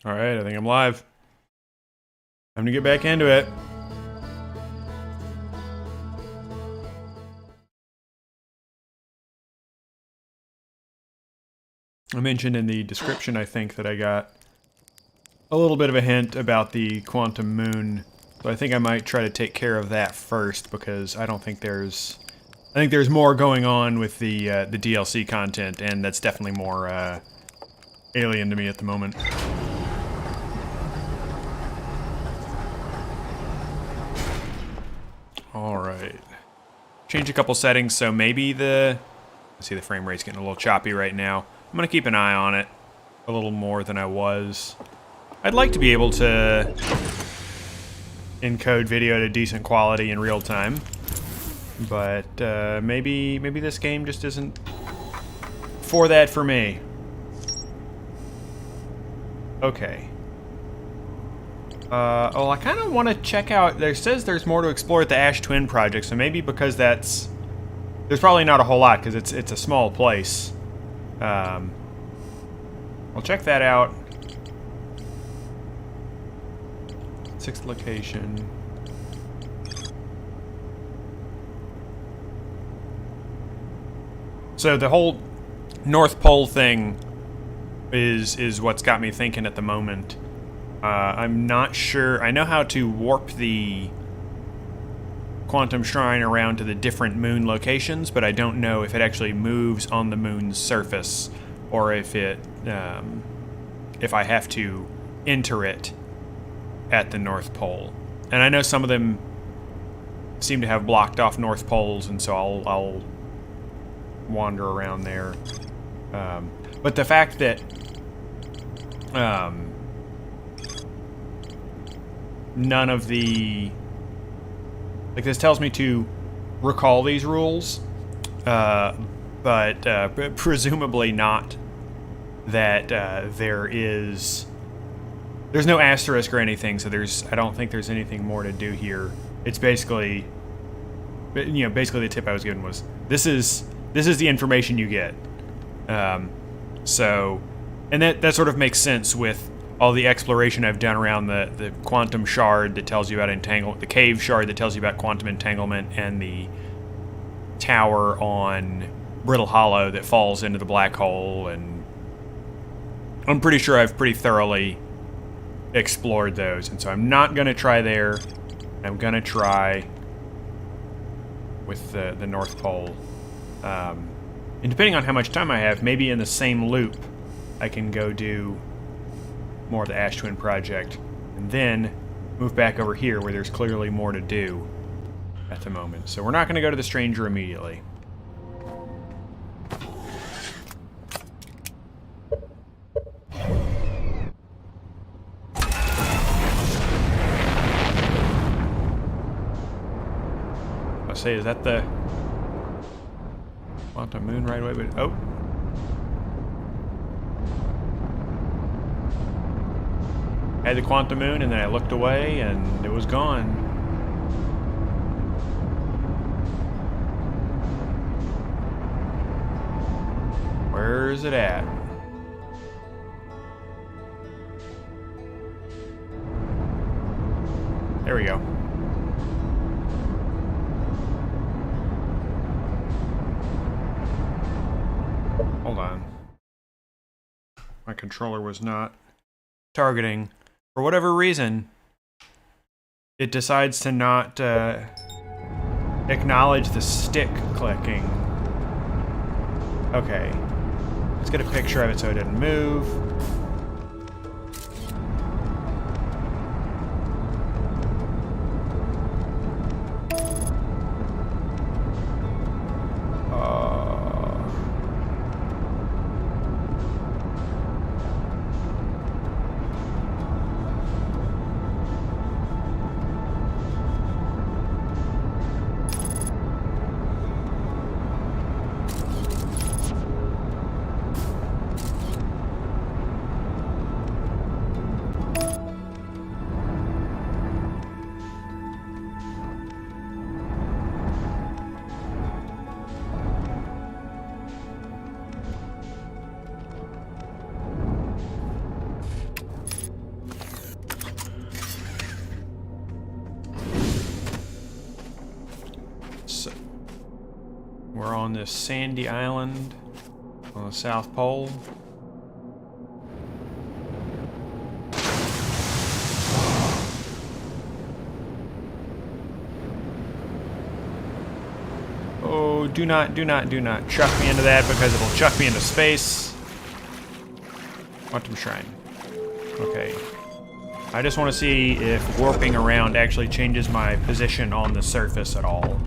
Alright, I think I'm live. Time to get back into it. I mentioned in the description, I think, that I got a little bit of a hint about the quantum moon. So I think I might try to take care of that first, because I don't think there's... I think there's more going on with the DLC content, and that's definitely more alien to me at the moment. Alright. Change a couple settings, so maybe the... See, the frame rate's getting a little choppy right now. I'm gonna keep an eye on it a little more than I was. I'd like to be able to encode video at a decent quality in real time, but maybe this game just isn't for that for me. Okay. Well, I kind of want to check out... There says there's more to explore at the Ash Twin project, so maybe because that's... There's probably not a whole lot, because it's a small place. I'll check that out. 6th location. So the whole North Pole thing is what's got me thinking at the moment. I'm not sure. I know how to warp the quantum shrine around to the different moon locations, but I don't know if it actually moves on the moon's surface, or if it, if I have to enter it at the North Pole. And I know some of them seem to have blocked off North Poles, and so I'll wander around there. But the fact that none of the... Like, this tells me to recall these rules, but presumably not that there's no asterisk or anything, so I don't think there's anything more to do here. It's basically, basically the tip I was given was, this is the information you get. So, and that sort of makes sense with all the exploration I've done around the quantum shard that tells you about the cave shard that tells you about quantum entanglement, and the tower on Brittle Hollow that falls into the black hole, and I'm pretty sure I've pretty thoroughly explored those, and so I'm not going to try there. I'm going to try with the North Pole. And depending on how much time I have, maybe in the same loop, I can go do more of the Ash Twin project, and then move back over here where there's clearly more to do at the moment. So we're not going to go to the Stranger immediately. I'll say, is that the quantum moon right away? But oh. I had the quantum moon, and then I looked away, and it was gone. Where is it at? There we go. Hold on. My controller was not targeting. For whatever reason, it decides to not acknowledge the stick clicking. Okay. Let's get a picture of it so it didn't move. on this sandy island on the South Pole. Oh, do not chuck me into that because it'll chuck me into space. Quantum Shrine. Okay. I just want to see if warping around actually changes my position on the surface at all.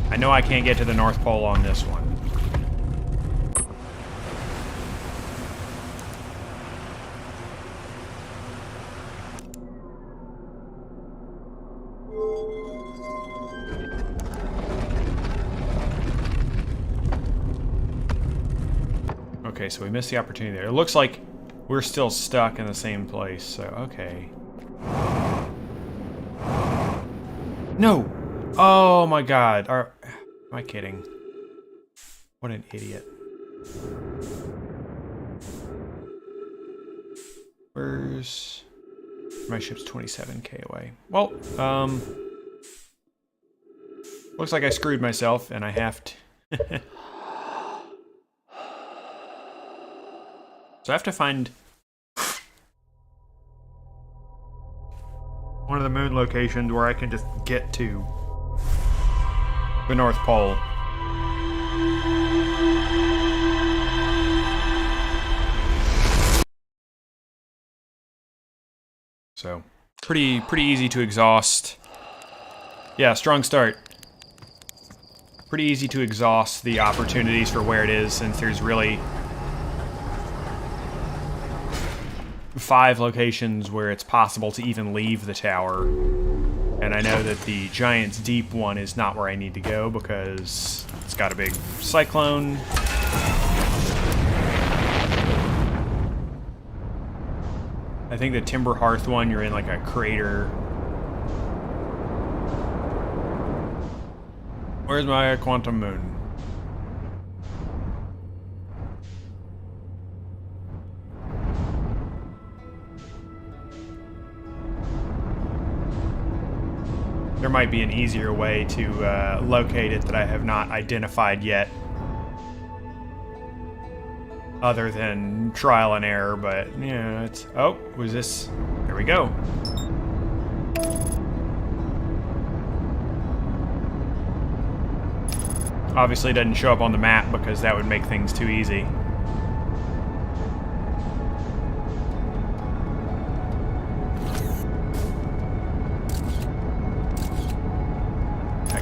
I know I can't get to the North Pole on this one. Okay, so we missed the opportunity there. It looks like we're still stuck in the same place, so okay. No! Oh my god. Am I kidding? What an idiot. Where's... My ship's 27k away. Well, looks like I screwed myself and I have to... So I have to find one of the moon locations where I can just get to the North Pole. So, pretty easy to exhaust. Yeah, strong start. Pretty easy to exhaust the opportunities for where it is, since there's really 5 locations where it's possible to even leave the tower. And I know that the Giant's Deep one is not where I need to go because it's got a big cyclone. I think the Timber Hearth one, you're in like a crater. Where's my quantum moon? There might be an easier way to locate it that I have not identified yet, other than trial and error, but yeah, it's... Oh, was this... There we go. Obviously it doesn't show up on the map because that would make things too easy.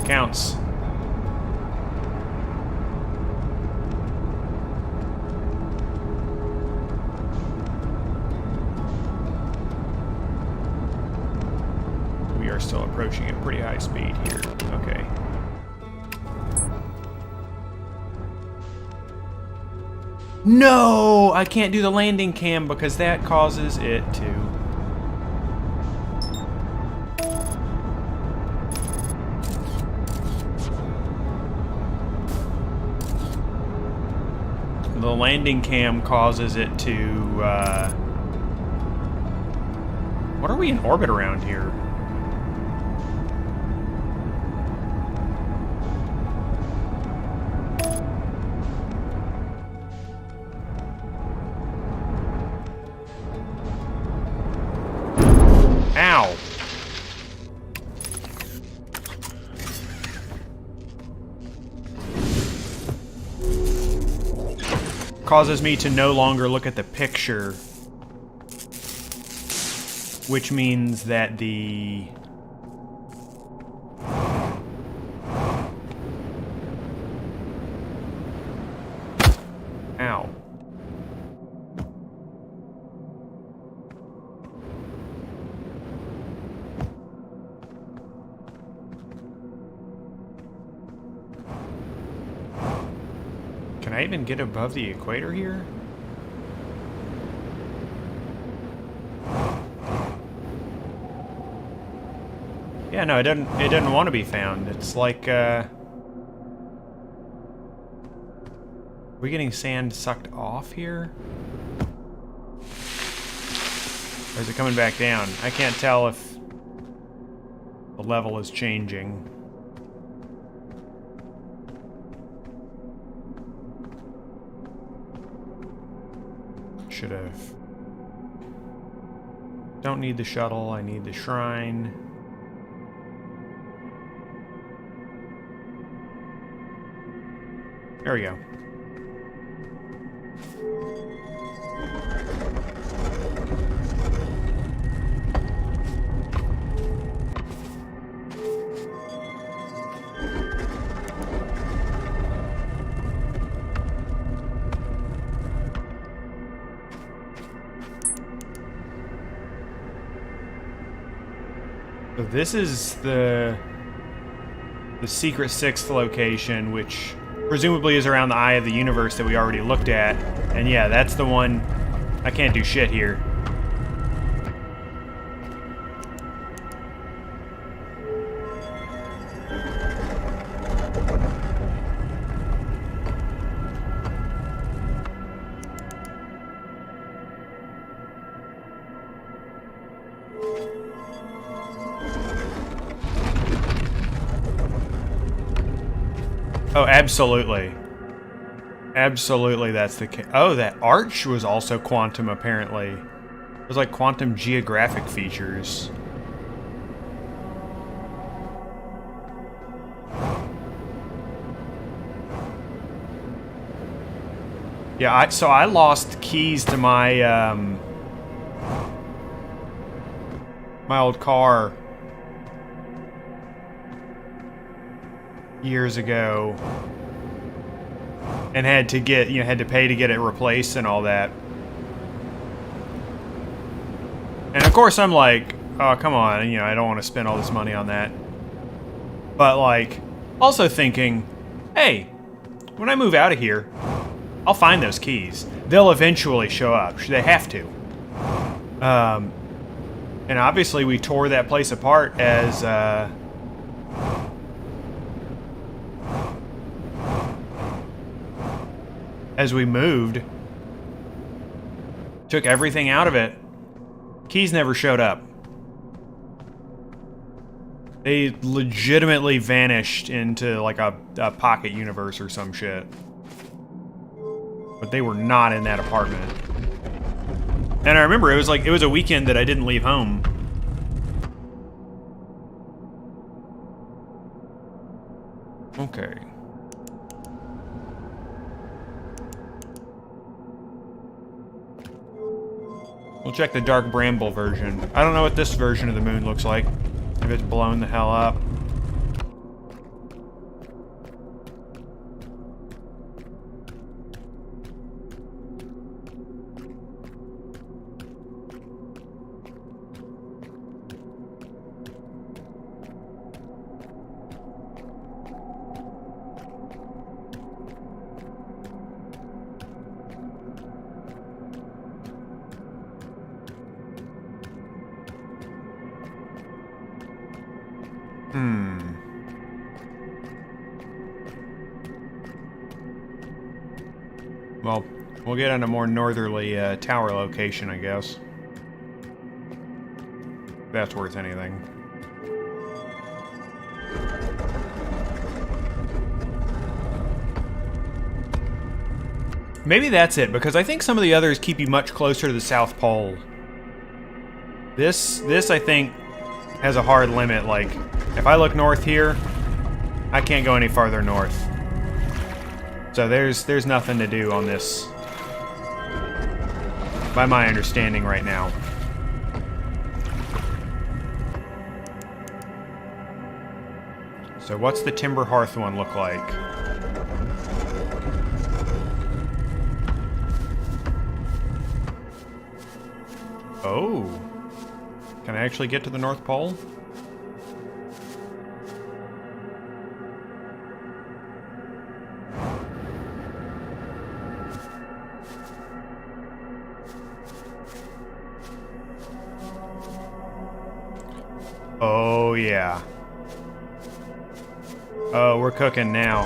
Counts. We are still approaching at pretty high speed here. Okay. No! I can't do the landing cam because that causes it to... The landing cam causes it to, What are we in orbit around here? Ow! Causes me to no longer look at the picture, which means that the... Ow. Can I even get above the equator here? Yeah, no, it doesn't want to be found. It's like, we getting sand sucked off here? Or is it coming back down? I can't tell if The level is changing. Should have. Don't need the shuttle, I need the shrine. There we go. So this is the secret sixth location, which presumably is around the Eye of the Universe that we already looked at. And yeah, that's the one. I can't do shit here. Oh, absolutely. Absolutely, that's the case. Oh, that arch was also quantum, apparently. It was like quantum geographic features. Yeah, so I lost keys to my, my old car years ago, and had to get, had to pay to get it replaced and all that. And of course I'm like, oh, come on, I don't want to spend all this money on that. But like, also thinking, hey, when I move out of here, I'll find those keys. They'll eventually show up. They have to. And obviously we tore that place apart as we moved. Took everything out of it. Keys never showed up. They legitimately vanished into like a pocket universe or some shit. But they were not in that apartment. And I remember it was a weekend that I didn't leave home. Okay. We'll check the Dark Bramble version. I don't know what this version of the moon looks like. If it's blown the hell up. Well, we'll get on a more northerly tower location, I guess. If that's worth anything. Maybe that's it, because I think some of the others keep you much closer to the South Pole. This I think, has a hard limit. Like, if I look north here, I can't go any farther north. So there's nothing to do on this, by my understanding right now. So what's the Timber Hearth one look like? Oh. Can I actually get to the North Pole? Oh, yeah. Oh, we're cooking now.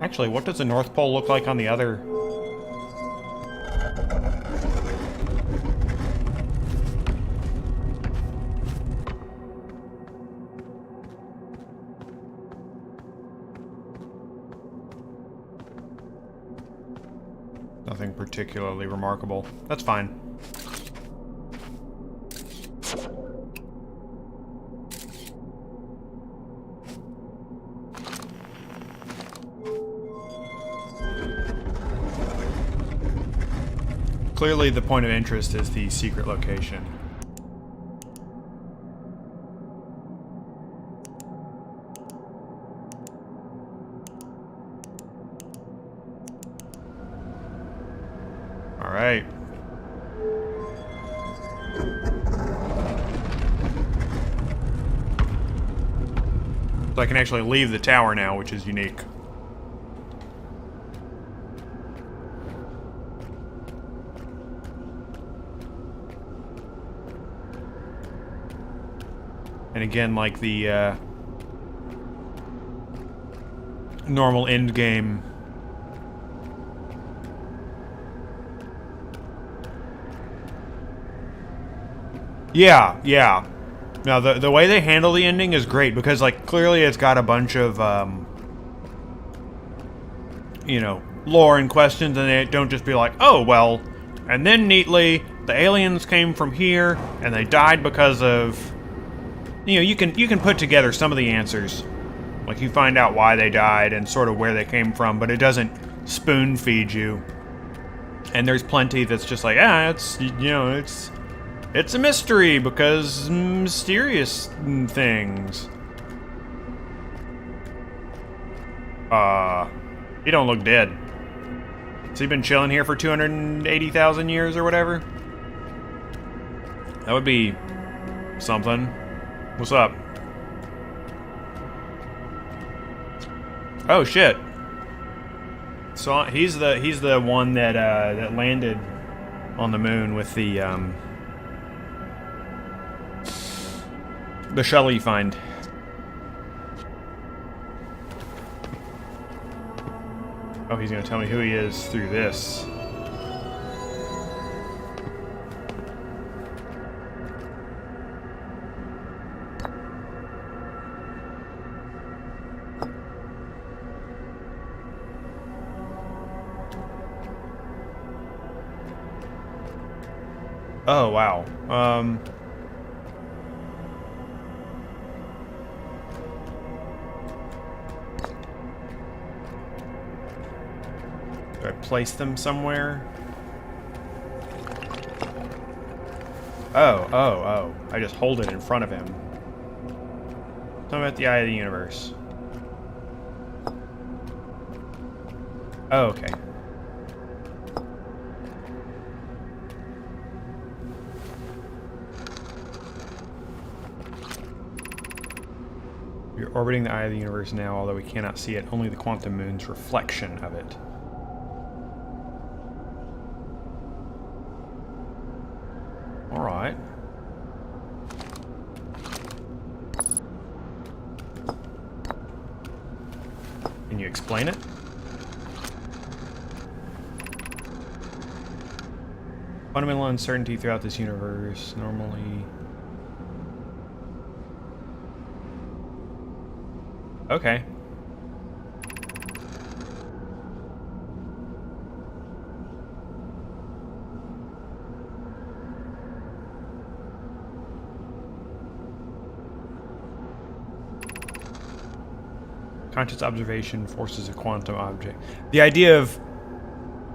Actually, what does the North Pole look like on the other? Nothing particularly remarkable. That's fine. Clearly, the point of interest is the secret location. All right. So I can actually leave the tower now, which is unique. And again, like the normal end game, yeah. Now the way they handle the ending is great because, like, clearly it's got a bunch of you know, lore and questions, and they don't just be like, oh well, and then neatly the aliens came from here and they died because of. You know, you can put together some of the answers. Like, you find out why they died and sort of where they came from, but it doesn't spoon feed you. And there's plenty that's just like, it's, you know, it's a mystery because mysterious things. He don't look dead. Has he been chilling here for 280,000 years or whatever? That would be something. What's up? Oh shit! So he's the one that that landed on the moon with the shuttle you find. Oh, he's gonna tell me who he is through this. Oh, wow. Do I place them somewhere? Oh. I just hold it in front of him. Tell me about the Eye of the Universe. Oh, okay. We're orbiting the Eye of the Universe now, although we cannot see it, only the quantum moon's reflection of it. Alright. Can you explain it? Fundamental uncertainty throughout this universe, normally... Okay. Conscious observation forces a quantum object. The idea of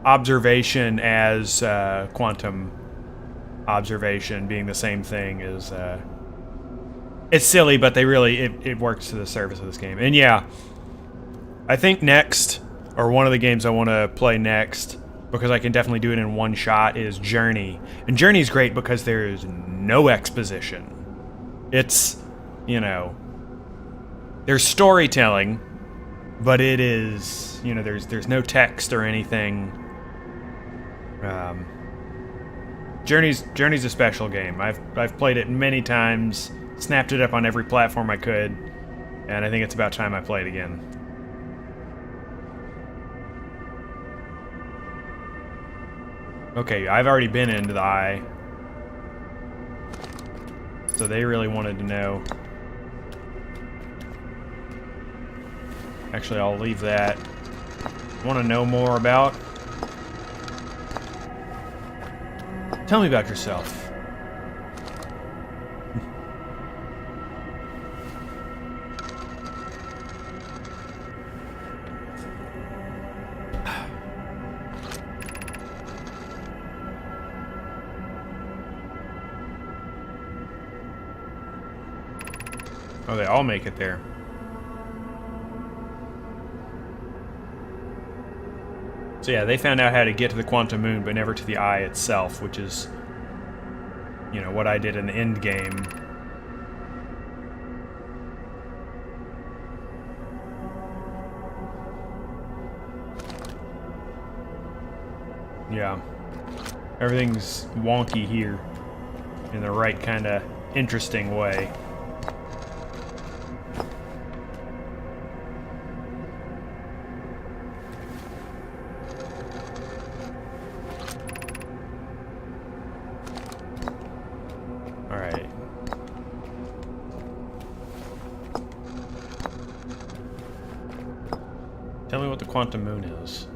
observation as quantum observation being the same thing is it's silly, but they really it works to the service of this game. And yeah, I think next, or one of the games I want to play next, because I can definitely do it in one shot, is Journey. And Journey's great because there is no exposition. It's, you know, there's storytelling, but it is, you know, there's no text or anything. Journey's a special game. I've played it many times, snapped it up on every platform I could, and I think it's about time I play it again. Okay, I've already been into the eye. So they really wanted to know. Actually, I'll leave that. Want to know more about? Tell me about yourself. Oh, they all make it there. So yeah, they found out how to get to the quantum moon, but never to the eye itself, which is, you know, what I did in the end game. Yeah. Everything's wonky here in the right kind of interesting way. Alright. Tell me what the quantum moon is.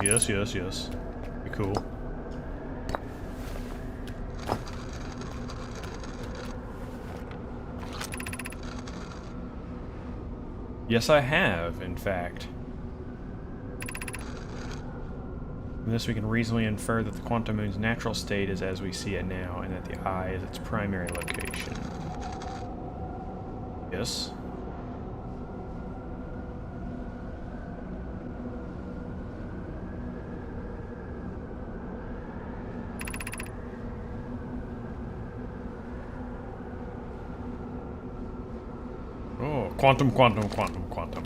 Yes, yes, yes. Be cool. Yes, I have, in fact. From this, we can reasonably infer that the quantum moon's natural state is as we see it now, and that the eye is its primary location. Yes. Oh, quantum, quantum, quantum, quantum.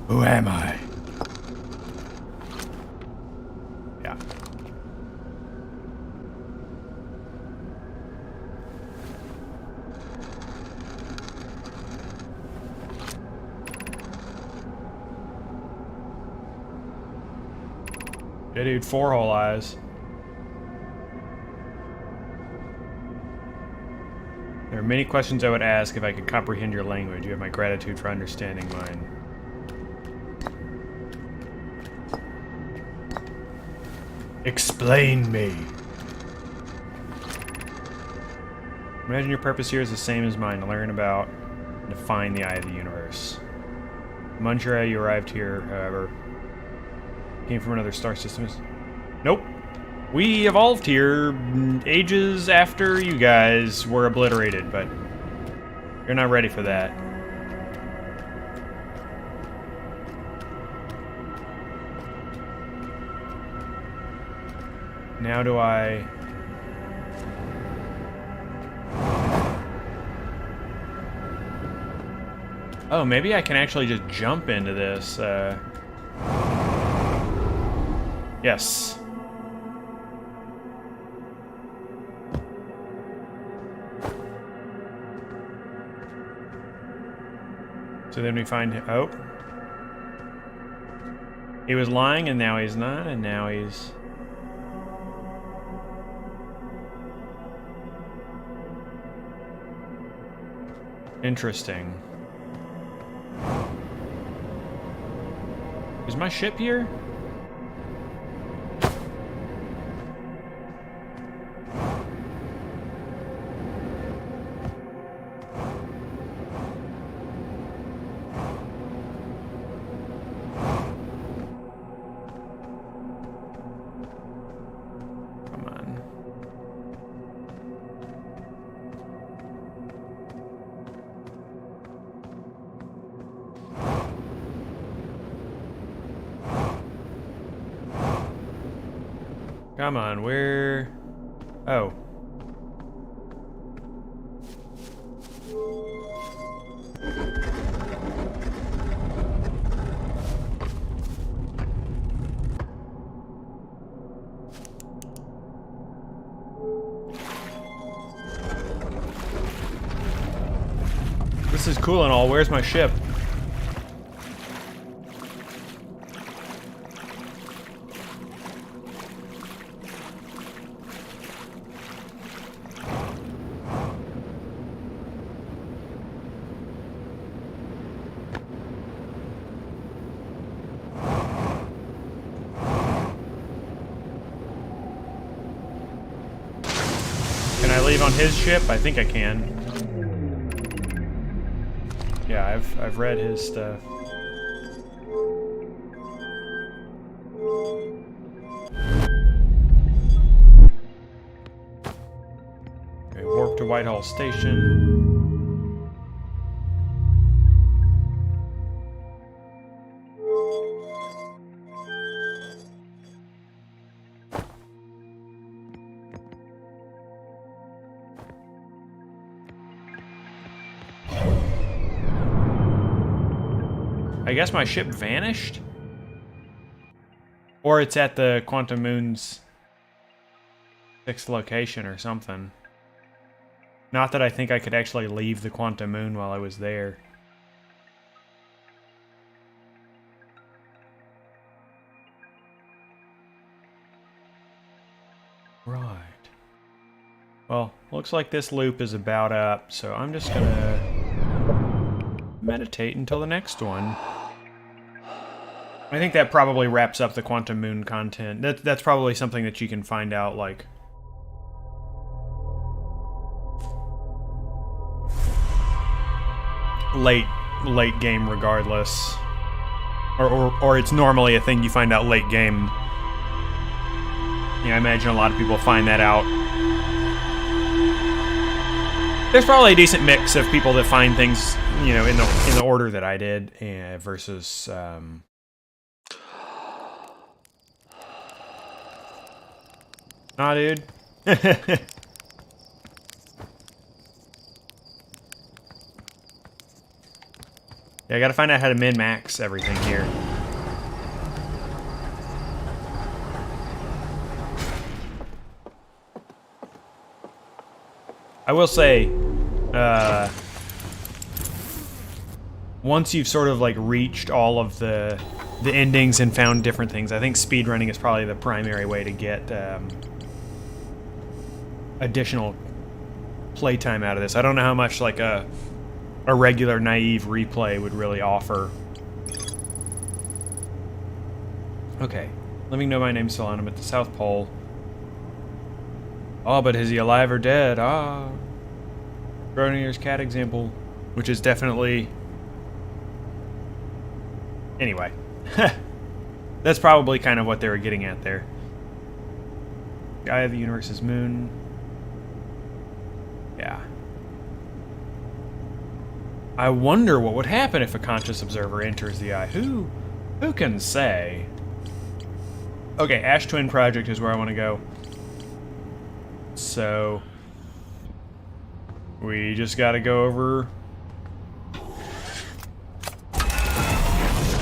Who am I? Yeah. Yeah, dude, 4 whole eyes. There are many questions I would ask if I could comprehend your language. You have my gratitude for understanding mine. Explain me. Imagine your purpose here is the same as mine, to learn about and to find the eye of the universe. I'm unsure how you arrived here, however. Came from another star system. Nope. We evolved here ages after you guys were obliterated, but you're not ready for that. Now do I... Oh, maybe I can actually just jump into this. Yes. So then we find him. Oh. He was lying and now he's not, and now he's... Interesting. Is my ship here? Come on. Come on, where... Oh. this is cool and all. Where's my ship? Can I leave on his ship? I think I can. Yeah, I've read his stuff. Okay, warp to Whitehall Station. I guess my ship vanished? Or it's at the Quantum Moon's 6th location or something. Not that I think I could actually leave the Quantum Moon while I was there. Right. Well, looks like this loop is about up, so I'm just gonna meditate until the next one. I think that probably wraps up the Quantum Moon content. That's probably something that you can find out, like, late game regardless. Or it's normally a thing you find out late game. Yeah, I imagine a lot of people find that out. There's probably a decent mix of people that find things, you know, in the order that I did, versus nah, dude. Yeah, I gotta find out how to min-max everything here. I will say, once you've sort of like reached all of the endings and found different things, I think speedrunning is probably the primary way to get additional playtime out of this. I don't know how much like a regular naive replay would really offer. Okay, let me know my name's Solon. I'm at the South Pole. Oh, but is he alive or dead? Ah. Schrodinger's cat example, which is definitely... Anyway. That's probably kind of what they were getting at there. The eye of the universe's moon. Yeah. I wonder what would happen if a conscious observer enters the eye. Who can say? Okay, Ash Twin Project is where I want to go. So we just got to go over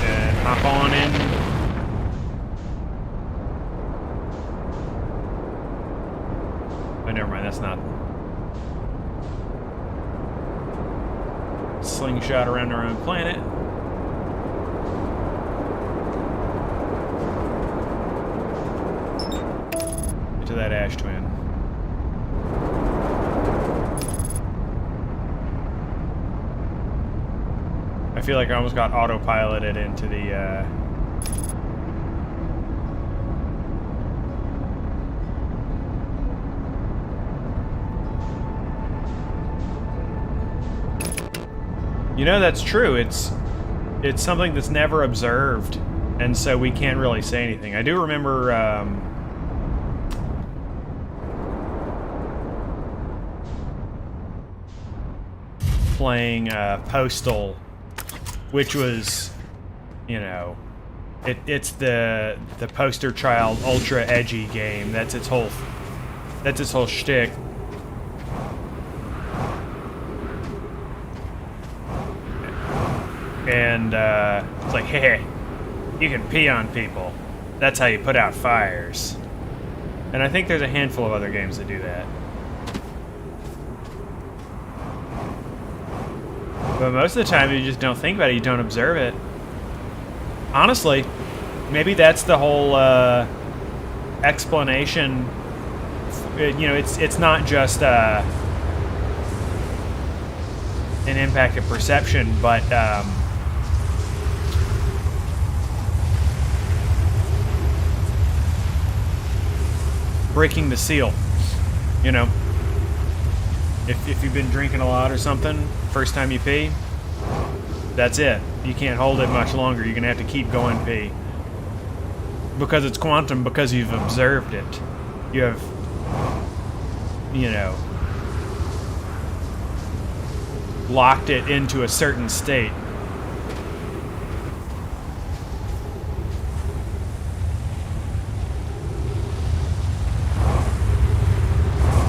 and hop on in. Oh, never mind, that's not. Slingshot around our own planet. Get to that Ash Twin. I feel like I almost got autopiloted into the, You know, that's true. It's something that's never observed, and so we can't really say anything. I do remember, playing Postal, which was, you know, it's the poster child ultra edgy game. That's its whole shtick. And it's like, hey, you can pee on people. That's how you put out fires. And I think there's a handful of other games that do that. But most of the time, you just don't think about it. You don't observe it. Honestly, maybe that's the whole explanation. You know, it's not just an impact of perception, but breaking the seal. You know, if you've been drinking a lot or something, first time you pee, that's it. You can't hold it much longer. You're gonna have to keep going pee. Because it's quantum, because you've observed it. You have, you know, locked it into a certain state.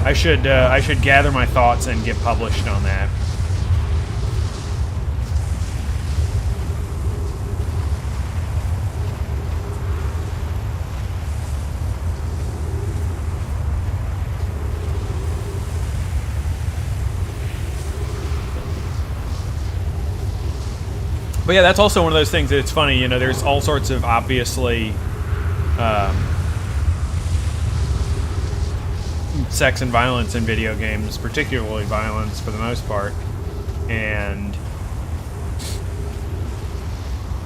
I should gather my thoughts and get published on that. But yeah, that's also one of those things that it's funny, you know, there's all sorts of obviously sex and violence in video games, particularly violence for the most part. And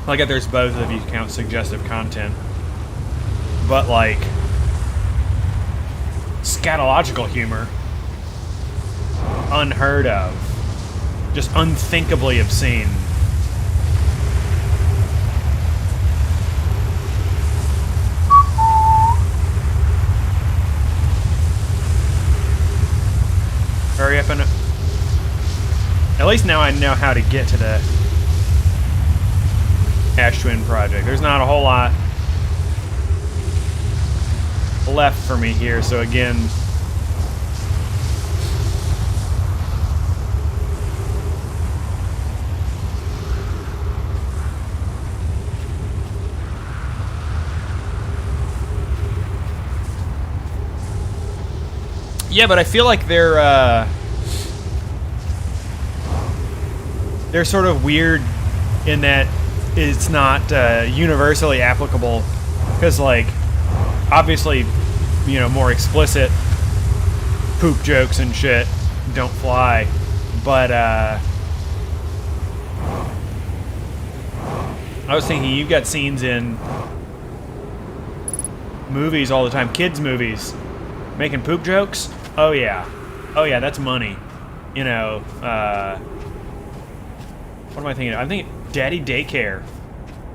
like there's both if you count suggestive content. But like scatological humor, unheard of, just unthinkably obscene. Hurry up and... At least now I know how to get to the Ash Twin project. There's not a whole lot left for me here, so again... Yeah, but I feel like they're sort of weird in that it's not universally applicable, because like obviously, you know, more explicit poop jokes and shit don't fly, but I was thinking you've got scenes in movies all the time, kids movies, making poop jokes. Oh yeah, that's money. You know, what am I thinking of? I'm thinking Daddy Daycare.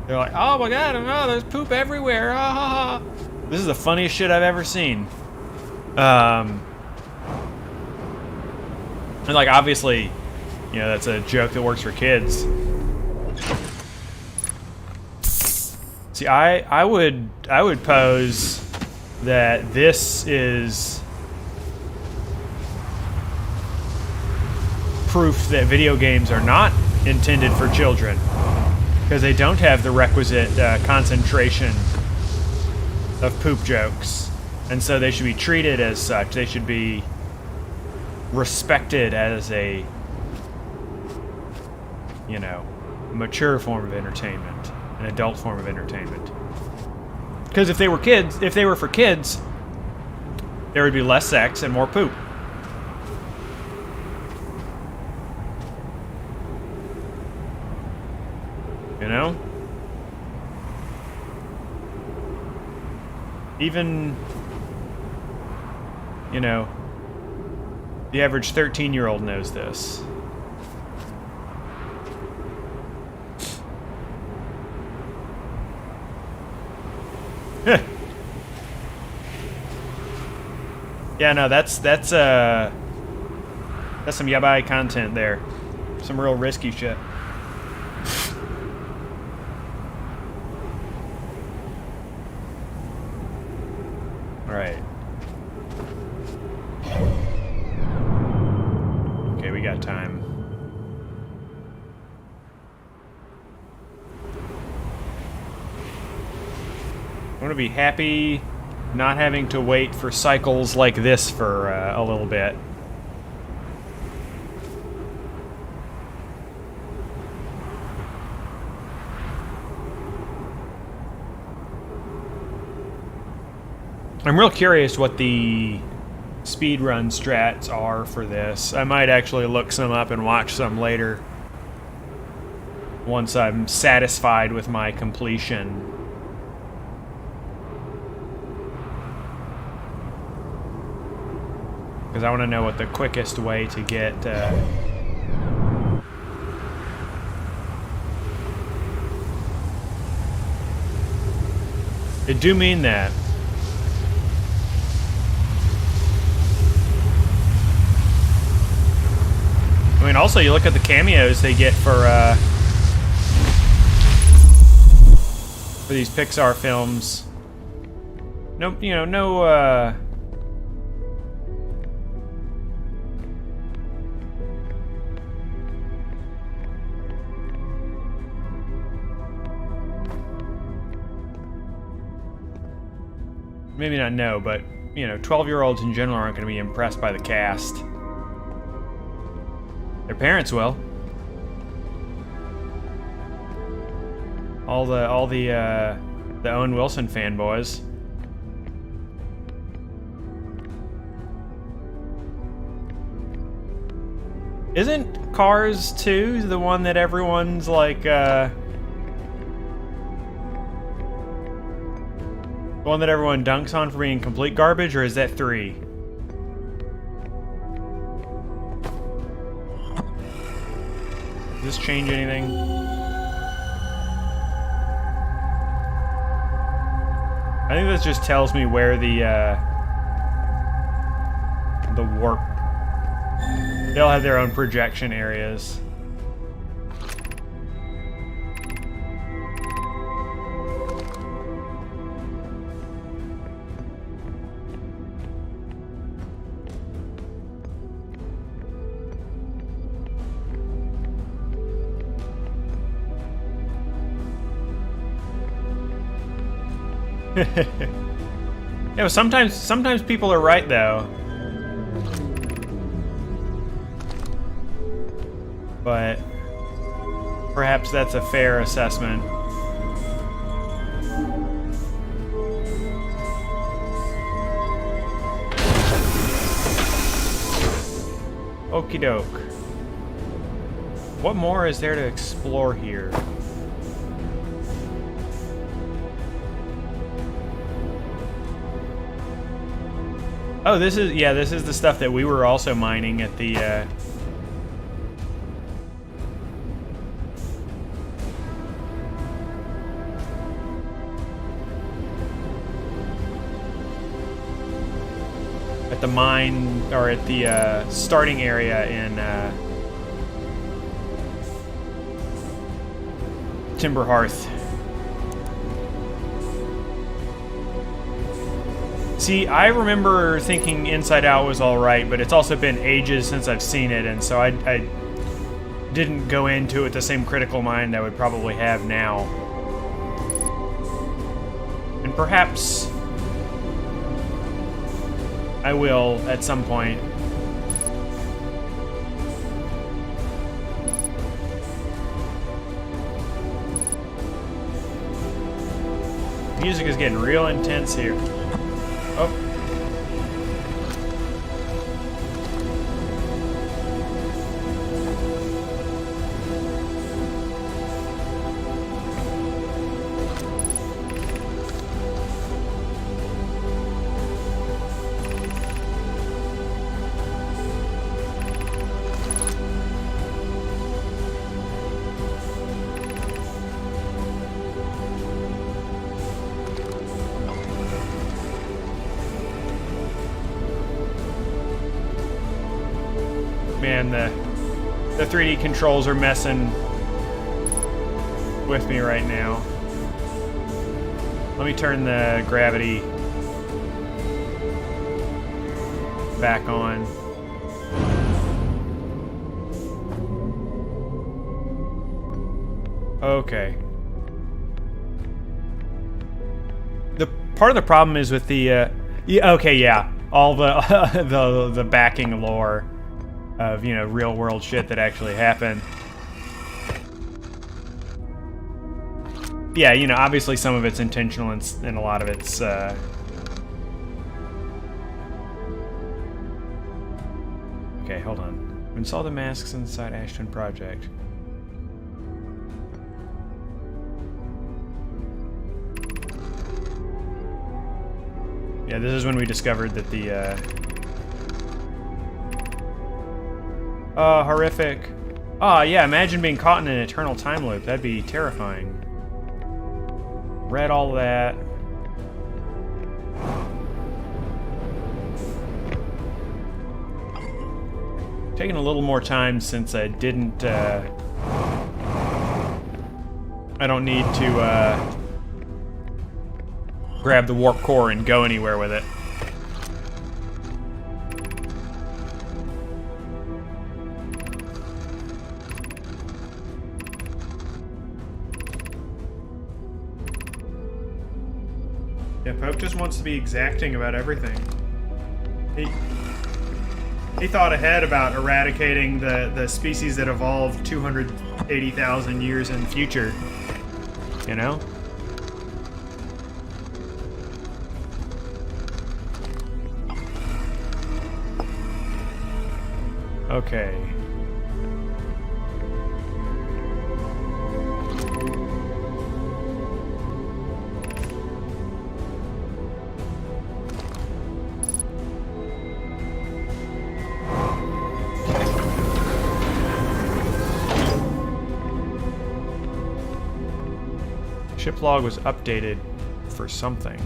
They're like, oh my god, oh, there's poop everywhere. Ah, ha, ha. This is the funniest shit I've ever seen. And like obviously, you know, that's a joke that works for kids. See, I would pose that this is proof that video games are not intended for children, because they don't have the requisite concentration of poop jokes, and so they should be treated as such. They should be respected as a, you know, mature form of entertainment, an adult form of entertainment. Because if they were for kids, there would be less sex and more poop. You know? Even, you know, the average 13-year-old knows this. Yeah, no, that's some yabai content there. Some real risky shit. Alright. Okay, we got time. I want to be happy not having to wait for cycles like this for a little bit. I'm real curious what the speedrun strats are for this. I might actually look some up and watch some later once I'm satisfied with my completion. Because I want to know what the quickest way to get... It do mean that. I mean, also, you look at the cameos they get for these Pixar films. No, you know, no, maybe not no, but, you know, 12-year-olds in general aren't going to be impressed by the cast. Their parents will. All the Owen Wilson fanboys. Isn't Cars 2 the one that everyone's like, the one that everyone dunks on for being complete garbage, or is that 3? Does this change anything? I think this just tells me where the warp... They'll have their own projection areas. Yeah, well, sometimes people are right though. But perhaps that's a fair assessment. Okie doke. What more is there to explore here? Oh, this is the stuff that we were also mining at the mine, or at the starting area in Timber Hearth. See, I remember thinking Inside Out was alright, but it's also been ages since I've seen it, and so I didn't go into it with the same critical mind I would probably have now. And perhaps I will at some point. Music is getting real intense here. Oh. Man, the 3D controls are messing with me right now. Let me turn the gravity back on. Okay. The part of the problem is with the yeah, okay, yeah, all the the backing lore of, you know, real world shit that actually happened. Yeah, you know, obviously some of it's intentional and a lot of it's Okay, hold on. Install the masks inside Ashton Project. Yeah, this is when we discovered that the, oh, horrific. Oh, yeah, imagine being caught in an eternal time loop. That'd be terrifying. Read all that. Taking a little more time since I didn't, I don't need to, grab the warp core and go anywhere with it. Yeah, Pope just wants to be exacting about everything. He thought ahead about eradicating the species that evolved 280,000 years in the future. You know? Okay. Ship log was updated for something.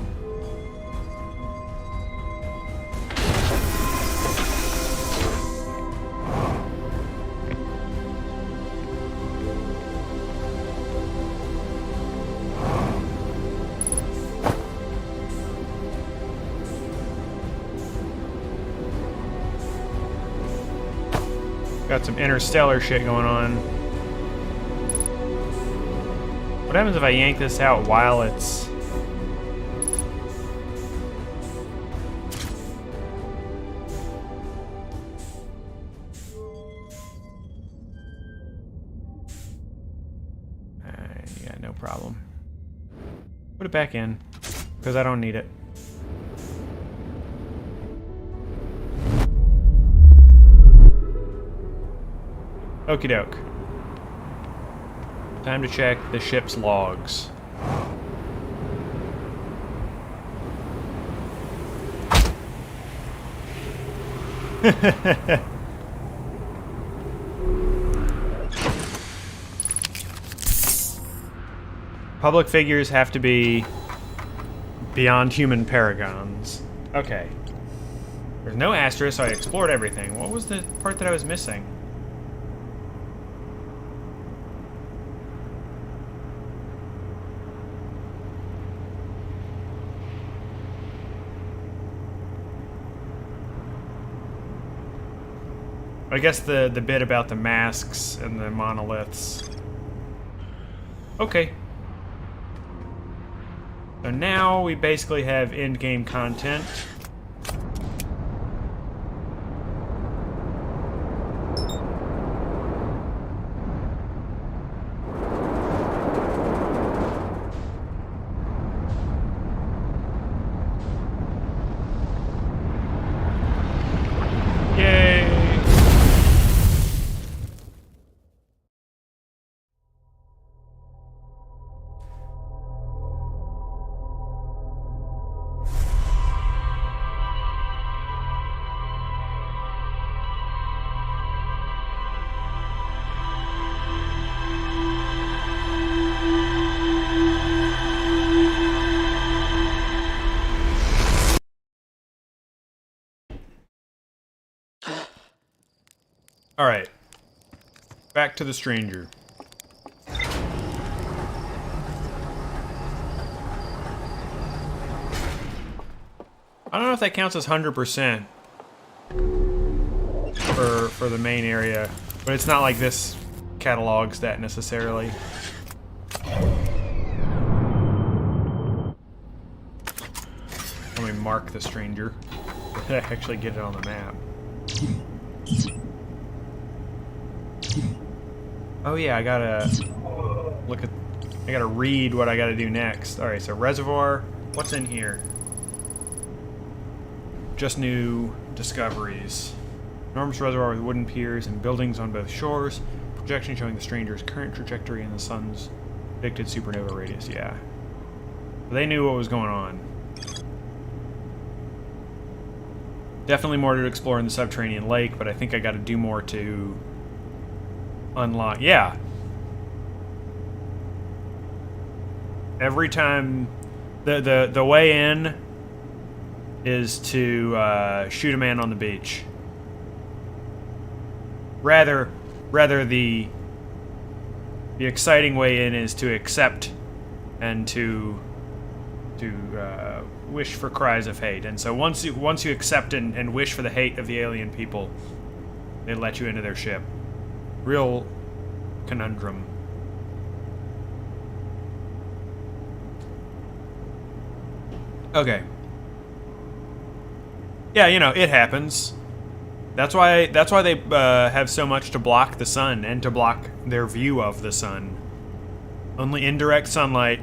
Got some interstellar shit going on. What happens if I yank this out while it's... yeah, no problem. Put it back in, because I don't need it. Okie doke. Time to check the ship's logs. Public figures have to be beyond human paragons. Okay. There's no asterisk, so I explored everything. What was the part that I was missing? I guess the bit about the masks and the monoliths. Okay. So now we basically have in-game content. Alright. Back to the stranger. I don't know if that counts as 100% for the main area, but it's not like this catalogs that necessarily. Let me mark the stranger. Actually get it on the map. Oh yeah, I gotta look at... I gotta read what I gotta do next. Alright, so reservoir. What's in here? Just new discoveries. Enormous reservoir with wooden piers and buildings on both shores. Projection showing the stranger's current trajectory and the sun's predicted supernova radius. Yeah. They knew what was going on. Definitely more to explore in the subterranean lake, but I think I got to do more to unlock. Yeah. Every time the way in is to shoot a man on the beach. Rather the exciting way in is to accept and to wish for cries of hate. And so once you accept and wish for the hate of the alien people, they let you into their ship. Real conundrum. Okay. Yeah, you know, it happens. That's why they have so much to block the sun and to block their view of the sun. Only indirect sunlight,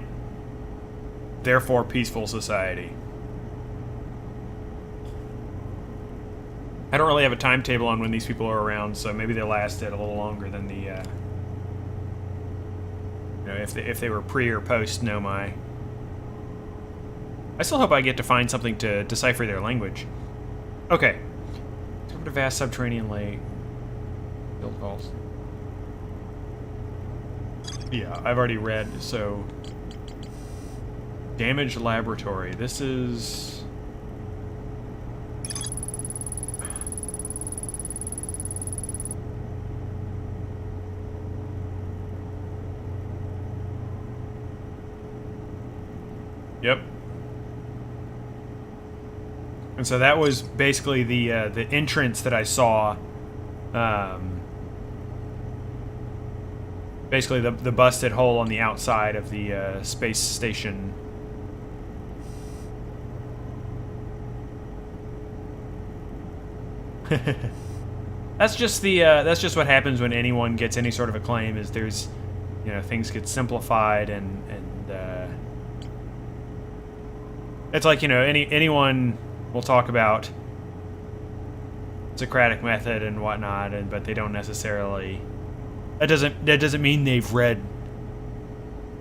therefore peaceful society. I don't really have a timetable on when these people are around, so maybe they lasted a little longer than the, you know, if they were pre or post Nomai. I still hope I get to find something to decipher their language. Okay. Over to vast subterranean lake. Build calls. Yeah, I've already read, so... Damaged laboratory. This is... Yep. And so that was basically the entrance that I saw. Basically the busted hole on the outside of the space station. That's just what happens when anyone gets any sort of acclaim. Is there's, you know, things get simplified and it's like, you know, anyone will talk about Socratic method and whatnot, but they don't necessarily. That doesn't mean they've read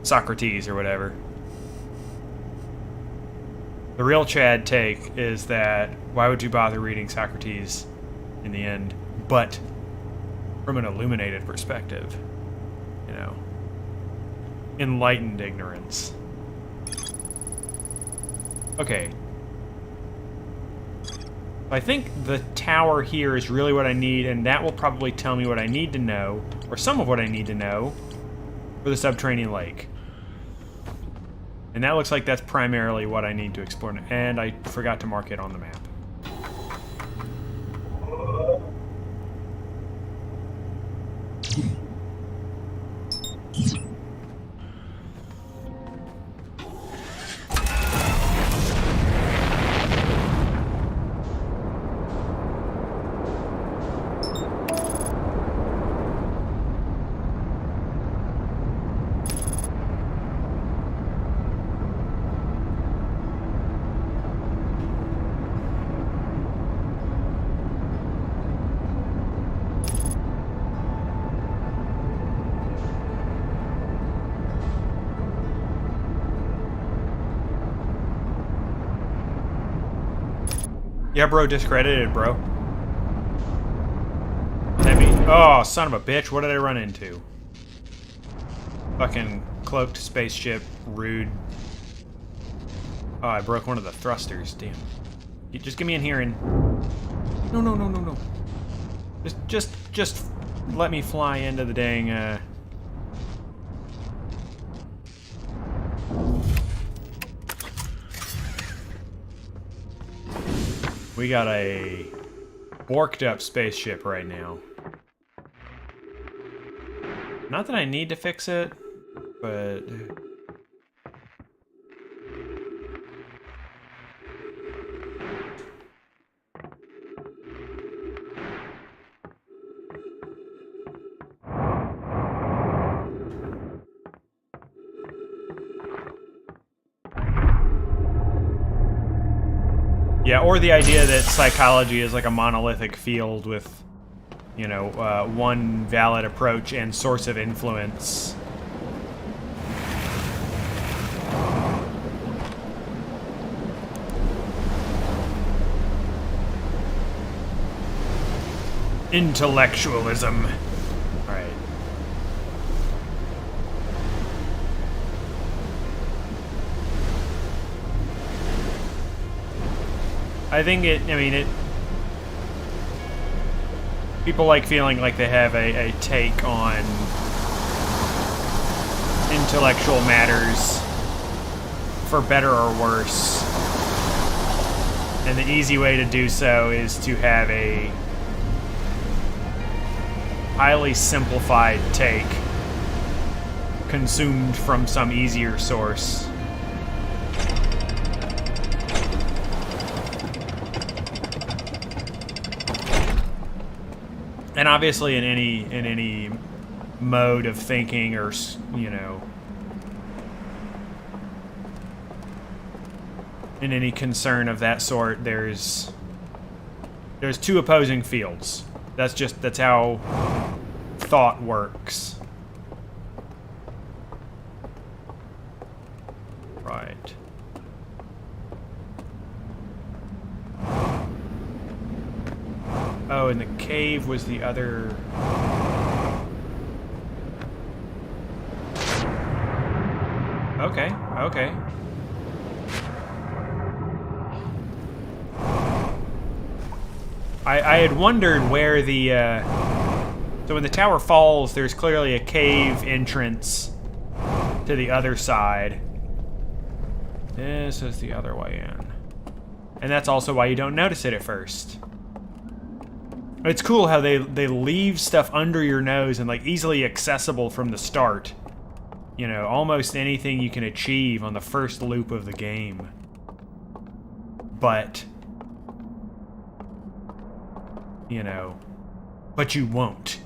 Socrates or whatever. The real Chad take is that why would you bother reading Socrates in the end, but from an illuminated perspective, you know, enlightened ignorance. Okay. I think the tower here is really what I need, and that will probably tell me what I need to know, or some of what I need to know, for the subterranean lake. And that looks like that's primarily what I need to explore, and I forgot to mark it on the map. Yeah, bro, discredited, bro. That mean, oh, son of a bitch, what did I run into? Fucking cloaked spaceship, rude. Oh, I broke one of the thrusters, damn. Just give me in here and... No. Just let me fly into the dang, We got a borked up spaceship right now. Not that I need to fix it, but... Yeah, or the idea that psychology is like a monolithic field with, you know, one valid approach and source of influence. Intellectualism. Alright. I think people like feeling like they have a take on intellectual matters, for better or worse. And the easy way to do so is to have a highly simplified take consumed from some easier source. And obviously in any mode of thinking, or, you know, in any concern of that sort, there's two opposing fields. That's how thought works. Right. Oh, and the cave was the other... Okay, okay. I had wondered where the, so when the tower falls, there's clearly a cave entrance to the other side. This is the other way in. And that's also why you don't notice it at first. It's cool how they leave stuff under your nose and, like, easily accessible from the start. You know, almost anything you can achieve on the first loop of the game. But... you know, but you won't,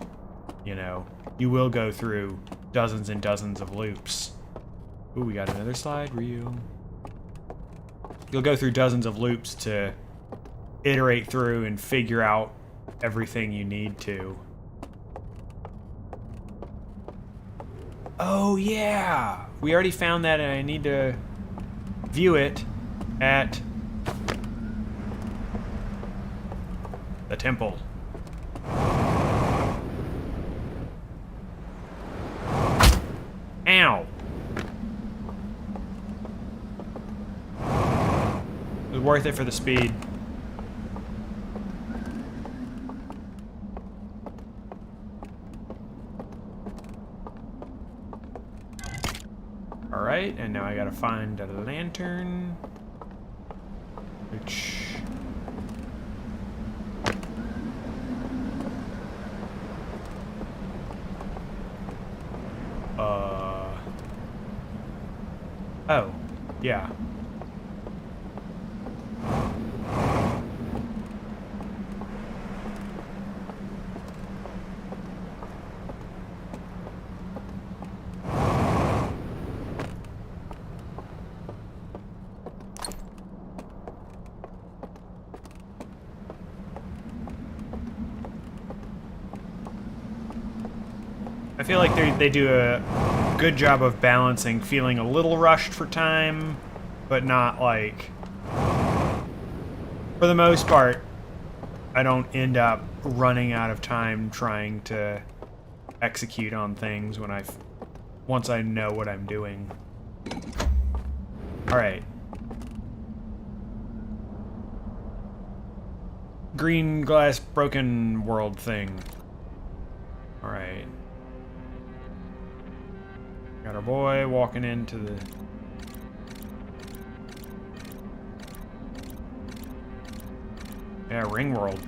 you know. You will go through dozens and dozens of loops. Ooh, we got another slide reel. You'll go through dozens of loops to iterate through and figure out everything you need to. Oh, yeah! We already found that, and I need to view it at the temple. Ow! It was worth it for the speed. Alright, and now I gotta find a lantern. Which... oh, yeah. I feel like they do a good job of balancing feeling a little rushed for time, but not like... for the most part, I don't end up running out of time trying to execute on things when once I know what I'm doing. Alright. Green glass broken world thing. Alright. Got our boy walking into the... yeah, ring world.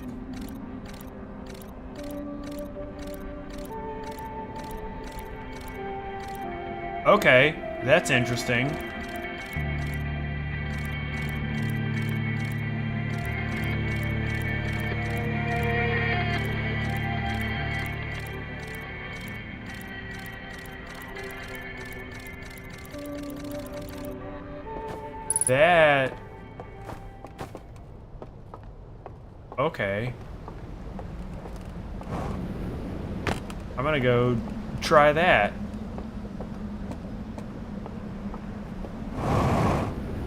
Okay, that's interesting. That... okay. I'm gonna go try that.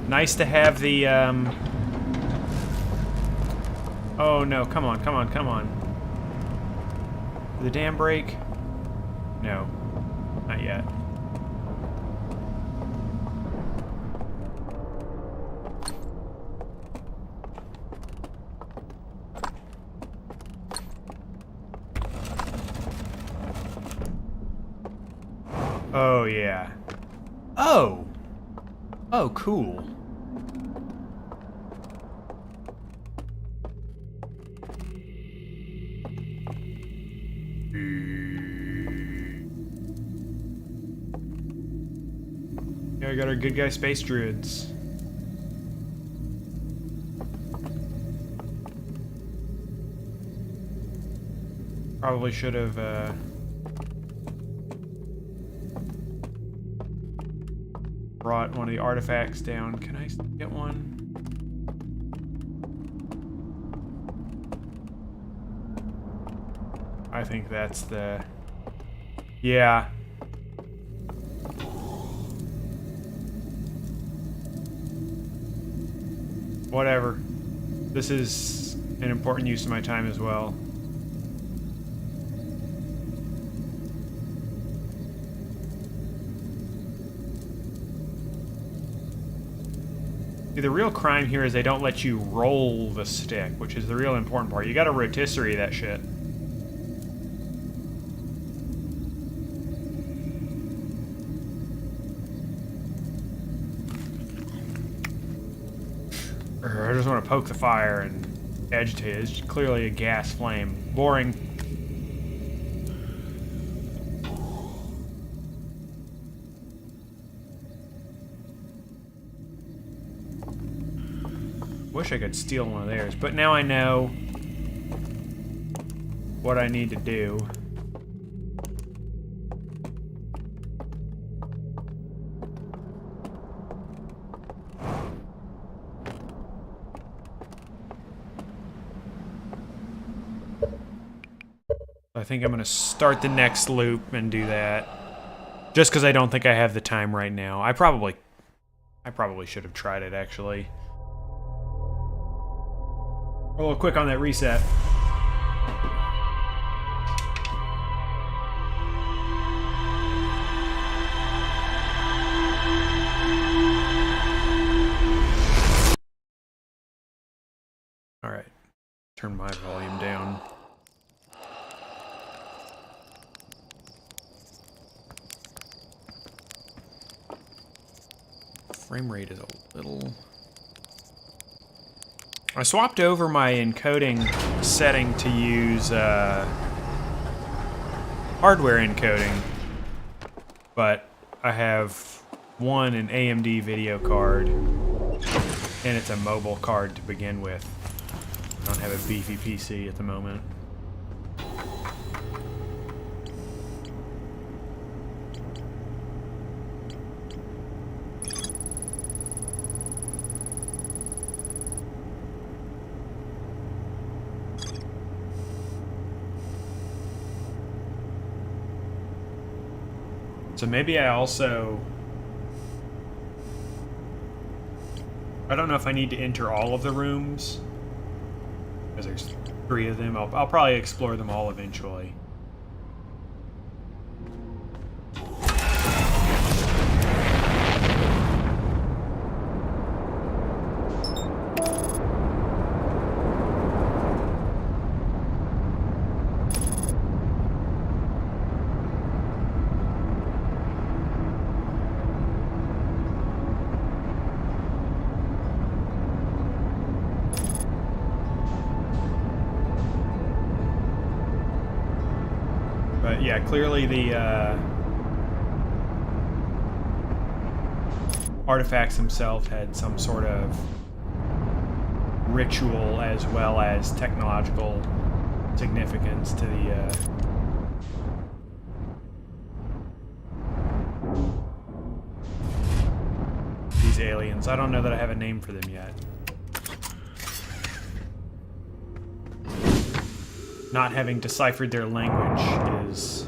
Nice to have the, Oh no, come on, come on, come on. Did the dam break? No, not yet. Oh, yeah. Oh! Oh, cool. Yeah, we got our good guy space druids. Probably should have, brought one of the artifacts down. Can I get one? I think that's the... Yeah. Whatever. This is an important use of my time as well. See, the real crime here is they don't let you roll the stick, which is the real important part. You gotta rotisserie that shit. I just want to poke the fire and agitate it. It's clearly a gas flame. Boring. Wish I could steal one of theirs, but now I know what I need to do. I think I'm going to start the next loop and do that. Just because I don't think I have the time right now. I probably should have tried it, actually. A little quick on that reset. All right. Turn my volume down. Frame rate is a little... I swapped over my encoding setting to use hardware encoding, but I have an AMD video card, and it's a mobile card to begin with. I don't have a beefy PC at the moment. So maybe I also... I don't know if I need to enter all of the rooms, because there's 3 of them. I'll probably explore them all eventually. But yeah, clearly the artifacts themselves had some sort of ritual as well as technological significance to the these aliens. I don't know that I have a name for them yet. not having deciphered their language is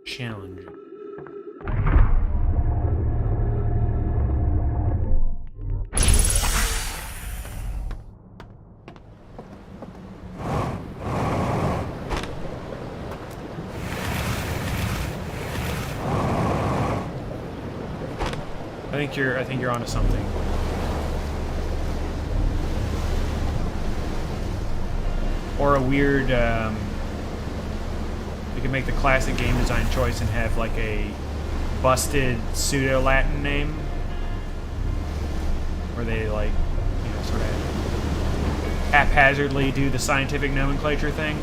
challenging. I think you're onto something. Or a weird, you could make the classic game design choice and have like a busted pseudo-Latin name. Where they like, you know, sort of haphazardly do the scientific nomenclature thing.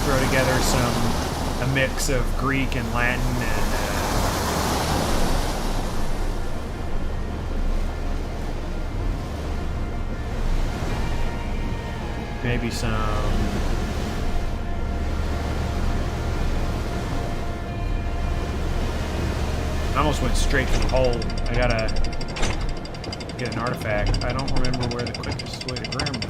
Throw together a mix of Greek and Latin and maybe some I almost went straight to the hole. I gotta get an artifact. I don't remember where the quickest way to grab it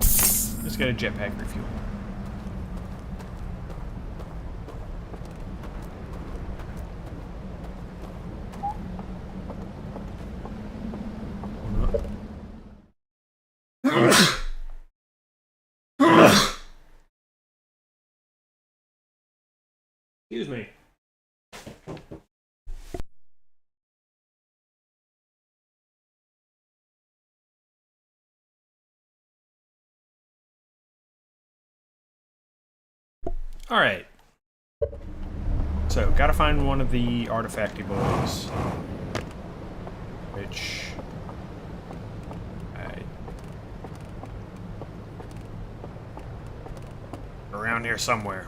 was. Let's get a jetpack refuel. Excuse me. All right. So, gotta find one of the artifacty boys. Which... around here somewhere.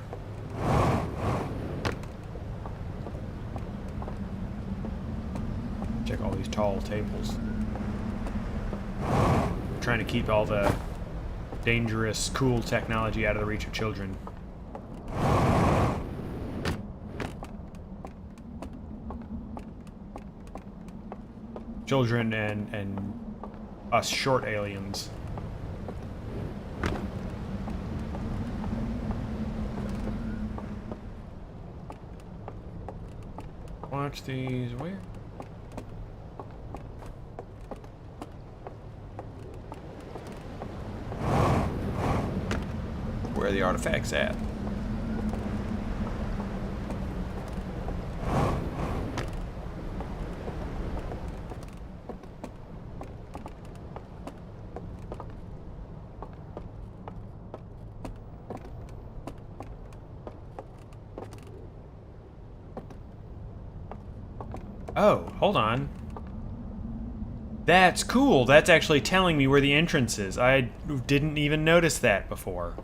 Check all these tall tables. Trying to keep all the dangerous, cool technology out of the reach of children. Children and us short aliens. Watch these. Where? Where are the artifacts at? Oh, hold on. That's cool. That's actually telling me where the entrance is. I didn't even notice that before.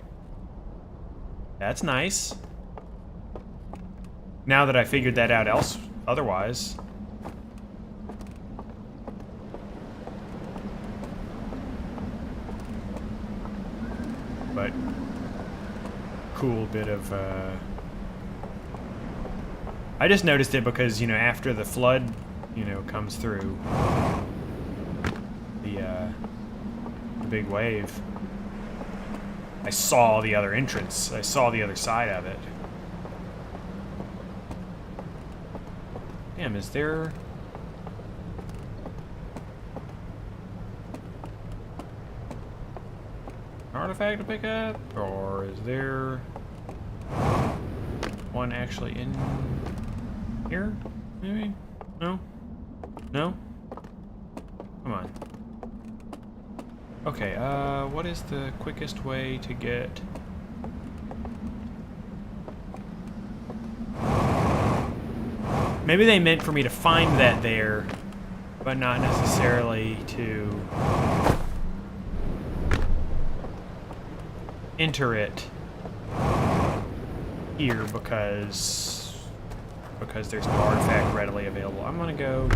That's nice. Now that I figured that out otherwise. But cool bit of I just noticed it because, you know, after the flood, you know, comes through the big wave, I saw the other entrance. I saw the other side of it. Damn, is there... an artifact to pick up? Or is there one actually in here? Maybe? No? No? Come on. Okay, what is the quickest way to get... Maybe they meant for me to find that there, but not necessarily to enter it here because there's no artifact readily available. I'm gonna go...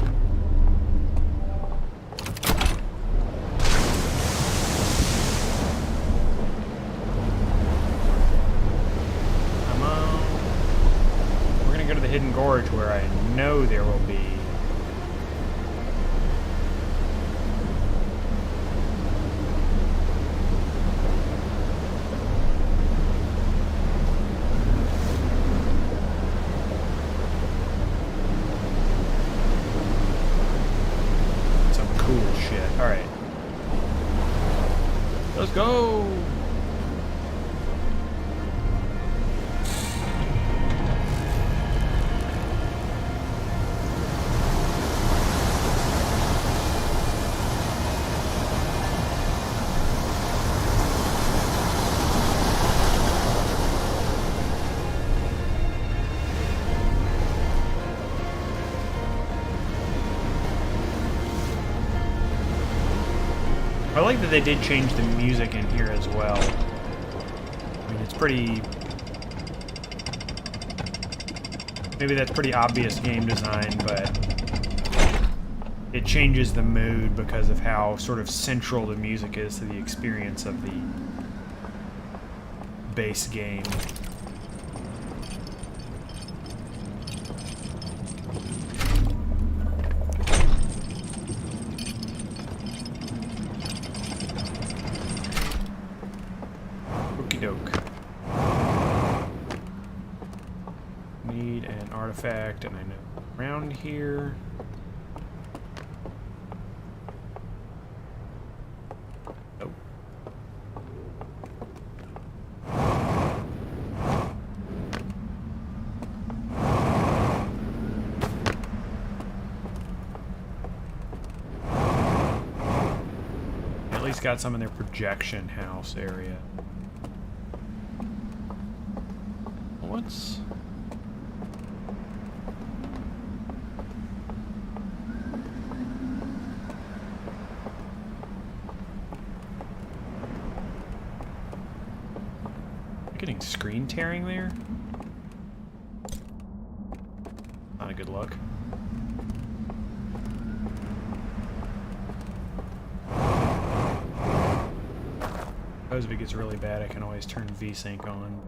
gorge where I know there will be. Some cool shit. Alright. Let's go! I like that they did change the music in here as well. I mean, it's pretty... Maybe that's pretty obvious game design, but it changes the mood because of how sort of central the music is to the experience of the base game. Need an artifact, and I know around here. Oh. At least got some in their projection house area. What's... Getting screen tearing there? Not a good look. Suppose if it gets really bad, I can always turn VSync on.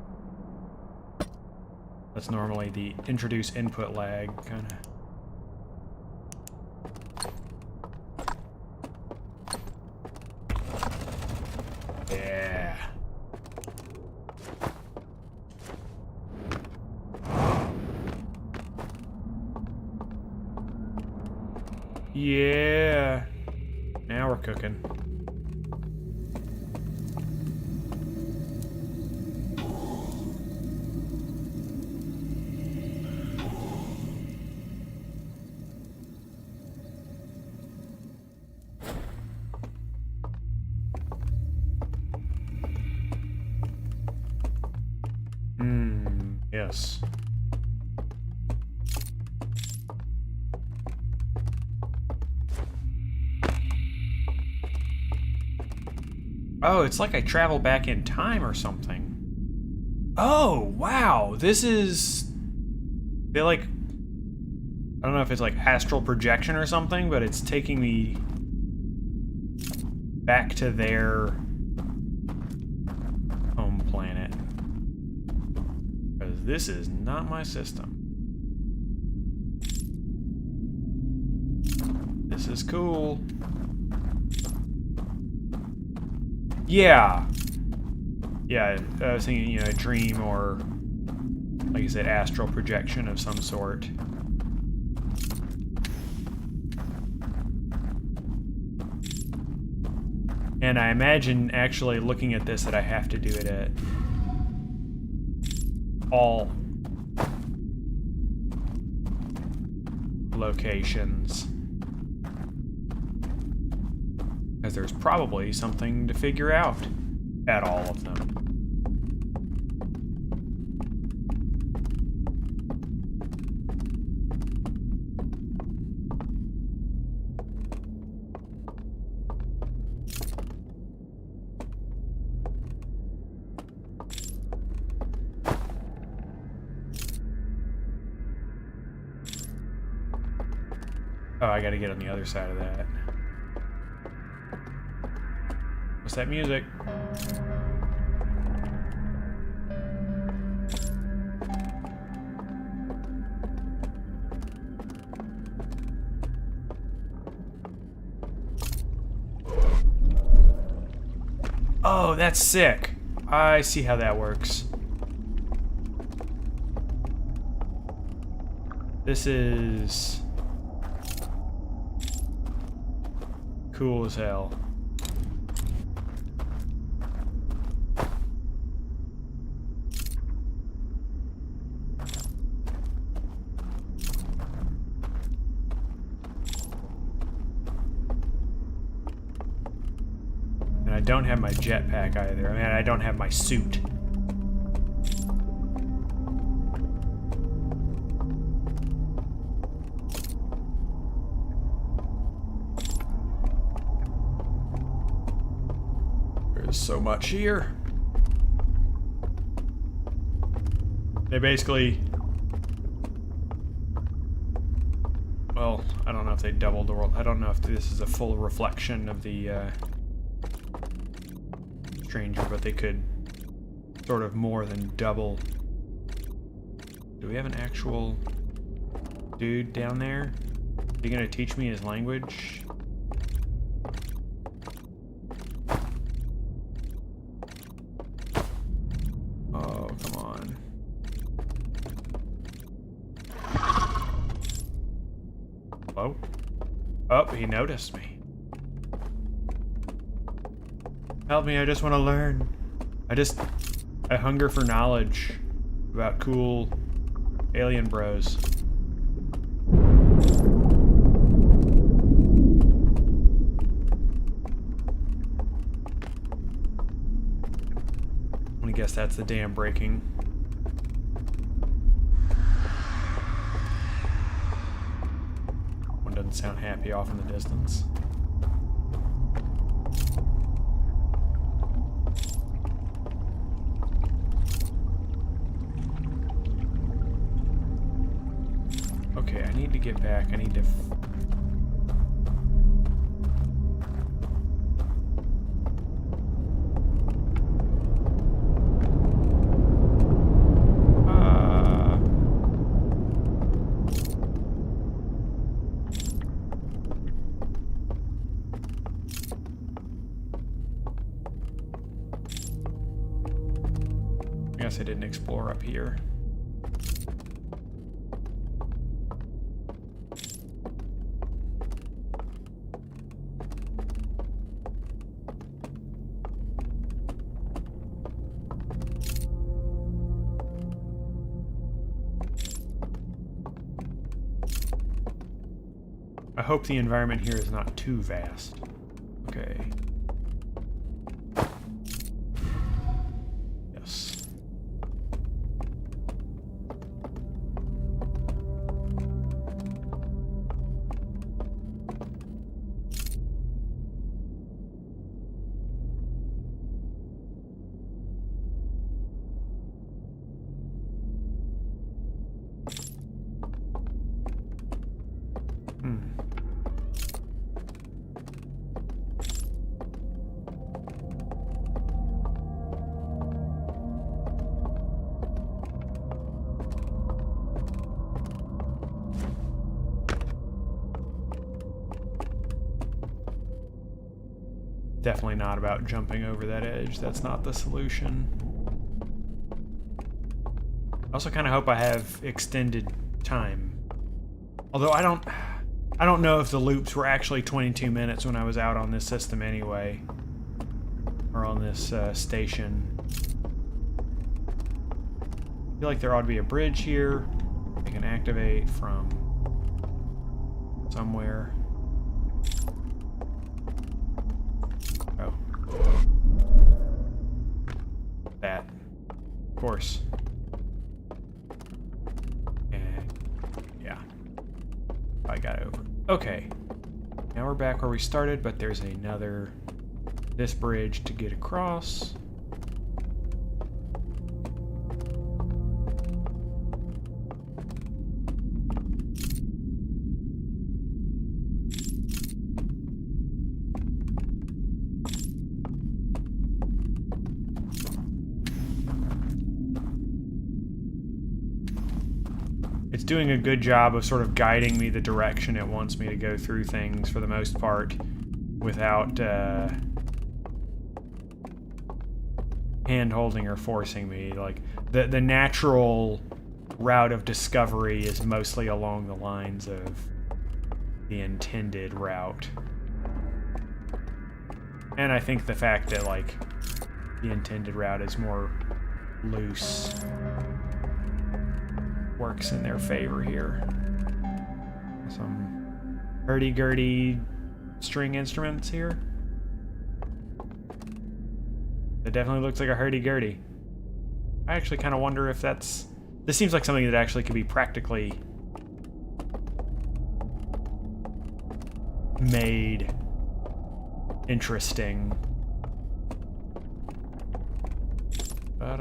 That's normally the introduce input lag, kind of. Yeah. Yeah. Now we're cooking. Yes. Oh, it's like I travel back in time or something. Oh, wow. This is... They like... I don't know if it's like astral projection or something, but it's taking me back to their home planet. Because this is not my system. This is cool. Yeah. Yeah, I was thinking, you know, a dream or, like I said, astral projection of some sort. And I imagine, actually, looking at this, that I have to do it at all locations. Because there's probably something to figure out at all of them. Oh, I gotta get on the other side of that. What's that music? Oh, that's sick. I see how that works. This is cool as hell. And I don't have my jetpack either. I mean, I don't have my suit. There's so much here. They basically... Well, I don't know if they doubled the world. I don't know if this is a full reflection of the stranger, but they could sort of more than double. Do we have an actual dude down there? Are you gonna teach me his language? Oh, come on. Oh. Oh, he noticed me. Help me, I just want to learn. I hunger for knowledge about cool alien bros. I'm gonna guess that's the dam breaking. One doesn't sound happy off in the distance. Okay, I need to get back. I need to... I guess I didn't explore up here. I hope the environment here is not too vast. Okay. Yes. Definitely not about jumping over that edge. That's not the solution. I also kind of hope I have extended time. Although I don't know if the loops were actually 22 minutes when I was out on this system anyway. Or on this station. I feel like there ought to be a bridge here. I can activate from somewhere. Oh. That. Of course. And yeah. I got over. Okay. Now we're back where we started, but there's another... this bridge to get across. It's doing a good job of sort of guiding me the direction it wants me to go through things for the most part without hand-holding or forcing me. Like, the natural route of discovery is mostly along the lines of the intended route. And I think the fact that, like, the intended route is more loose works in their favor here. Some hurdy-gurdy string instruments here. It definitely looks like a hurdy-gurdy. I actually kind of wonder if that's... This seems like something that actually could be practically made interesting. But,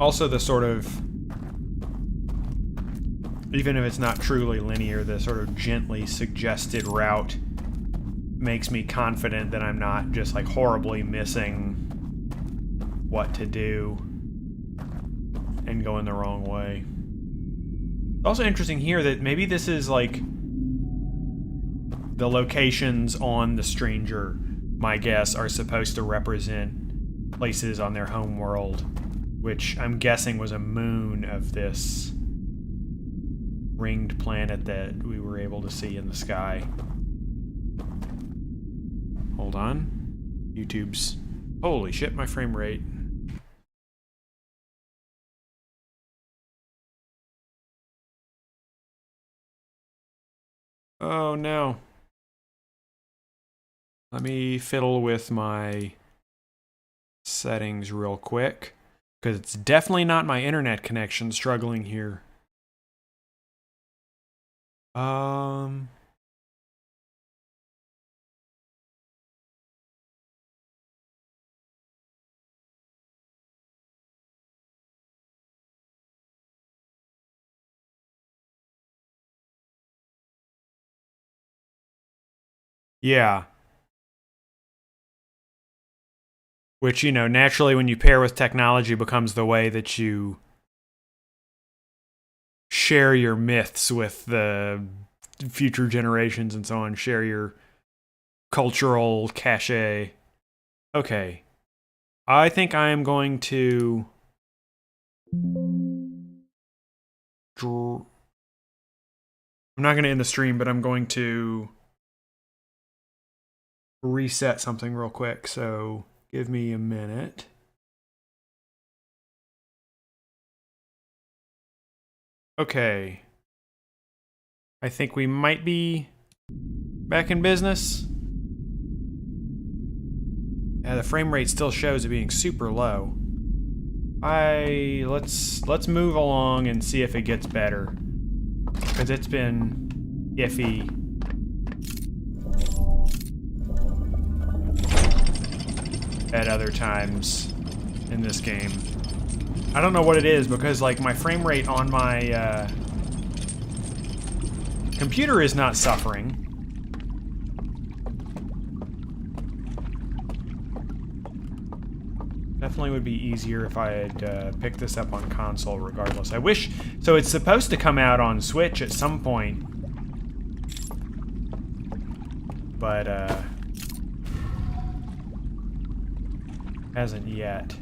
Also, the sort of, even if it's not truly linear, the sort of gently suggested route makes me confident that I'm not just like horribly missing what to do and going the wrong way. Also interesting here that maybe this is like the locations on the stranger, my guess, are supposed to represent places on their home world, which I'm guessing was a moon of this ringed planet that we were able to see in the sky. Hold on. YouTube's... Holy shit, my frame rate. Oh no. Let me fiddle with my settings real quick, because it's definitely not my internet connection struggling here. Yeah. Which, you know, naturally when you pair with technology becomes the way that you share your myths with the future generations and so on, share your cultural cachet. Okay. I think I am going to... I'm not going to end the stream, but I'm going to reset something real quick, so give me a minute. Okay. I think we might be back in business. Yeah, the frame rate still shows it being super low. Let's move along and see if it gets better, because it's been iffy. At other times in this game. I don't know what it is, because like my frame rate on my computer is not suffering. Definitely would be easier if I had picked this up on console regardless. I wish... So it's supposed to come out on Switch at some point. But, hasn't yet.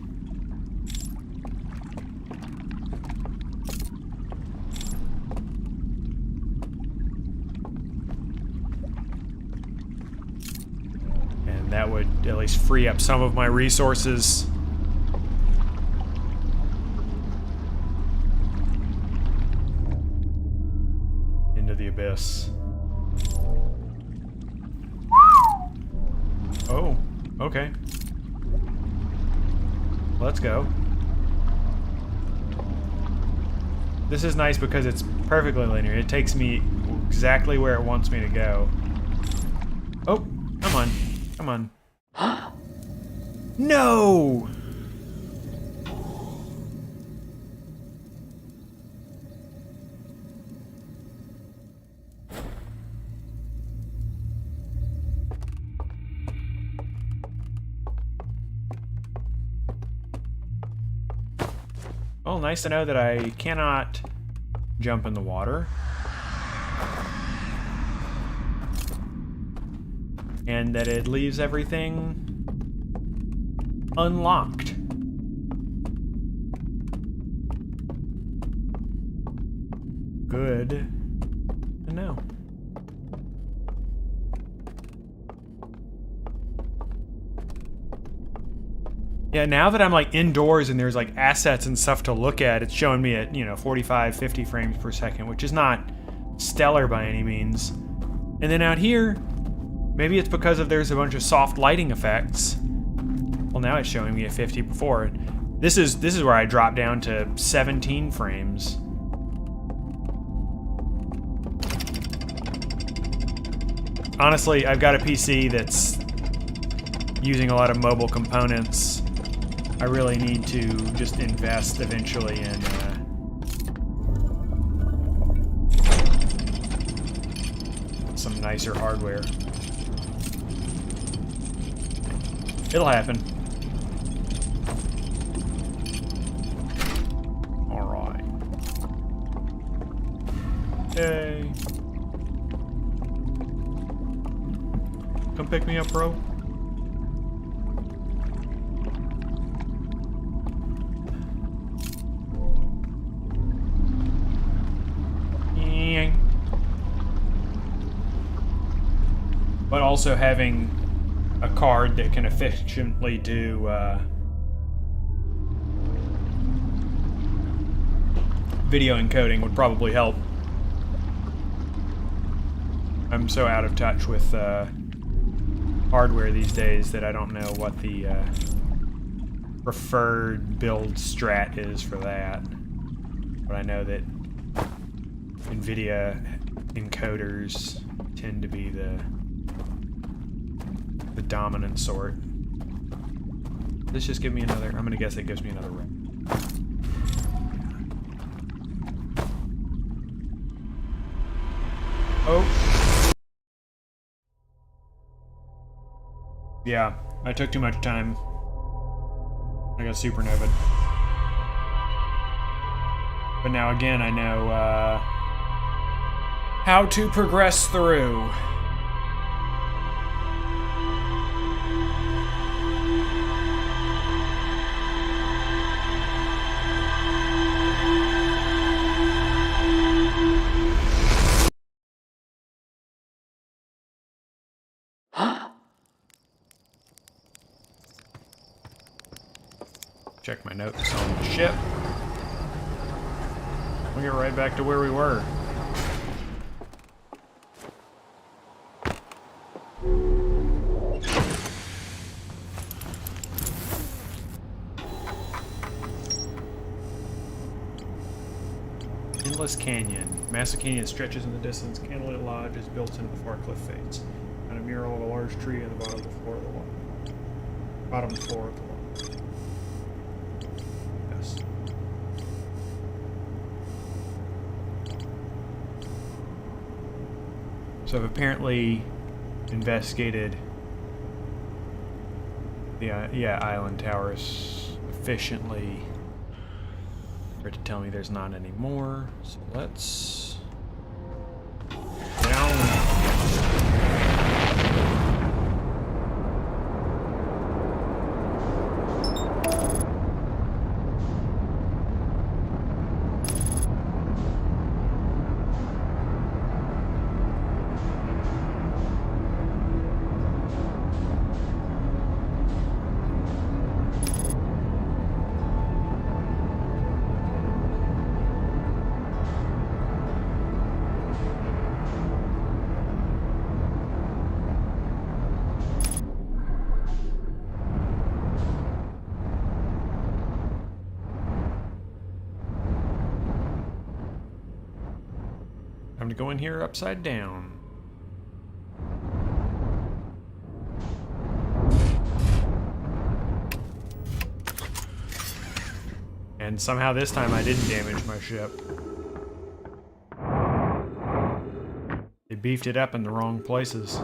And that would at least free up some of my resources. Into the abyss. Oh, okay. Let's go. This is nice because it's perfectly linear. It takes me exactly where it wants me to go. Oh, come on. Come on. No! Well, nice to know that I cannot jump in the water. And that it leaves everything unlocked. Good to know. Yeah, now that I'm like indoors and there's like assets and stuff to look at, it's showing me at, 45, 50 frames per second, which is not stellar by any means. And then out here, maybe it's because there's a bunch of soft lighting effects. Well, now it's showing me at 50 before. This is where I drop down to 17 frames. Honestly, I've got a PC that's using a lot of mobile components. I really need to just invest eventually in some nicer hardware. It'll happen. Alright. Hey. Come pick me up, bro. But also having a card that can efficiently do video encoding would probably help. I'm so out of touch with hardware these days that I don't know what the preferred build strat is for that. But I know that NVIDIA encoders tend to be the dominant sort. Let's just give me another. I'm gonna guess it gives me another ring. Oh. Yeah, I took too much time. I got supernova. But now again, I know how to progress through. Check my notes on the ship. We'll get right back to where we were. Endless Canyon. Massive canyon stretches in the distance. Candlelit Lodge is built into the far cliff face. And a mural of a large tree at the bottom of the floor of the water. Bottom floor of the water. Yes. So I've apparently investigated the island towers efficiently for it to tell me there's not any more. So let's down. Time to go in here upside down. And somehow this time I didn't damage my ship. They beefed it up in the wrong places.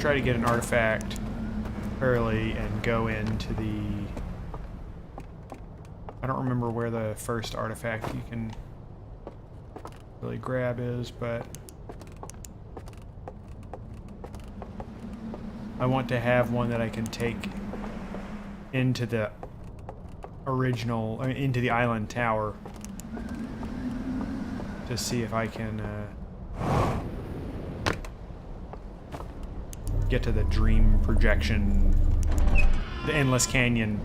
try to get an artifact early and go into the... I don't remember where the first artifact you can really grab is, but I want to have one that I can take into the original, I mean, into the island tower to see if I can get to the dream projection, the endless canyon.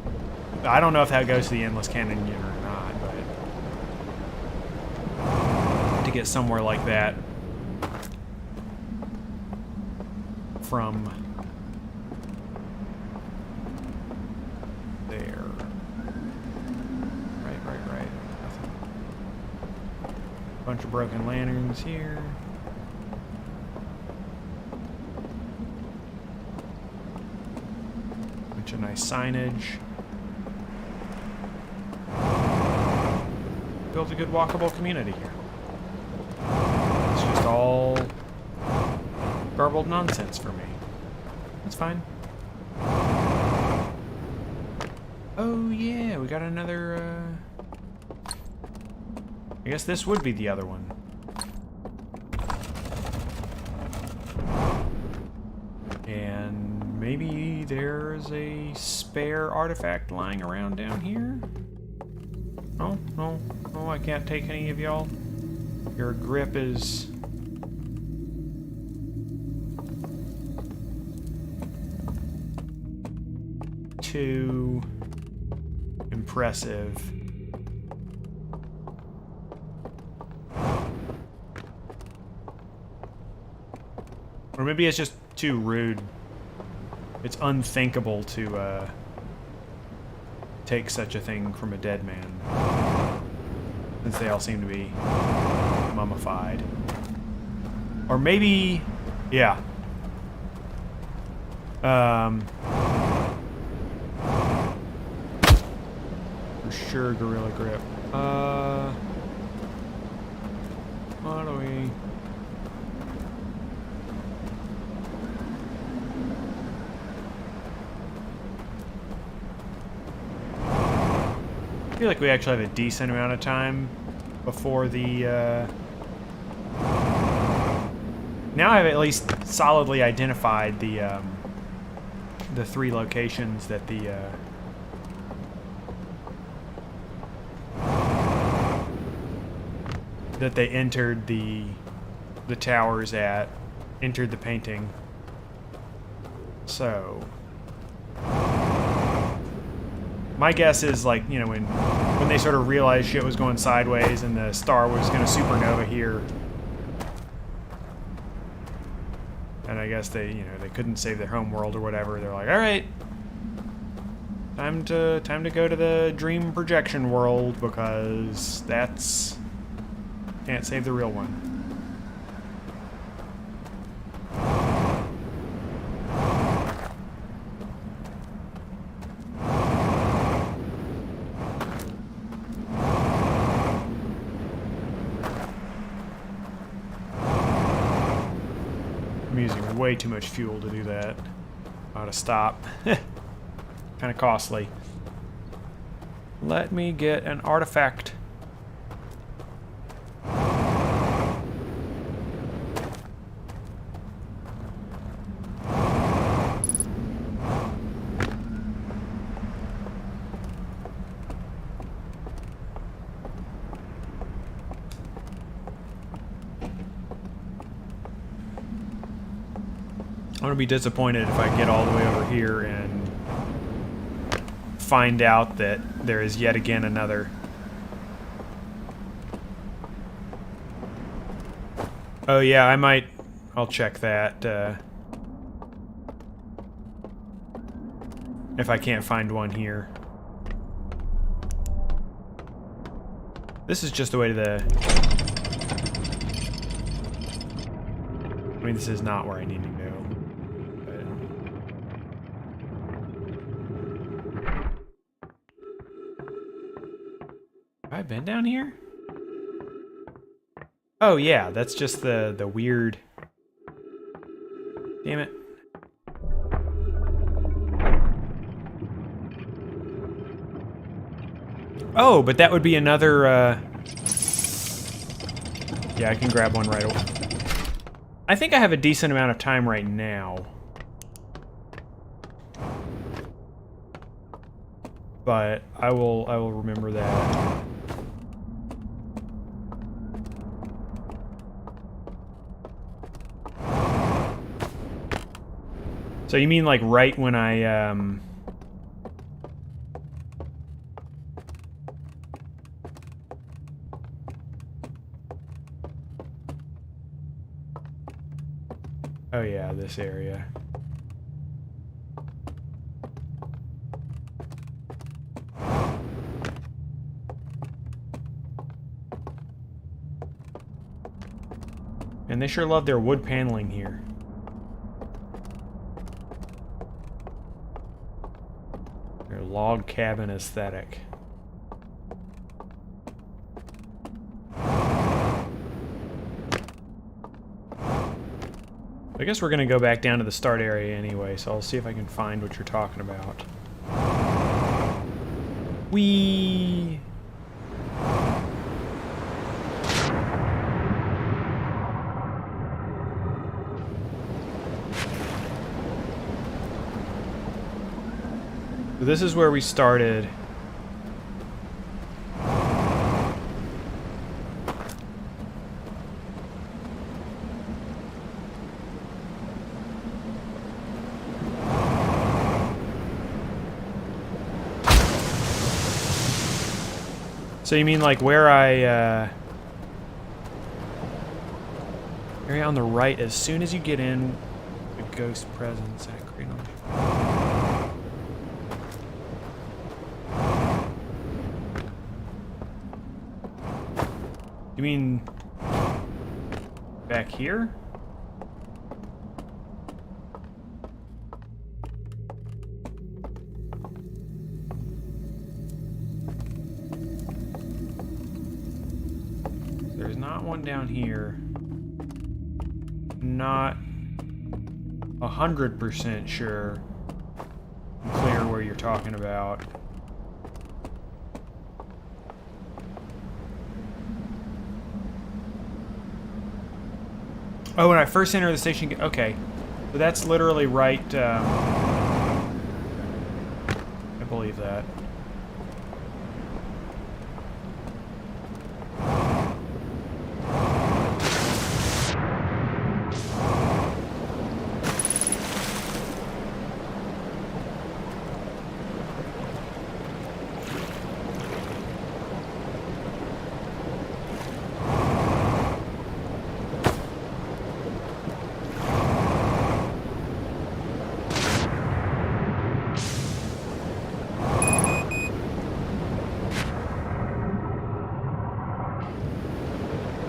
I don't know if that goes to the endless canyon or not, but to get somewhere like that from there. Right. Nothing. Bunch of broken lanterns here. Bunch of nice signage. Build a good walkable community here. It's just all garbled nonsense for me. That's fine. Oh yeah, we got another, I guess this would be the other one. And maybe there's a spare artifact lying around down here? No, I can't take any of y'all. Your grip is... too impressive. Or maybe it's just too rude. It's unthinkable to take such a thing from a dead man, since they all seem to be mummified. Or maybe, yeah. For sure, Gorilla Grip. What do we... I feel like we actually have a decent amount of time before the, now I've at least solidly identified the 3 locations that the, that they entered the towers at, entered the painting. So... my guess is, like, you know, when they sort of realized shit was going sideways and the star was going to supernova here, and I guess they, you know, they couldn't save their home world or whatever. They're like, all right, time to go to the dream projection world, because that's can't save the real one. Using way too much fuel to do that. Ought to stop. Kind of costly. Let me get an artifact. I'm gonna be disappointed if I get all the way over here and find out that there is yet again another. Oh yeah, I'll check that, if I can't find one here. This is just the way to the... I mean, this is not where I need to go. Have I been down here? Oh yeah, that's just the weird... Damn it. Oh, but that would be another, yeah, I can grab one right away. I think I have a decent amount of time right now. But I will remember that. So you mean like right when I, oh yeah, this area. And they sure love their wood paneling here. Their log cabin aesthetic. I guess we're gonna go back down to the start area anyway, so I'll see if I can find what you're talking about. Whee! This is where we started. So you mean like where area on the right, as soon as you get in, the ghost presence at Green. You mean back here? There's not one down here. Not 100% sure. I'm clear where you're talking about. Oh, when I first enter the station, okay. So that's literally right, I believe that.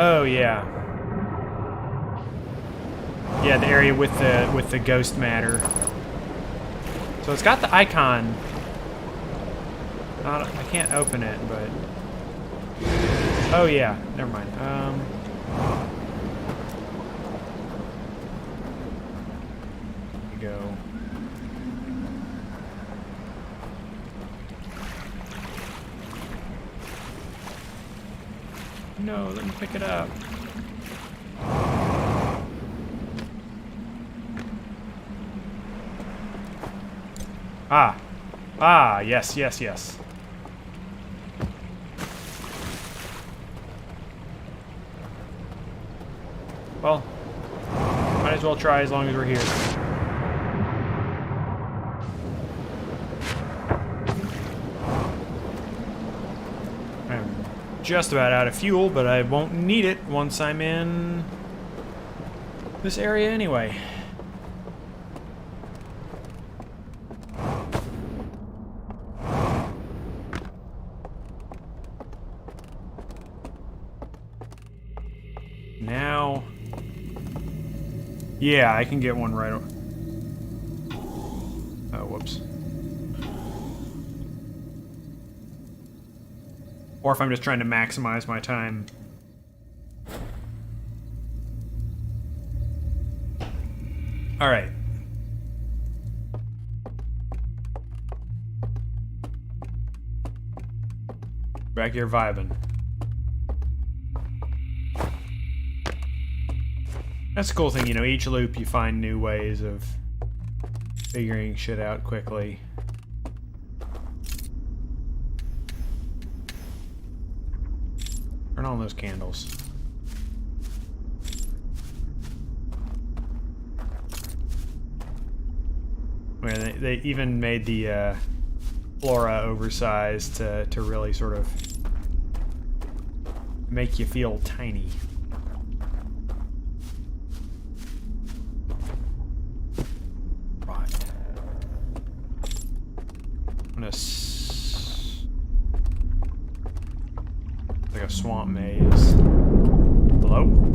Oh yeah. Yeah, the area with the ghost matter. So it's got the icon. I can't open it, but oh yeah, never mind. Here we go. No, let me pick it up. Ah, yes, yes, yes. Well, might as well try as long as we're here. I'm just about out of fuel, but I won't need it once I'm in this area anyway. Now, yeah, I can get one right over. Oh, whoops. Or if I'm just trying to maximize my time. All right. Back here vibing. That's a cool thing, you know, each loop you find new ways of figuring shit out quickly. Turn on those candles. I mean, they even made the flora oversized to really sort of make you feel tiny. Right. I'm gonna like a swamp maze. Hello?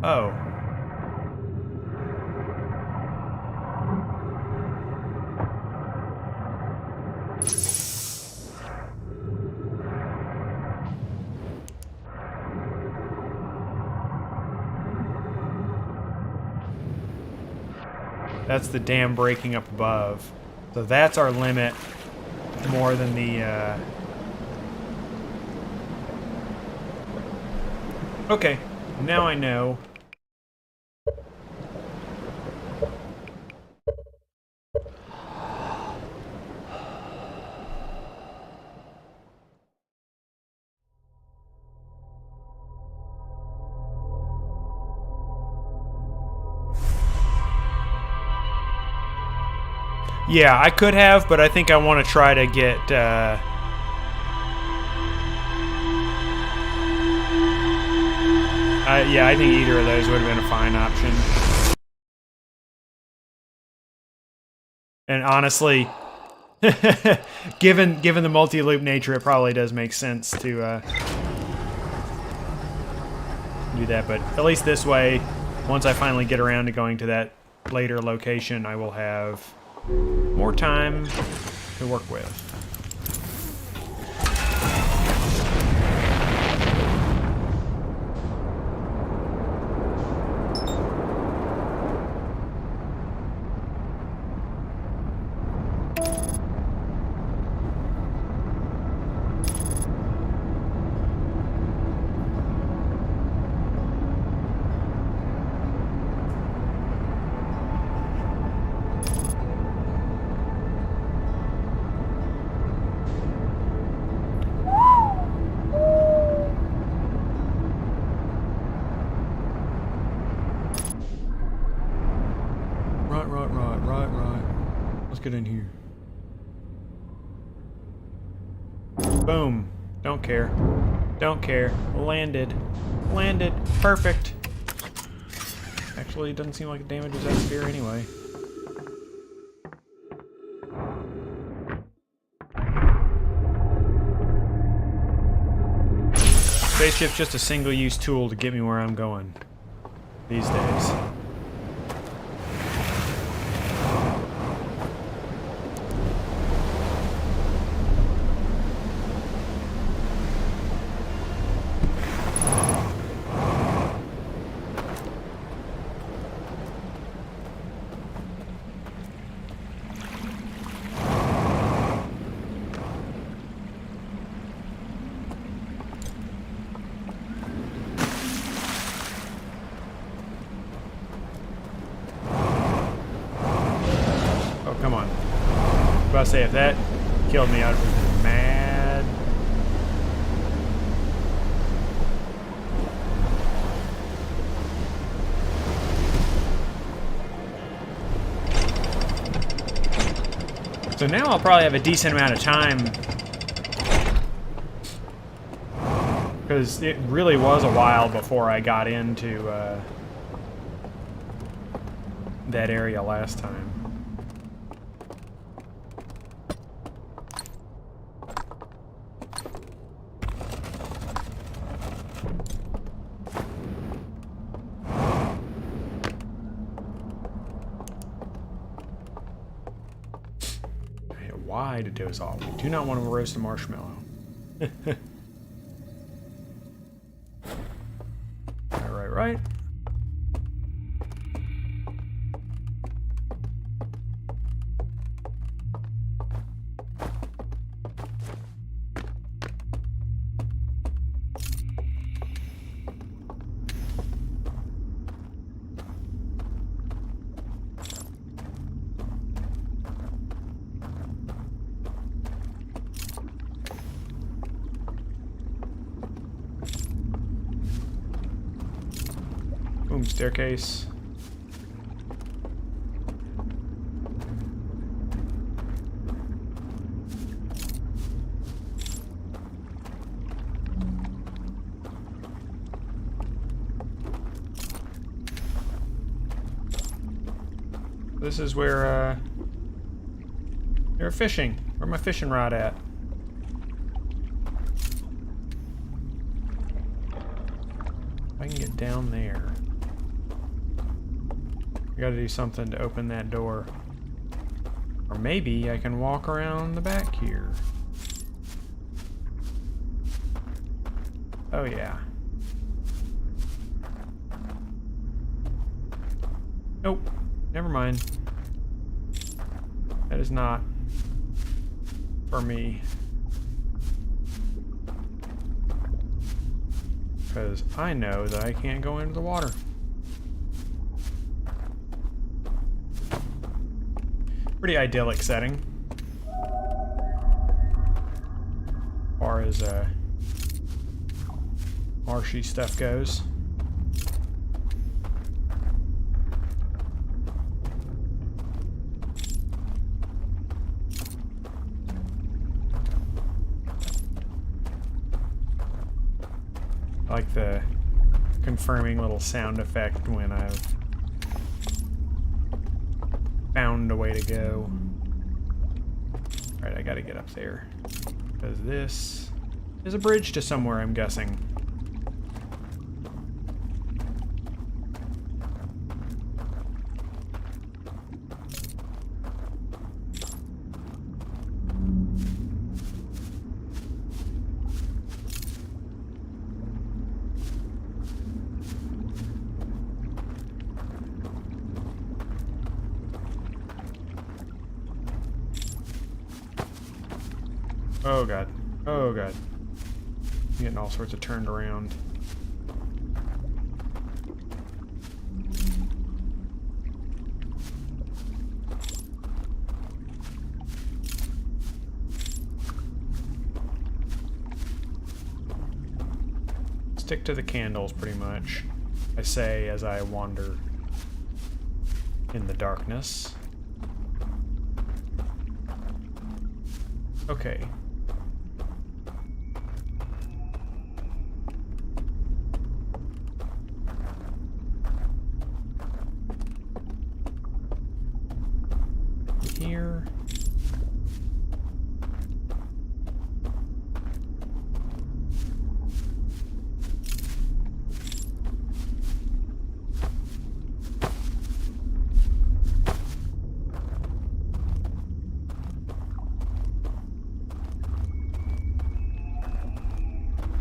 Oh. That's the dam breaking up above. So that's our limit more than the, Okay, now I know. Yeah, I could have, but I think I want to try to get, yeah, I think either of those would have been a fine option. And honestly, given the multi-loop nature, it probably does make sense to do that. But at least this way, once I finally get around to going to that later location, I will have more time to work with. Right. Let's get in here. Boom. Don't care. Don't care. Landed. Landed. Perfect. Actually, it doesn't seem like the damage was that severe anyway. Spaceship's just a single-use tool to get me where I'm going these days. Come on. I was about to say, if that killed me, I'd be mad. So now I'll probably have a decent amount of time, because it really was a while before I got into that area last time. wide dissolve. We do not want to roast a marshmallow. Right. Boom, staircase. This is where they're fishing. Where's my fishing rod at? If I can get down there. I gotta do something to open that door. Or maybe I can walk around the back here. Oh yeah. Nope. Never mind. That is not for me. Because I know that I can't go into the water. Pretty idyllic setting. As far as marshy stuff goes. I like the confirming little sound effect when I've found a way to go. Alright, I gotta get up there. Because this is a bridge to somewhere, I'm guessing. Oh god. Oh god. I'm getting all sorts of turned around. Stick to the candles pretty much, I say as I wander in the darkness. Okay. Here.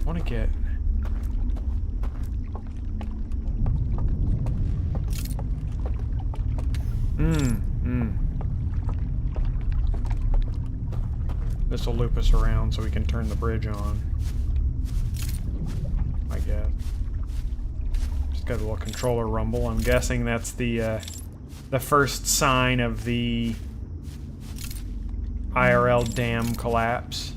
I want to get This will loop us around so we can turn the bridge on. I guess. Just got a little controller rumble. I'm guessing that's the first sign of the IRL dam collapse.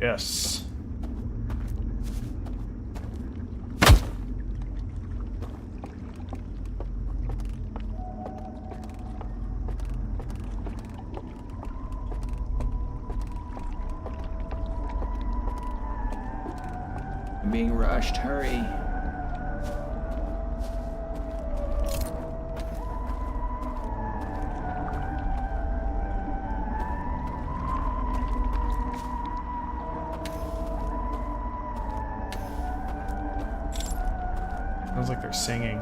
Yes. I'm being rushed, hurry. Sounds like they're singing.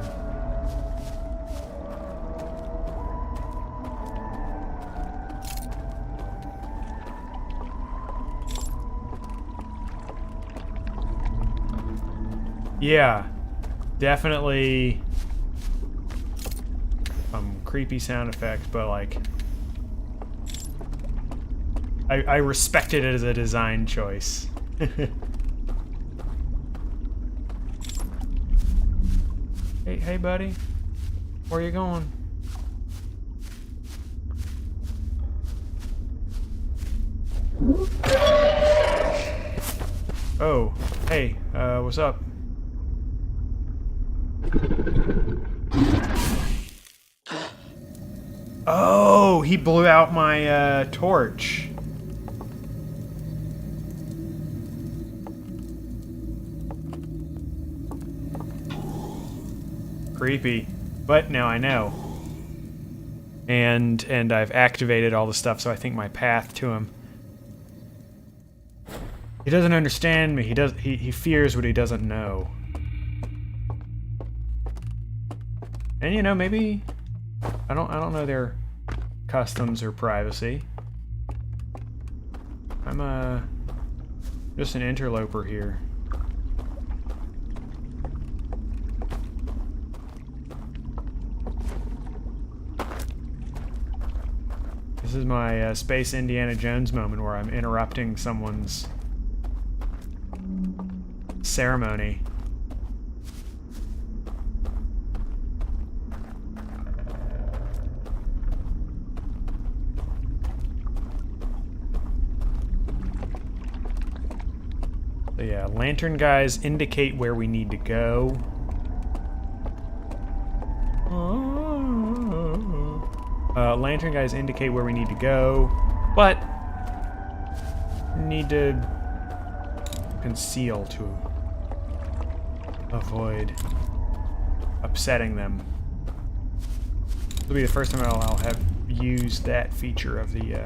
Yeah, definitely some creepy sound effects, but like I respect it as a design choice. Hey, buddy, where you going? Oh, hey, what's up? Oh, he blew out my torch. Creepy, but now I know. And I've activated all the stuff, so I think my path to him. He doesn't understand me. He fears what he doesn't know. And you know, maybe I don't know their customs or privacy. I'm just an interloper here. This is my Space Indiana Jones moment where I'm interrupting someone's ceremony. So yeah, lantern guys indicate where we need to go. Lantern guys indicate where we need to go, but need to conceal to avoid upsetting them. This will be the first time I'll have used that feature of the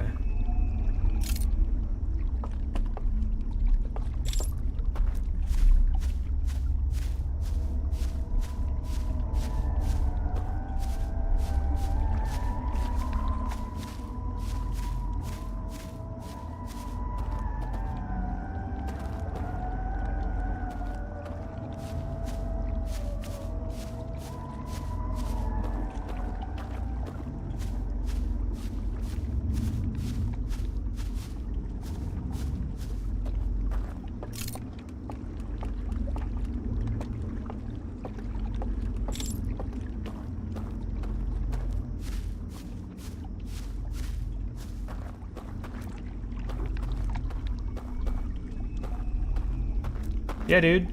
yeah, dude.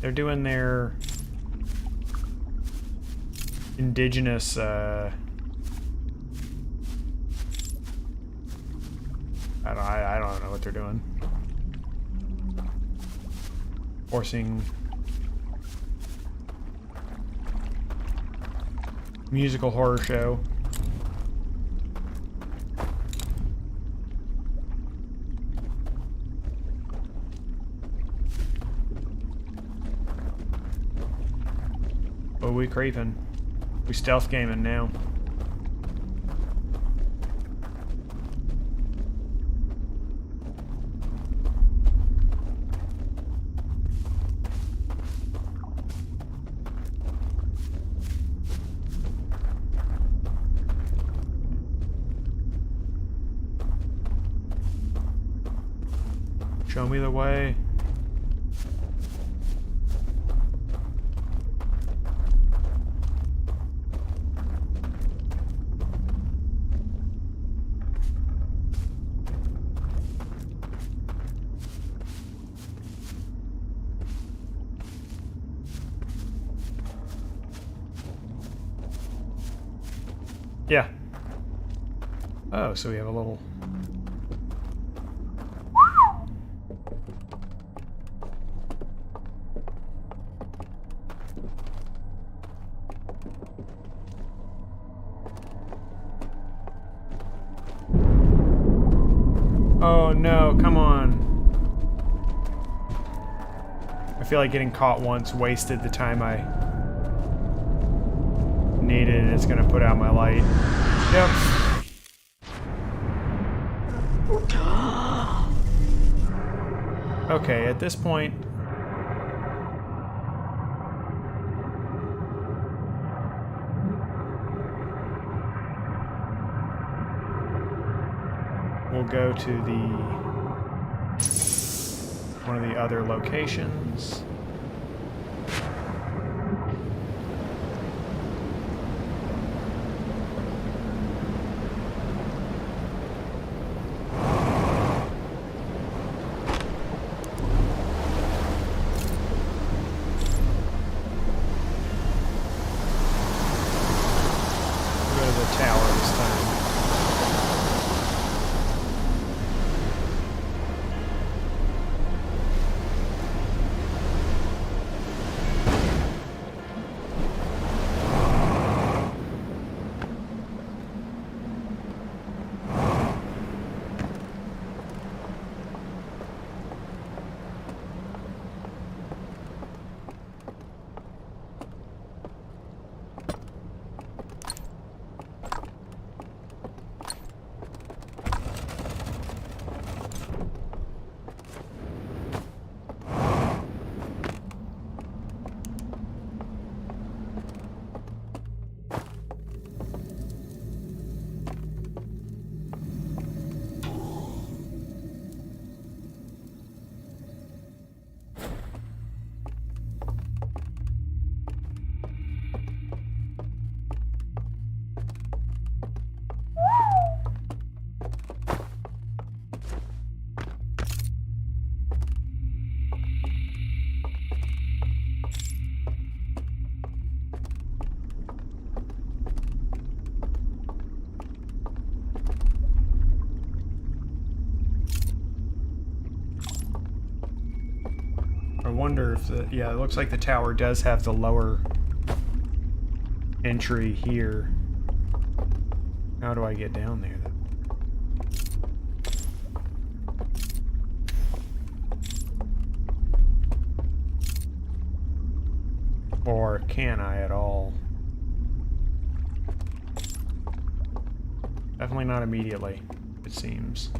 They're doing their indigenous, I don't know what they're doing. Forcing musical horror show. Oh, we creeping. We stealth gaming now. Show me the way. Yeah. Oh, so we have a little... Oh Oh no, come on. I feel like getting caught once wasted the time I needed, and it's gonna put out my light. Yep. Okay, at this point... we'll go to one of the other locations. Go to the tower this time. I wonder if the... yeah, it looks like the tower does have the lower entry here. How do I get down there, though? Or can I at all? Definitely not immediately, it seems.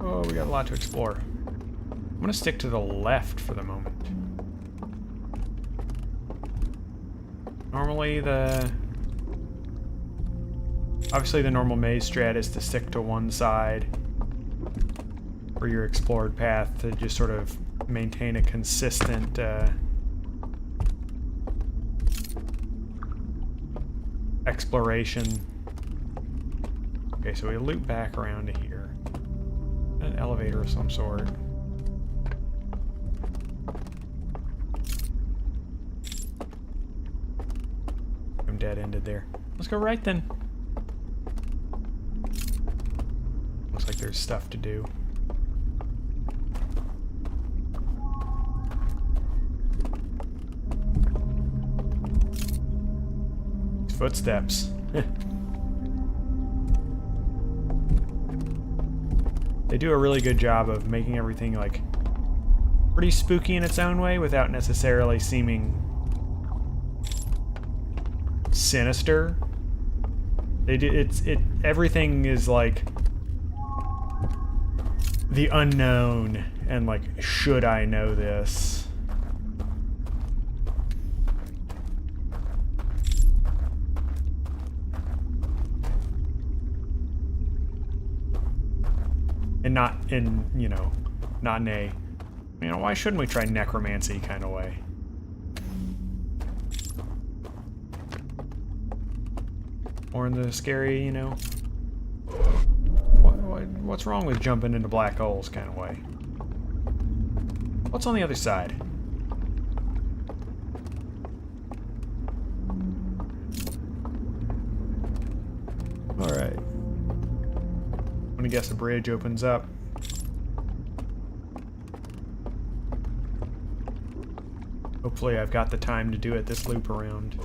Oh, we got a lot to explore. I'm gonna stick to the left for the moment. Normally obviously the normal maze strat is to stick to one side for your explored path to just sort of maintain a consistent exploration. Okay, so we loop back around to here. An elevator of some sort. I'm dead-ended there. Let's go right then. Looks like there's stuff to do. Footsteps. They do a really good job of making everything like pretty spooky in its own way without necessarily seeming sinister. They do everything is like the unknown and like, should I know this? And not in, you know, not in a, you know, why shouldn't we try necromancy kind of way? Or in the scary, you know, what's wrong with jumping into black holes kind of way? What's on the other side? guess a bridge opens up. Hopefully I've got the time to do it this loop around.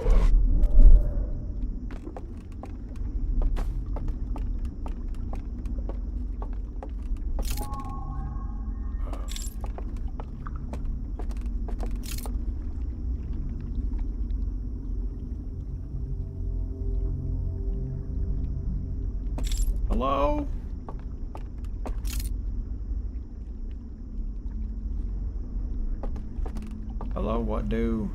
Hello? Hello, what do?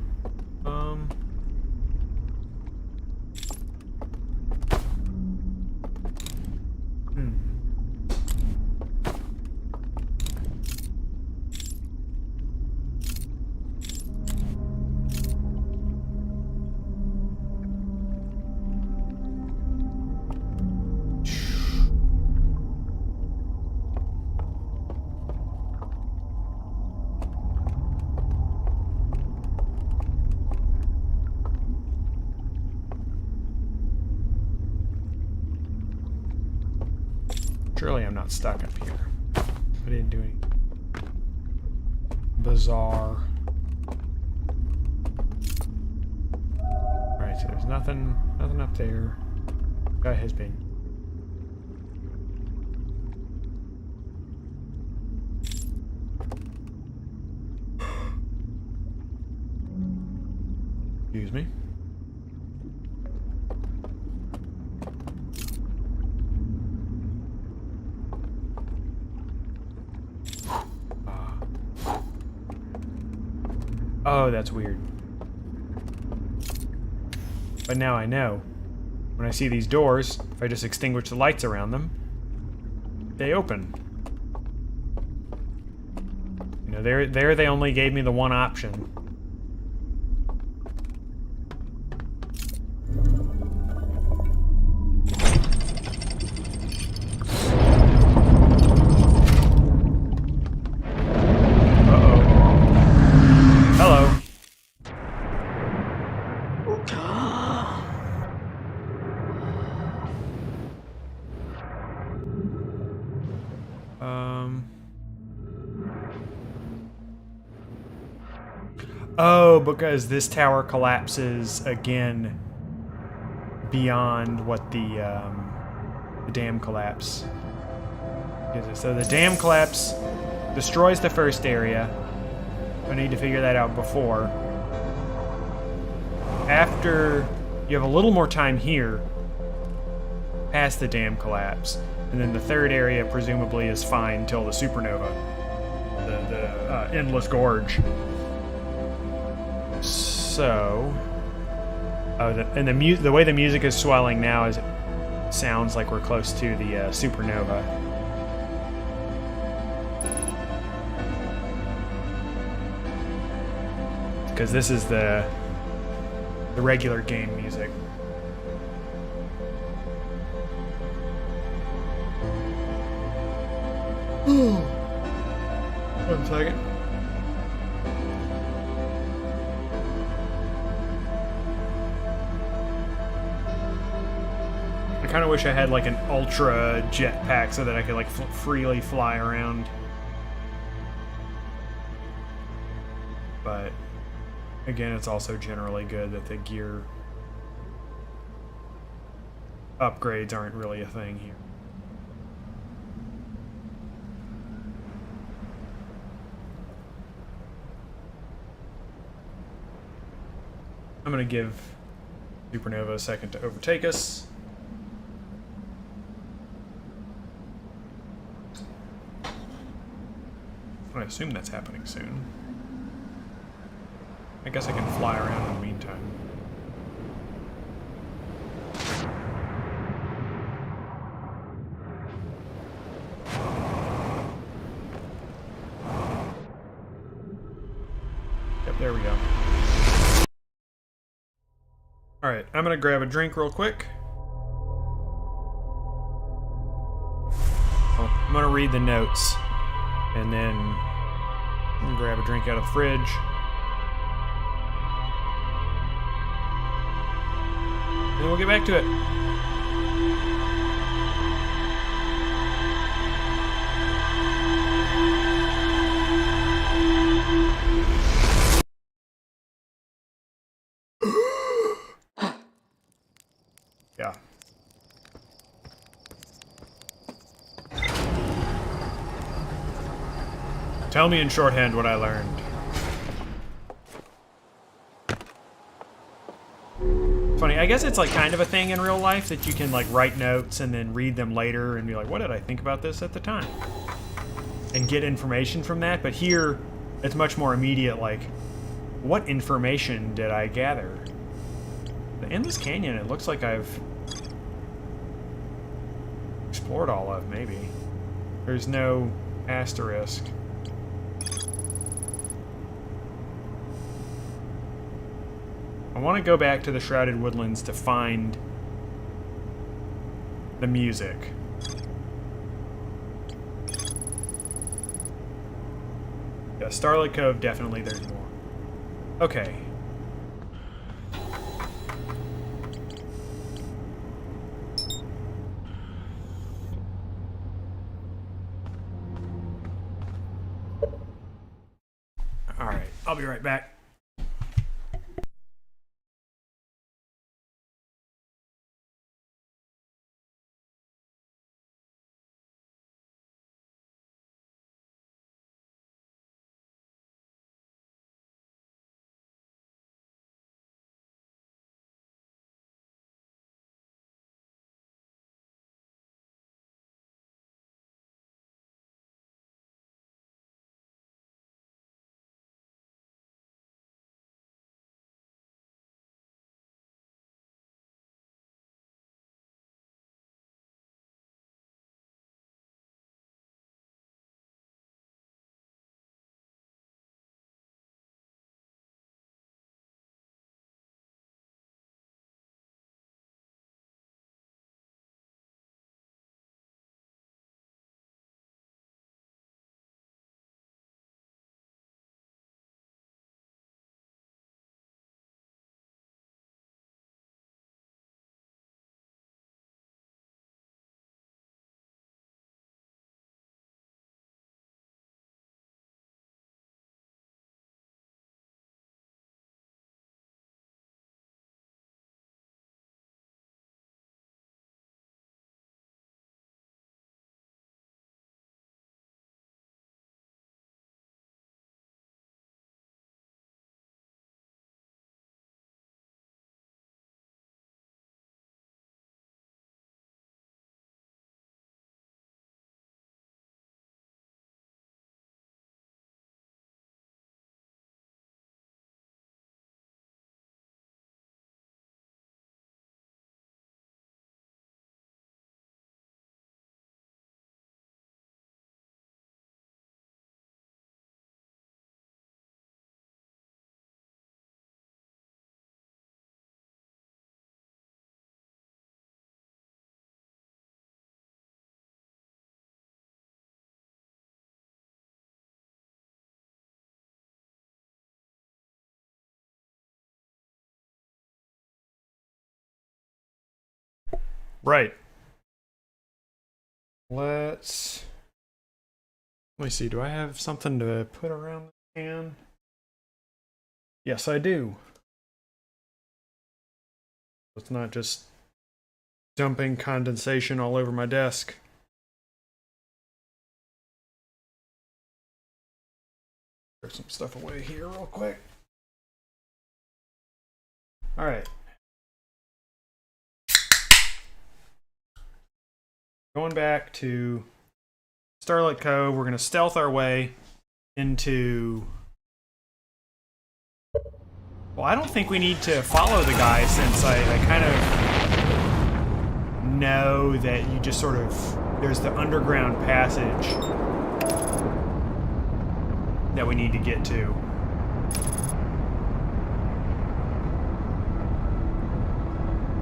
Surely I'm not stuck up here. I didn't do any bizarre. Alright, so there's nothing up there. Guy has been. Excuse me. Oh, that's weird. But now I know. When I see these doors, if I just extinguish the lights around them, they open. You know, there they only gave me the one option. Oh, because this tower collapses again beyond what the dam collapse is. So the dam collapse destroys the first area. I need to figure that out before. After, you have a little more time here, past the dam collapse, and then the third area presumably is fine until the supernova, the endless gorge. So, the way the music is swelling now is, it sounds like we're close to the supernova. Because this is the regular game music. One second. I kind of wish I had like an ultra jetpack so that I could like freely fly around. But again, it's also generally good that the gear upgrades aren't really a thing here. I'm going to give Supernova a second to overtake us. I assume that's happening soon. I guess I can fly around in the meantime. Yep, there we go. Alright, I'm gonna grab a drink real quick. I'm gonna read the notes, and then I'm gonna grab a drink out of the fridge. And we'll get back to it. Tell me in shorthand what I learned. Funny, I guess it's like kind of a thing in real life that you can like write notes and then read them later and be like, what did I think about this at the time? And get information from that, but here it's much more immediate, like, what information did I gather? The Endless Canyon, it looks like I've explored all of, maybe. There's no asterisk. I want to go back to the Shrouded Woodlands to find the music. Yeah, Starlight Cove, definitely there's more. Okay. Alright, I'll be right back. Right. Let me see, do I have something to put around the can? Yes, I do. It's not just dumping condensation all over my desk. Throw some stuff away here real quick. All right. Going back to Starlight Cove, we're going to stealth our way into... Well, I don't think we need to follow the guy since I kind of know that you just sort of... There's the underground passage that we need to get to.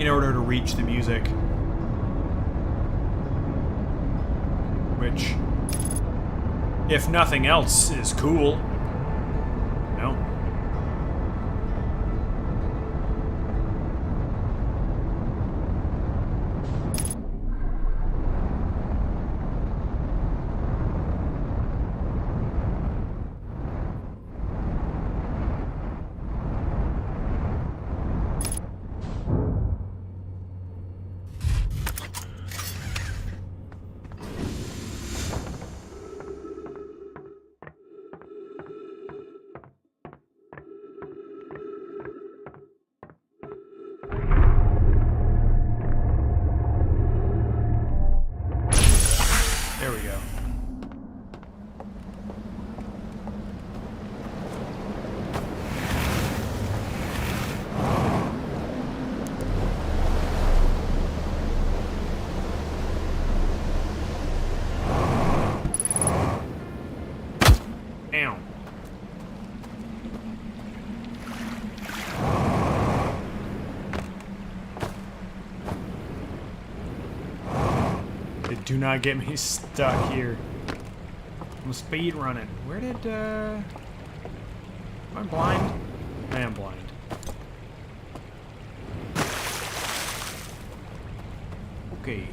In order to reach the music. Which, if nothing else, is cool. No? not get me stuck here. I'm speed running. Where did, am I blind? I am blind. Okay.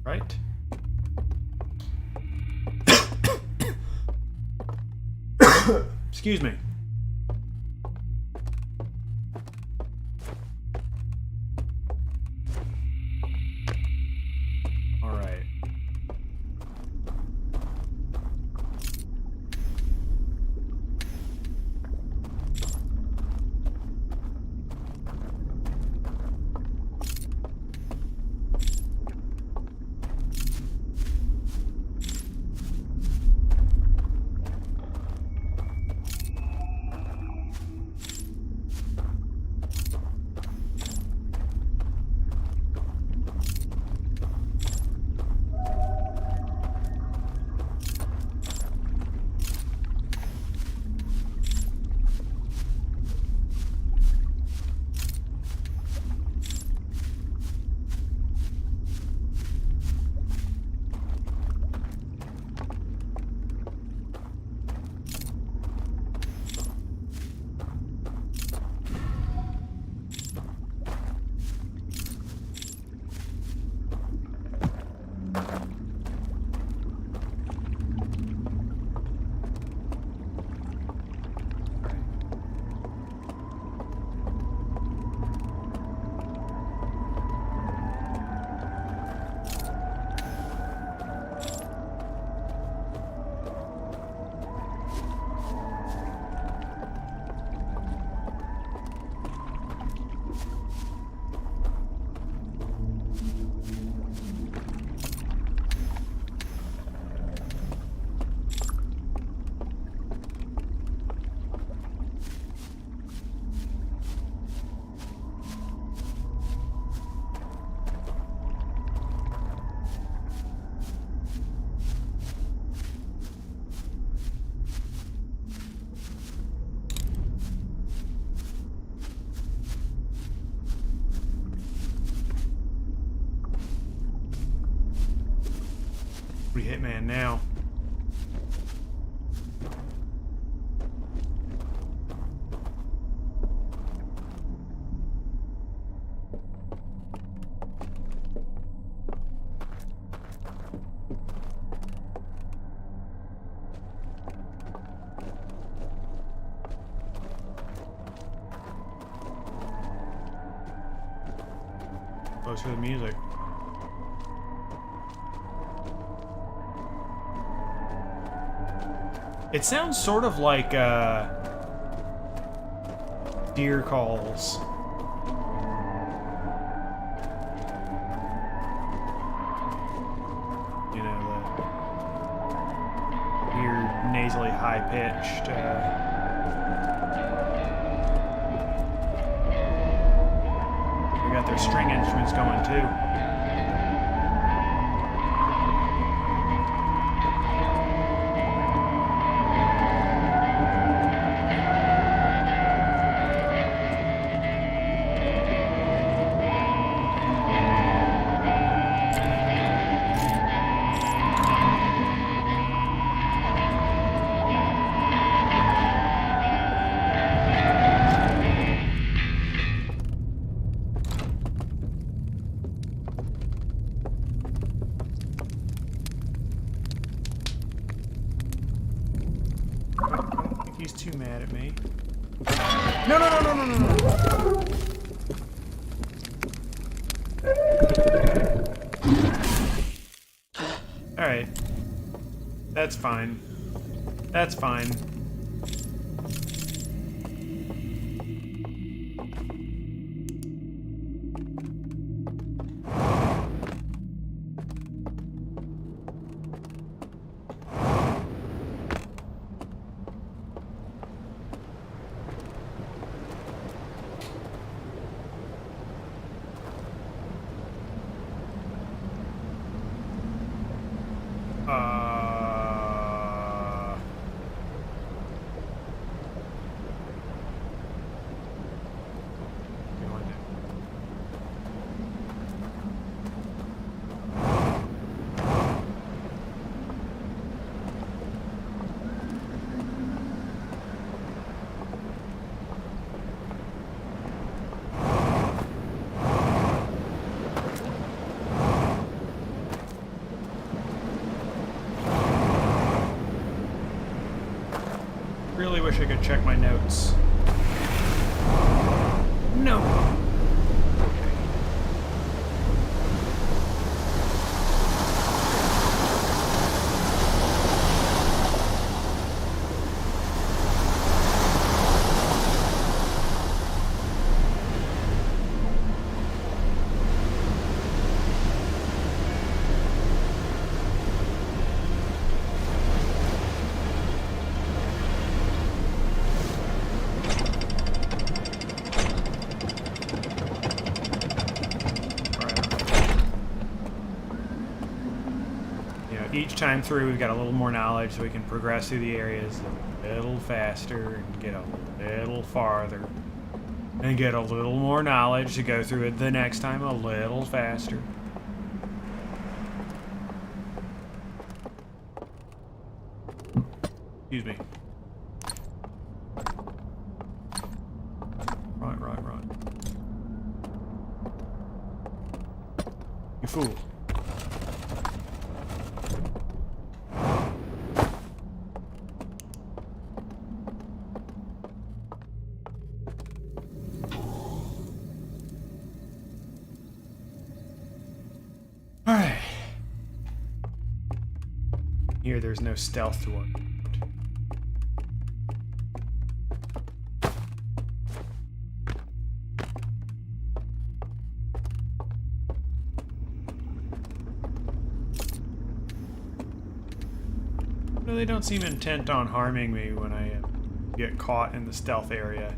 Right. Excuse me. All right. Hitman now. Close to the music. It sounds sort of like deer calls. You know, the weird, nasally, high-pitched. They got their string instruments going too. He's too mad at me. No, no, no, no, no, no, no. Alright. That's fine. That's fine. Really wish I could check my notes. No. Each time through, we've got a little more knowledge, so we can progress through the areas a little faster and get a little farther. And get a little more knowledge to go through it the next time a little faster. Excuse me. Right. You fool. Alright. Here, there's no stealth to it. No, they don't seem intent on harming me when I get caught in the stealth area.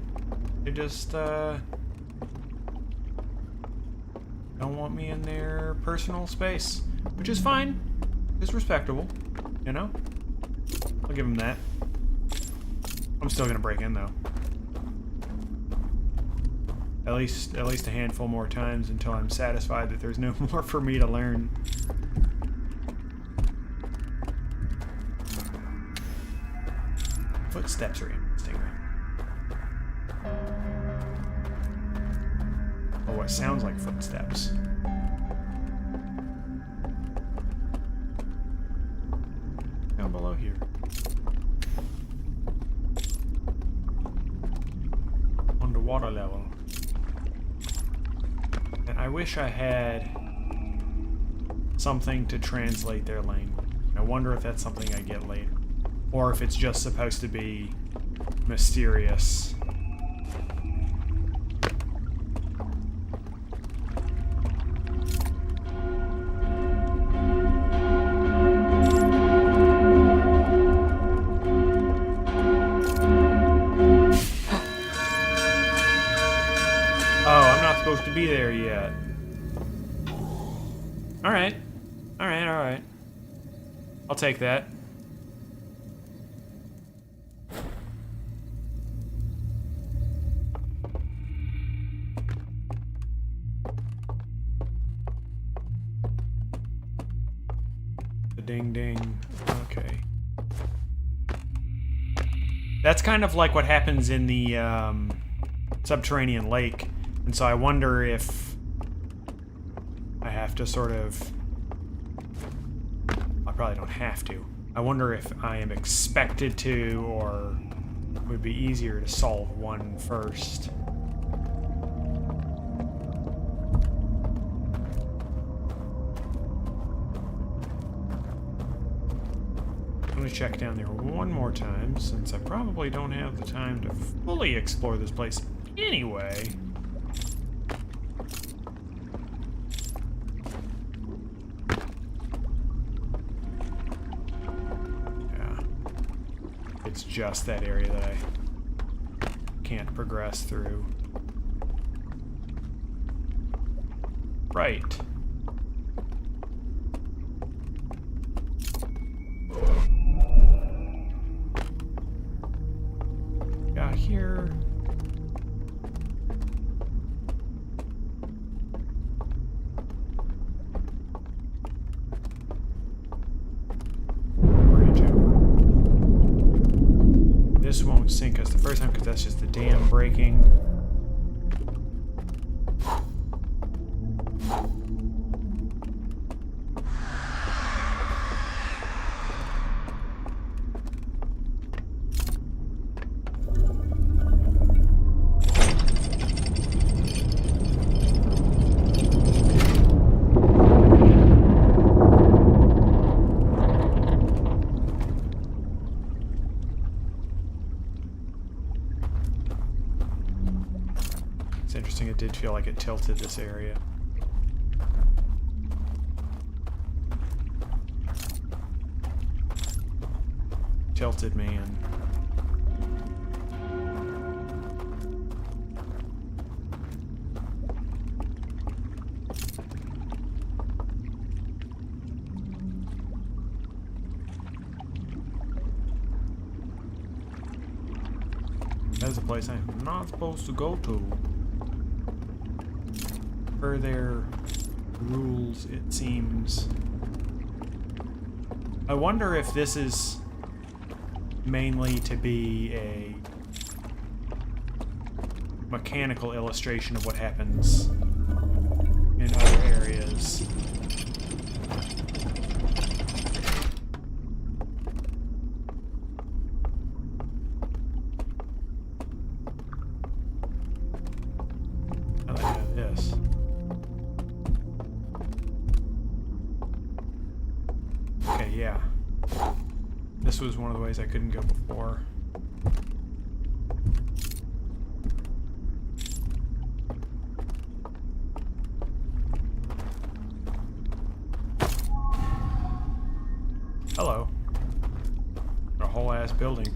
They just, don't want me in their personal space, which is fine. It's respectable, you know? I'll give them that. I'm still gonna break in, though. At least a handful more times until I'm satisfied that there's no more for me to learn. Footsteps are interesting. Or what sounds like footsteps. Down below here. On the water level. And I wish I had something to translate their language. I wonder if that's something I get later. Or if it's just supposed to be mysterious. Supposed to be there yet. Alright. I'll take that. The ding ding. Okay. That's kind of like what happens in the subterranean lake. And so I wonder if I have to sort of... I probably don't have to. I wonder if I am expected to, or it would be easier to solve one first. Let to check down there one more time, since I probably don't have the time to fully explore this place anyway. Yeah. It's just that area that I can't progress through. Right. Got here. Bridge over. This won't sink us the first time because that's just the dam breaking. It's interesting, it did feel like it tilted this area. Tilted, man. That's a place I'm not supposed to go to. Per their rules, it seems. I wonder if this is mainly to be a mechanical illustration of what happens in other areas. I like that, this. Okay, yeah. This was one of the ways I couldn't go before. Hello. A whole ass building.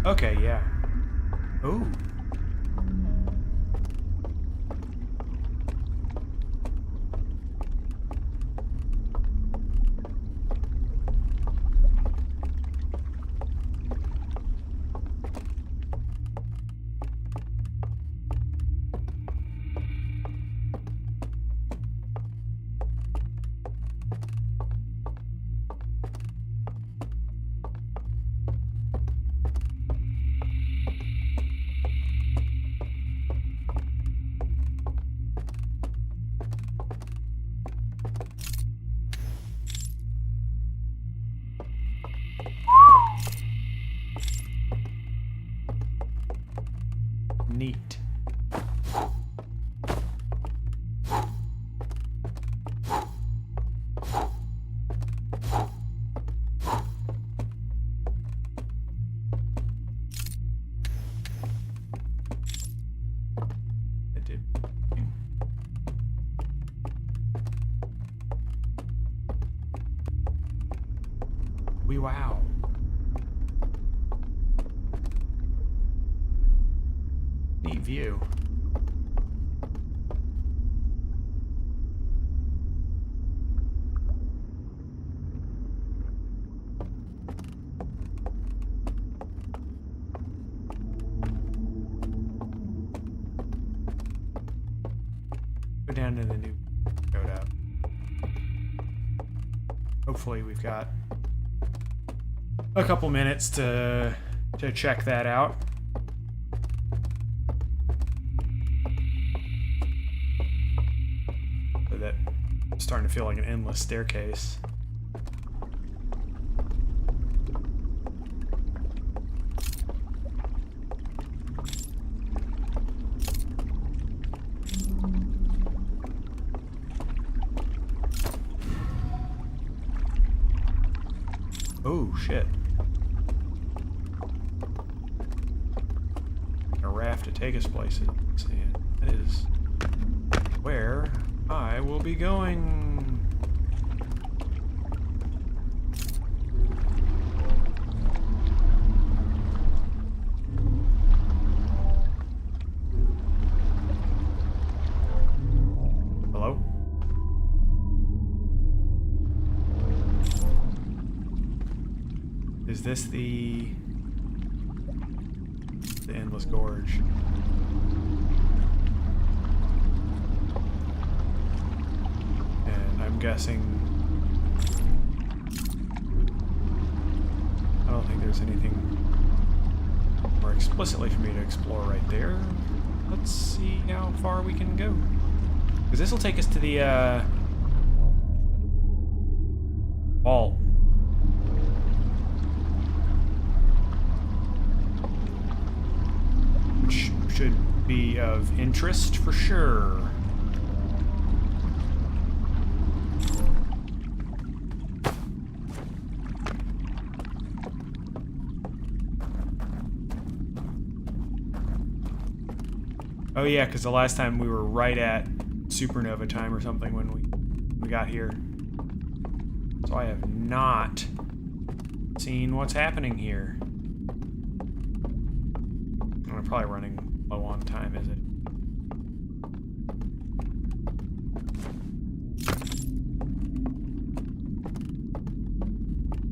Okay, yeah. Ooh. Neat. It did. Wow. Neat view. Go down to the new code up. Hopefully we've got a couple minutes to check that out. So that starting to feel like an endless staircase. Oh, shit. A raft to take us places, and that is where I will be going. Hello? Is this the Endless Gorge? And I'm guessing I don't think there's anything more explicitly for me to explore right there. Let's see how far we can go. Because this will take us to the vault. Which should be of interest for sure. Oh yeah, because the last time we were right at supernova time or something when we got here. So I have not seen what's happening here. I'm probably running low on time, is it?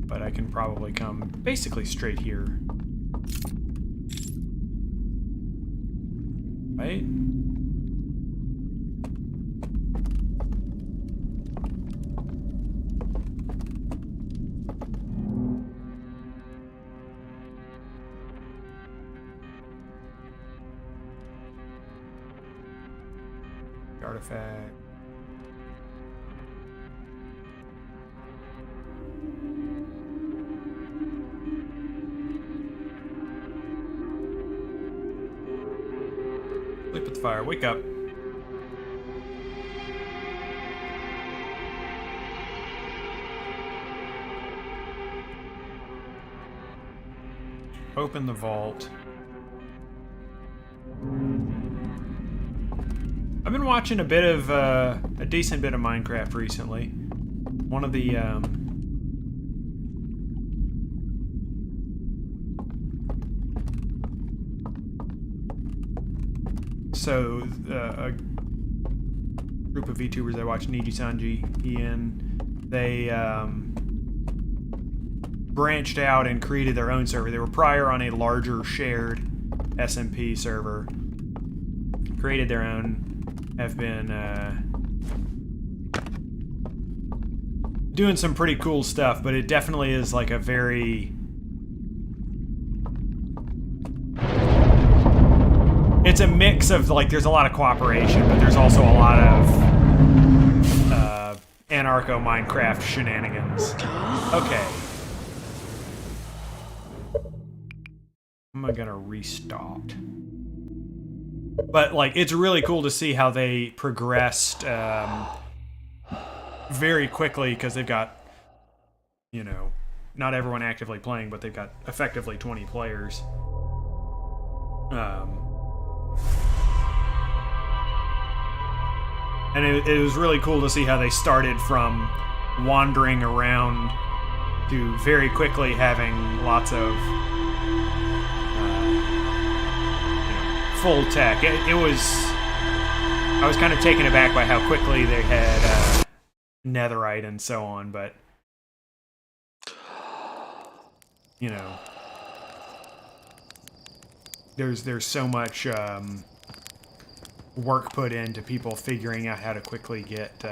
But I can probably come basically straight here. Right? Artifact. Sleep with the fire. Wake up. Open the vault. I've been watching a bit of a decent bit of Minecraft recently. One of the a group of VTubers I watch, Niji Sanji, Ian, they branched out and created their own server. They were prior on a larger shared SMP server. Created their own. Have been doing some pretty cool stuff, but it definitely is like a very... It's a mix of, like, there's a lot of cooperation, but there's also a lot of anarcho-Minecraft shenanigans. Okay. I'm gonna restart. But, like, it's really cool to see how they progressed very quickly, because they've got, you know, not everyone actively playing, but they've got effectively 20 players. And it was really cool to see how they started from wandering around to very quickly having lots of full tech. It was... I was kind of taken aback by how quickly they had netherite and so on, but... You know... There's so much work put into people figuring out how to quickly get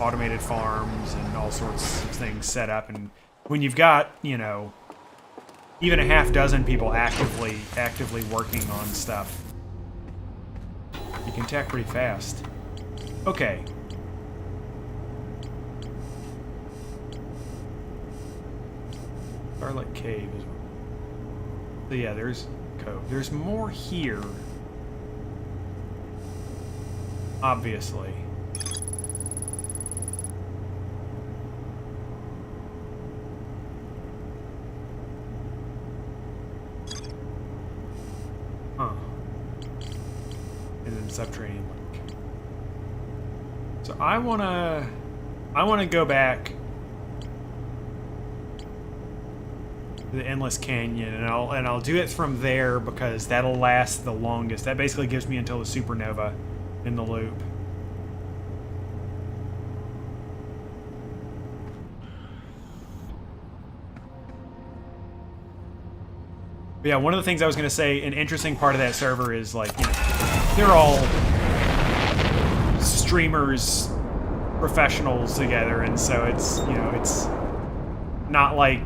automated farms and all sorts of things set up, and when you've got, you know, even a half dozen people actively working on stuff, you can attack pretty fast. Okay. Starlight Cave is... So yeah, there's Cove. There's more here. Obviously. Huh. And then subterranean link. So I wanna go back to the Endless Canyon, and I'll do it from there because that'll last the longest. That basically gives me until the supernova in the loop. But yeah, one of the things I was going to say, an interesting part of that server is, like, you know, they're all streamers, professionals together, and so it's, you know, it's not like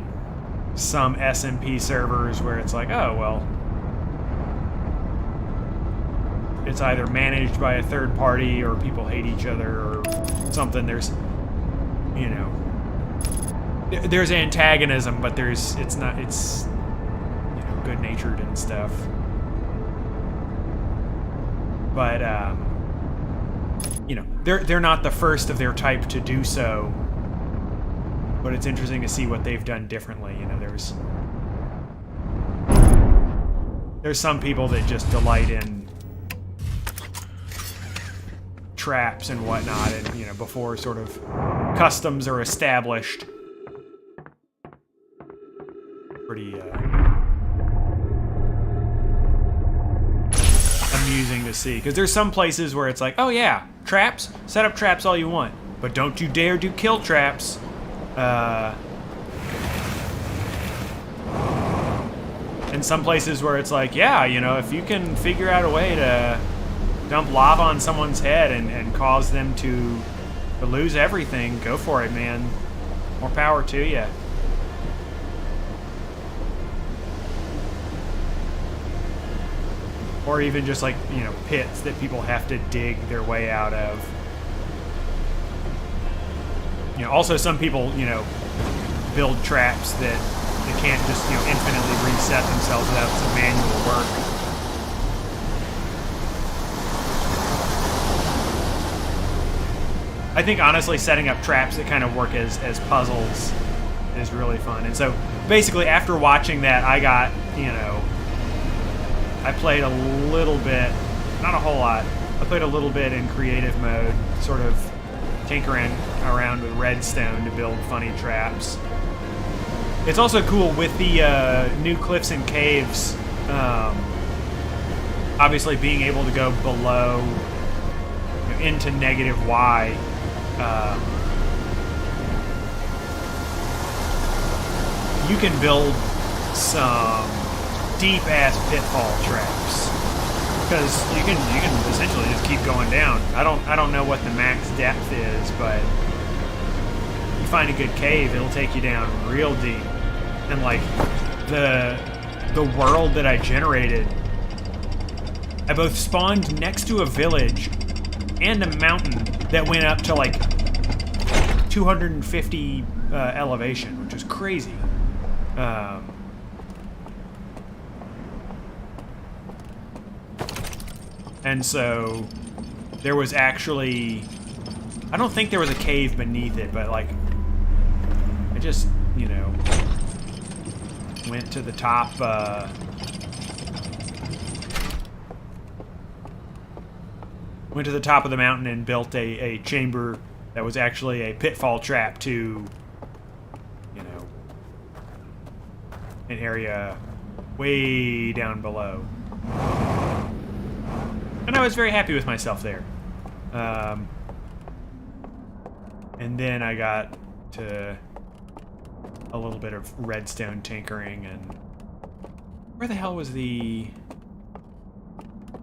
some SMP servers where it's like, oh, well, it's either managed by a third party or people hate each other or something. There's, you know, there's antagonism, but it's not, it's, you know, good-natured and stuff. But, you know, they're not the first of their type to do so, but it's interesting to see what they've done differently. You know, there's some people that just delight in traps and whatnot, and, you know, before sort of customs are established. Pretty amusing to see, because there's some places where it's like, oh yeah, traps, set up traps all you want, but don't you dare do kill traps. And some places where it's like, yeah, you know, if you can figure out a way to dump lava on someone's head and cause them to lose everything, go for it, man. More power to you. Or even just, like, you know, pits that people have to dig their way out of. You know, also some people, you know, build traps that they can't just, you know, infinitely reset themselves without some manual work. I think, honestly, setting up traps that kind of work as puzzles is really fun. And so, basically, after watching that, I got, you know, I played a little bit, not a whole lot, I played a little bit in creative mode, sort of tinkering around with redstone to build funny traps. It's also cool with the new cliffs and caves, obviously being able to go below, you know, into negative Y. You can build some deep-ass pitfall traps, because you can essentially just keep going down. I don't know what the max depth is, but you find a good cave, it'll take you down real deep. And, like, the world that I generated, I both spawned next to a village and a mountain that went up to, like, 250 elevation, which is crazy. And so there was actually, I don't think there was a cave beneath it, but, like, I just, you know, went to the top, went to the top of the mountain and built a chamber that was actually a pitfall trap to, you know, an area way down below. And I was very happy with myself there. And then I got to a little bit of redstone tinkering, and where the hell was the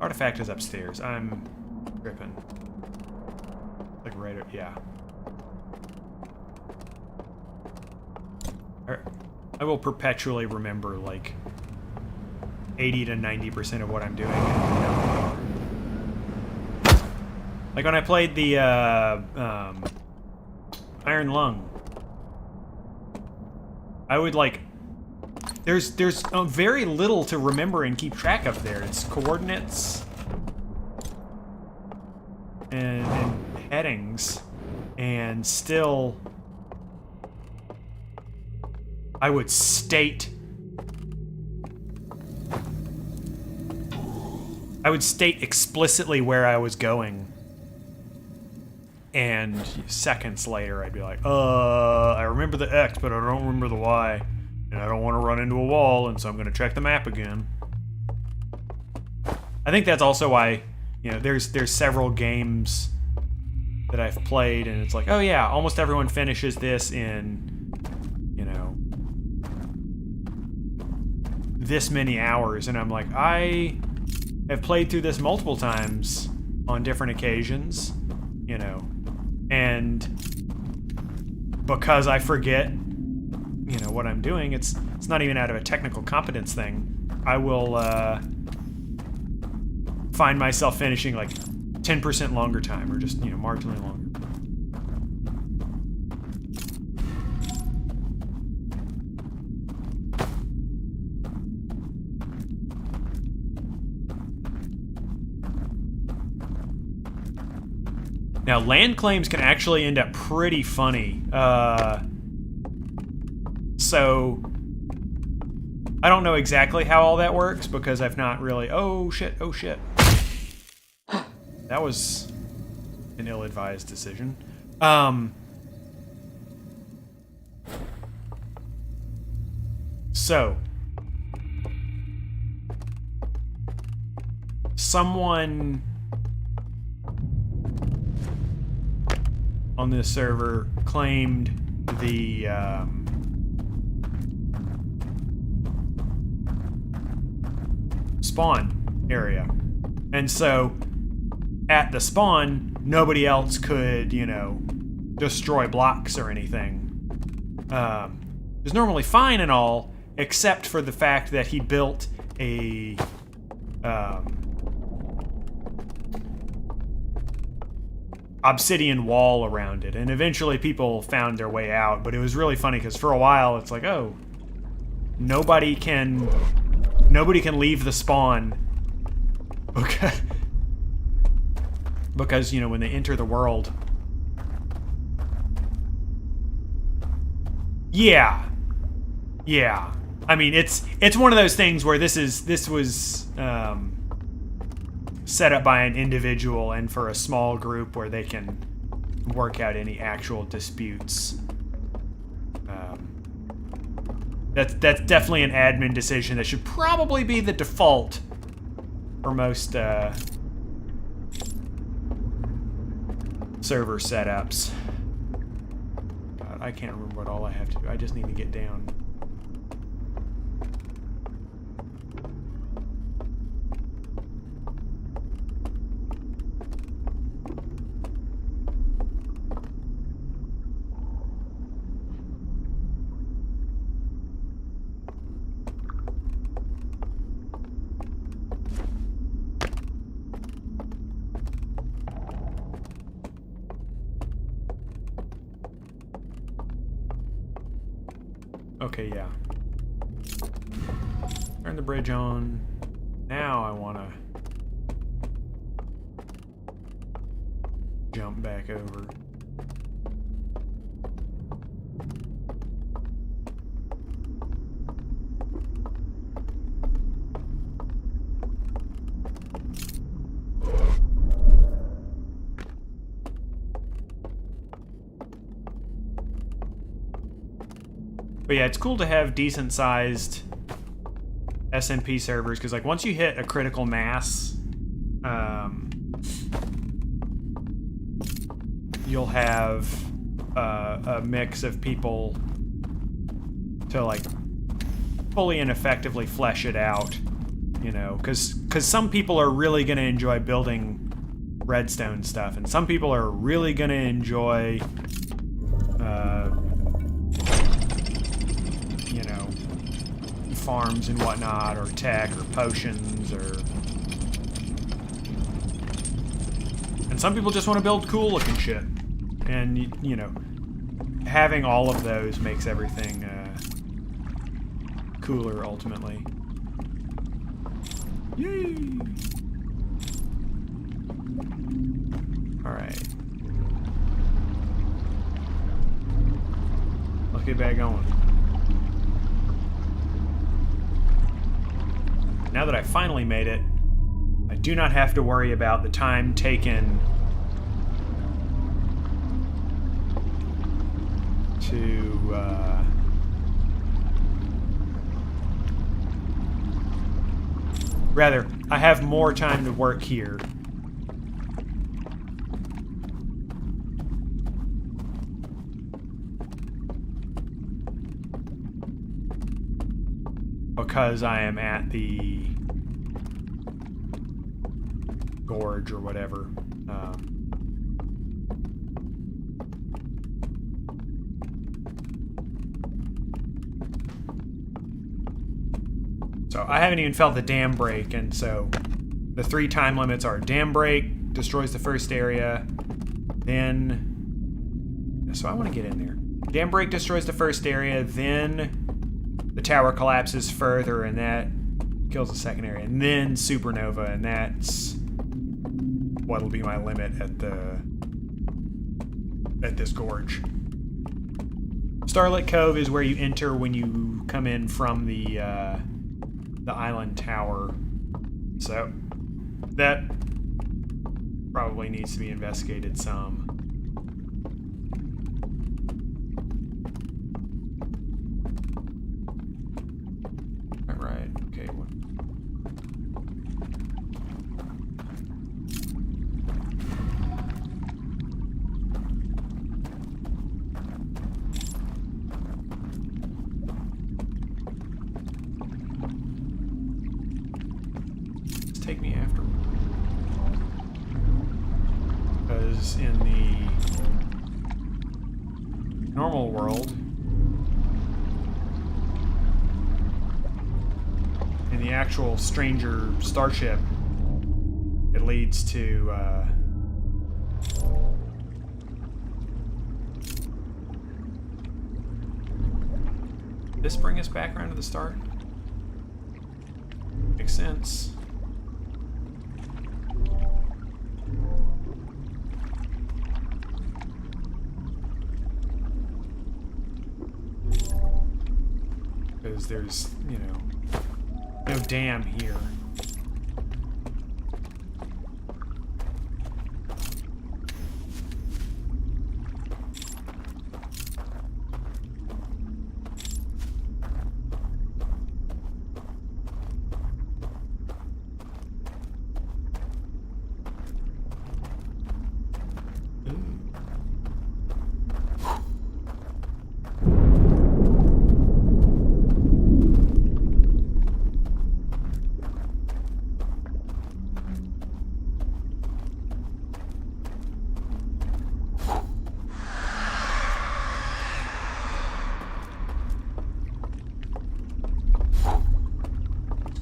artifact? Is upstairs. I'm tripping. Like right up, yeah. I will perpetually remember like 80 to 90% of what I'm doing. And, you know, Like when I played the Iron Lung, I would like. There's very little to remember and keep track of there. It's coordinates and headings, and still I would state explicitly where I was going, and seconds later I'd be like, I remember the X, but I don't remember the Y, and I don't want to run into a wall, and so I'm going to check the map again. I think that's also why, you know, there's several games that I've played, and it's like, oh yeah, almost everyone finishes this in, you know, this many hours, and I'm like, I have played through this multiple times on different occasions, you know, and because I forget, you know, what I'm doing, it's not even out of a technical competence thing. I will find myself finishing like 10% longer time, or just, you know, marginally longer. Now, land claims can actually end up pretty funny. So, I don't know exactly how all that works because I've not really... Oh, shit. Oh, shit. That was an ill-advised decision. So, someone on this server claimed the spawn area, and so at the spawn nobody else could, you know, destroy blocks or anything. It was normally fine and all, except for the fact that he built a obsidian wall around it, and eventually people found their way out. But it was really funny because for a while it's like, oh, nobody can leave the spawn because you know, when they enter the world. Yeah. I mean, it's one of those things where this was set up by an individual and for a small group where they can work out any actual disputes. That's definitely an admin decision that should probably be the default for most server setups. God, I can't remember what all I have to do. I just need to get down. Okay, yeah. Turn the bridge on. Now I want to jump back over. But yeah, it's cool to have decent-sized SMP servers, because like once you hit a critical mass, you'll have a mix of people to like fully and effectively flesh it out, you know, because some people are really going to enjoy building redstone stuff, and some people are really going to enjoy you know, farms and whatnot, or tech, or potions, or... And And some people just want to build cool looking shit. And, you know, having all of those makes everything cooler ultimately. Yay! Alright. Let's get back going. Now that I finally made it, I do not have to worry about the time taken to rather, I have more time to work here. Because I am at the gorge or whatever. So I haven't even felt the dam break, and so the 3 time limits are dam break, destroys the first area, then... So I want to get in there. Dam break destroys the first area, then the tower collapses further, and that kills the second area, and then supernova, and that's what'll be my limit at this gorge. Starlit Cove is where you enter when you come in from the island tower, so that probably needs to be investigated some. Right, okay. Take me after, because in the normal world, in the actual stranger starship, it leads to this bring us back around to the start? Makes sense. Because there's, you know, no dam here.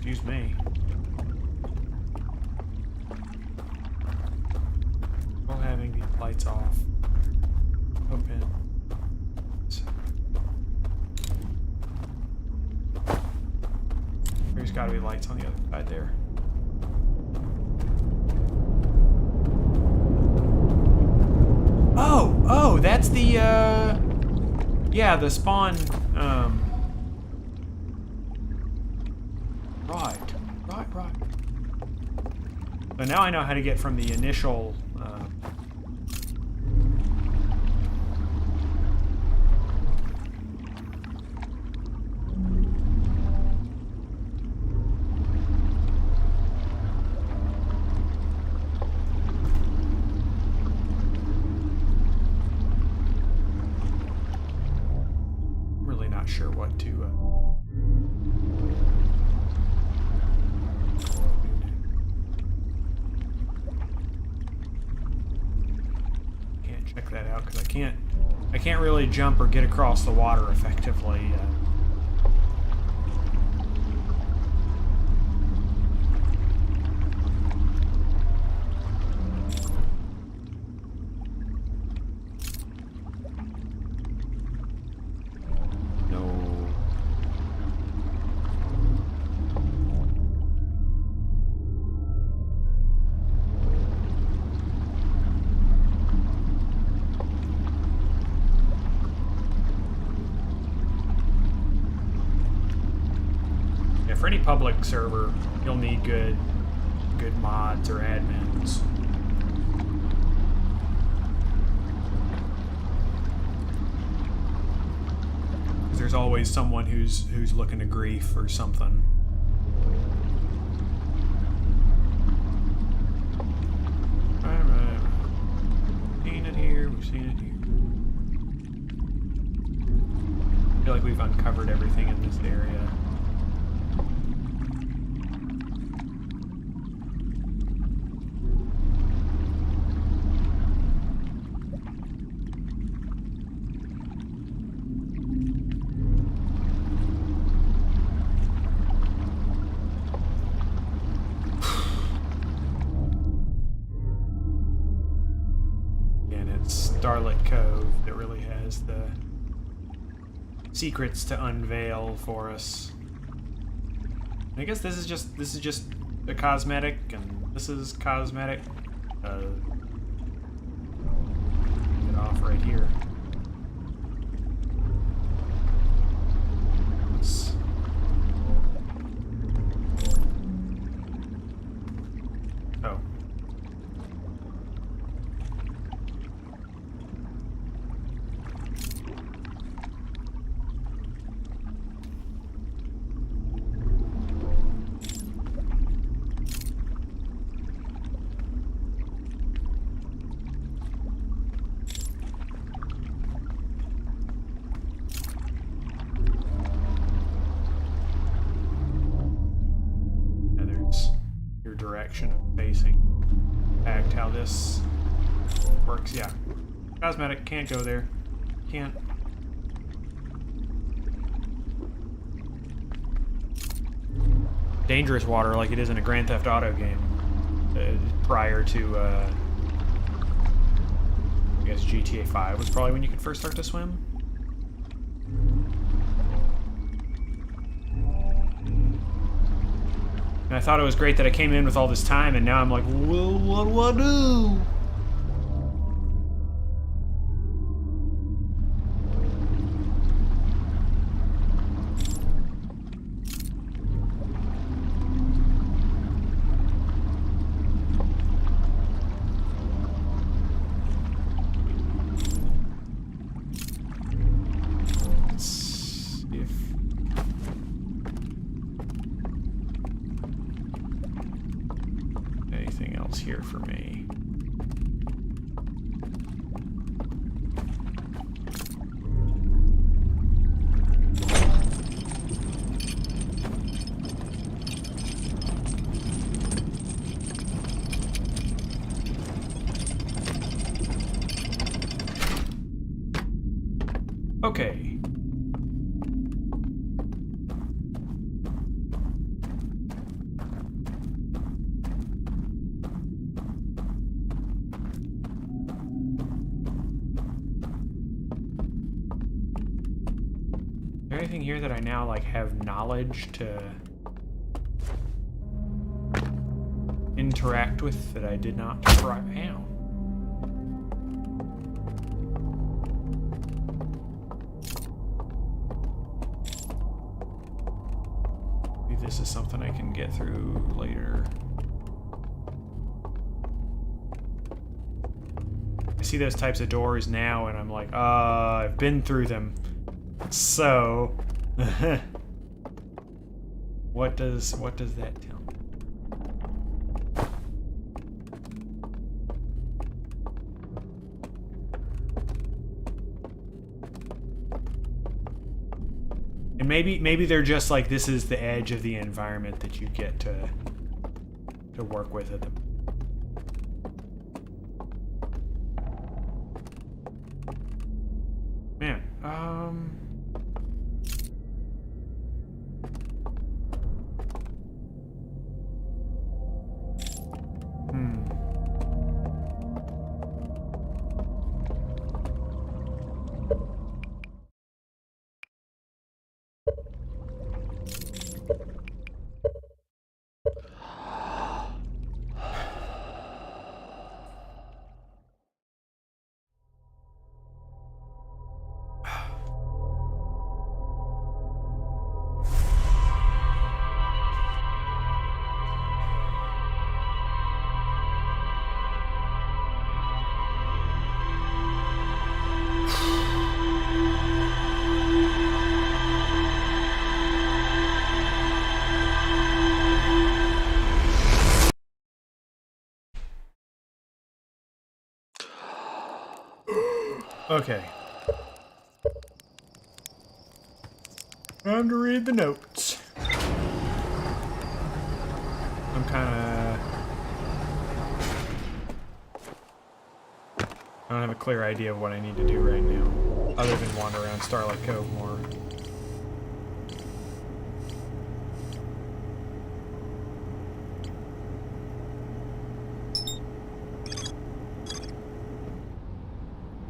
Excuse me. While having the lights off. Open. There's gotta be lights on the other side there. Oh, that's the, yeah, the spawn, Right. So now I know how to get from the initial, I'm really not sure what to, check that out because I can't really jump or get across the water effectively. for any public server, you'll need good mods or admins. There's always someone who's looking to grief or something. Right. Seen it here. We've seen it here. I feel like we've uncovered everything in this area. Starlit Cove that really has the secrets to unveil for us. I guess this is just a cosmetic, and this is cosmetic. Get off right here. Let's... Oh. Direction of facing. Fact, how this works. Yeah, cosmetic, can't go there. Can't. Dangerous water, like it is in a Grand Theft Auto game. Prior to, I guess GTA 5 was probably when you could first start to swim. And I thought it was great that I came in with all this time, and now I'm like, well, what do I do? Here for me. Okay. Anything here that I now like have knowledge to interact with that I did not try? Ow. Maybe this is something I can get through later. I see those types of doors now and I'm like, I've been through them. So, what does that tell me? And maybe they're just like, this is the edge of the environment that you get to work with at the man. Okay. Time to read the notes. I'm kinda... I don't have a clear idea of what I need to do right now, other than wander around Starlight Cove more.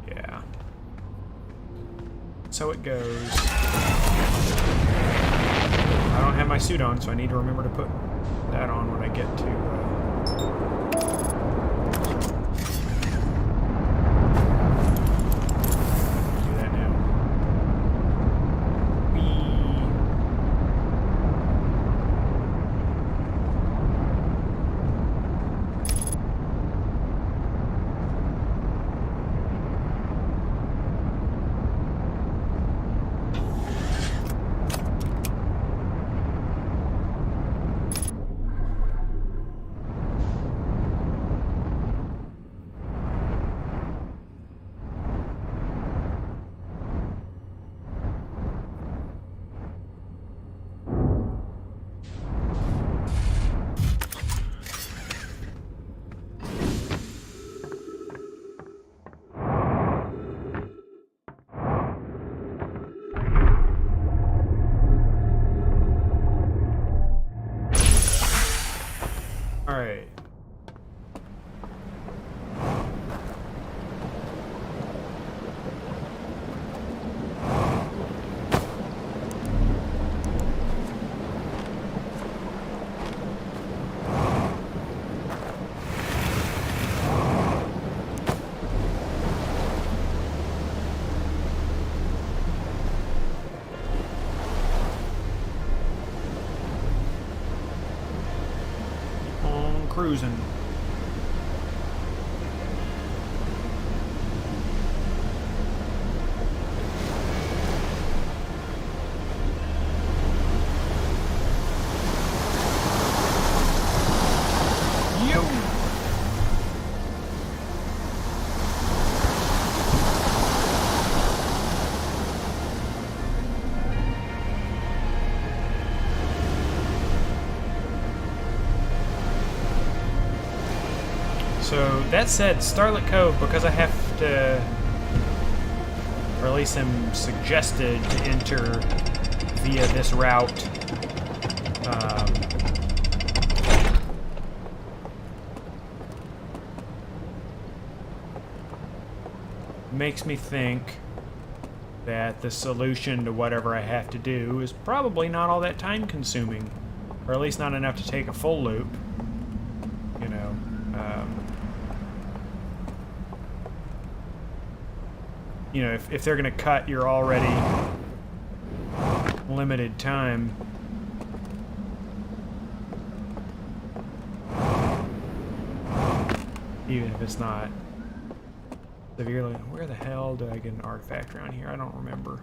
Yeah. So it goes. I don't have my suit on, so I need to remember to put that on when I get to... Alright. Cruising. So, that said, Starlit Cove, because I have to, or at least am suggested to enter via this route, makes me think that the solution to whatever I have to do is probably not all that time consuming, or at least not enough to take a full loop, you know. You know, if they're going to cut your already limited time, even if it's not severely... Where the hell did I get an artifact around here? I don't remember.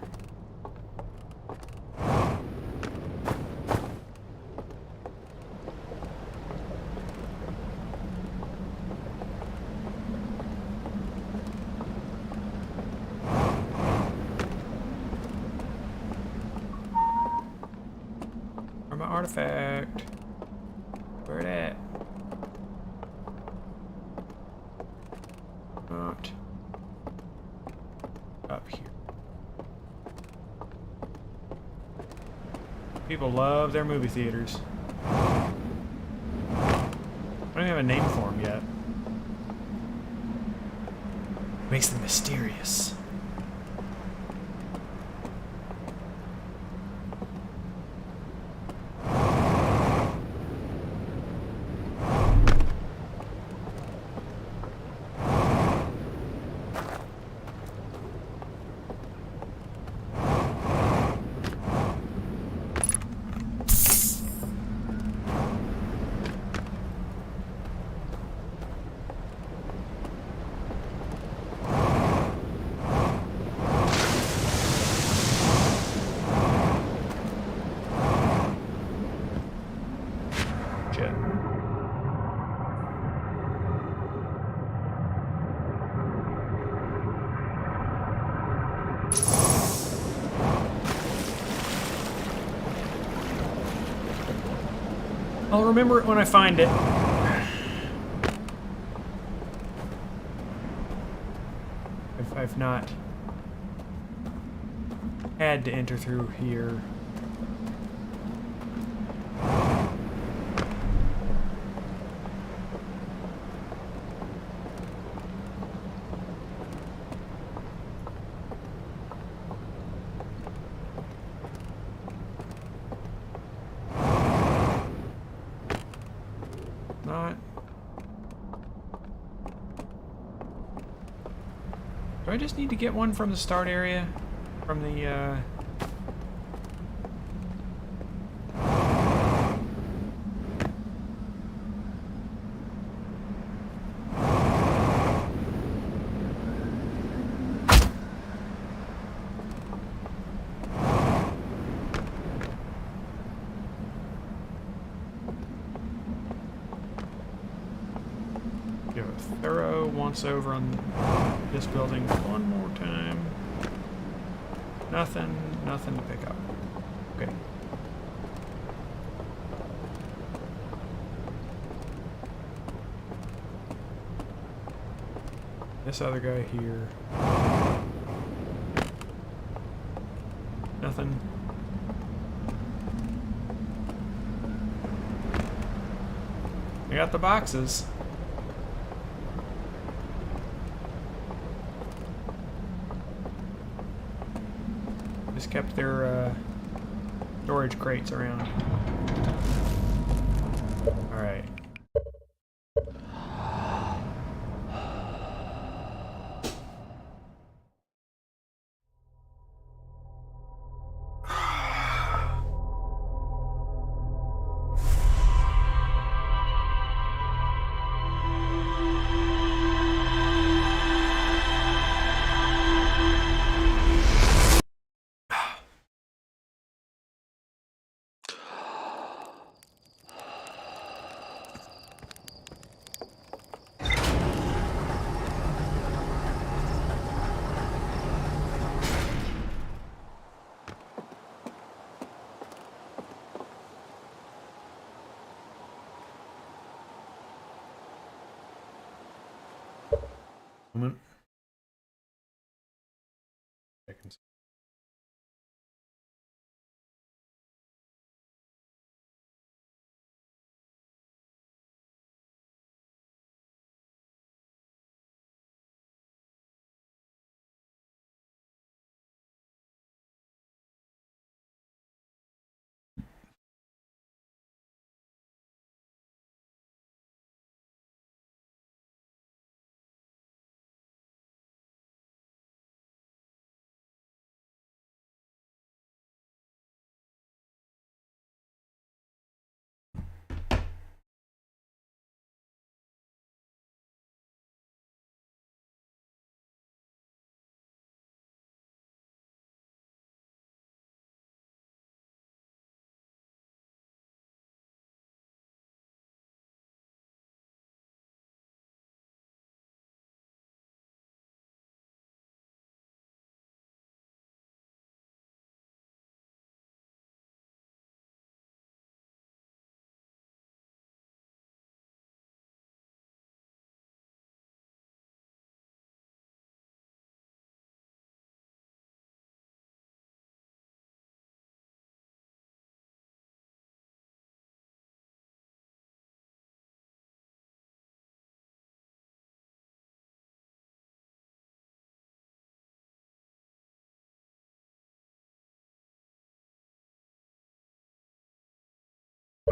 Artifact. Where it at? Not up here. People love their movie theaters. I don't even have a name for them yet. Makes them mysterious. I'll remember it when I find it. I've not had to enter through here. Not. Do I just need to get one from the start area? From the, give a thorough once over on this building one more time. Nothing to pick up. Okay. This other guy here. Nothing. I got the boxes. Just kept their storage crates around. Alright. Moment. Seconds.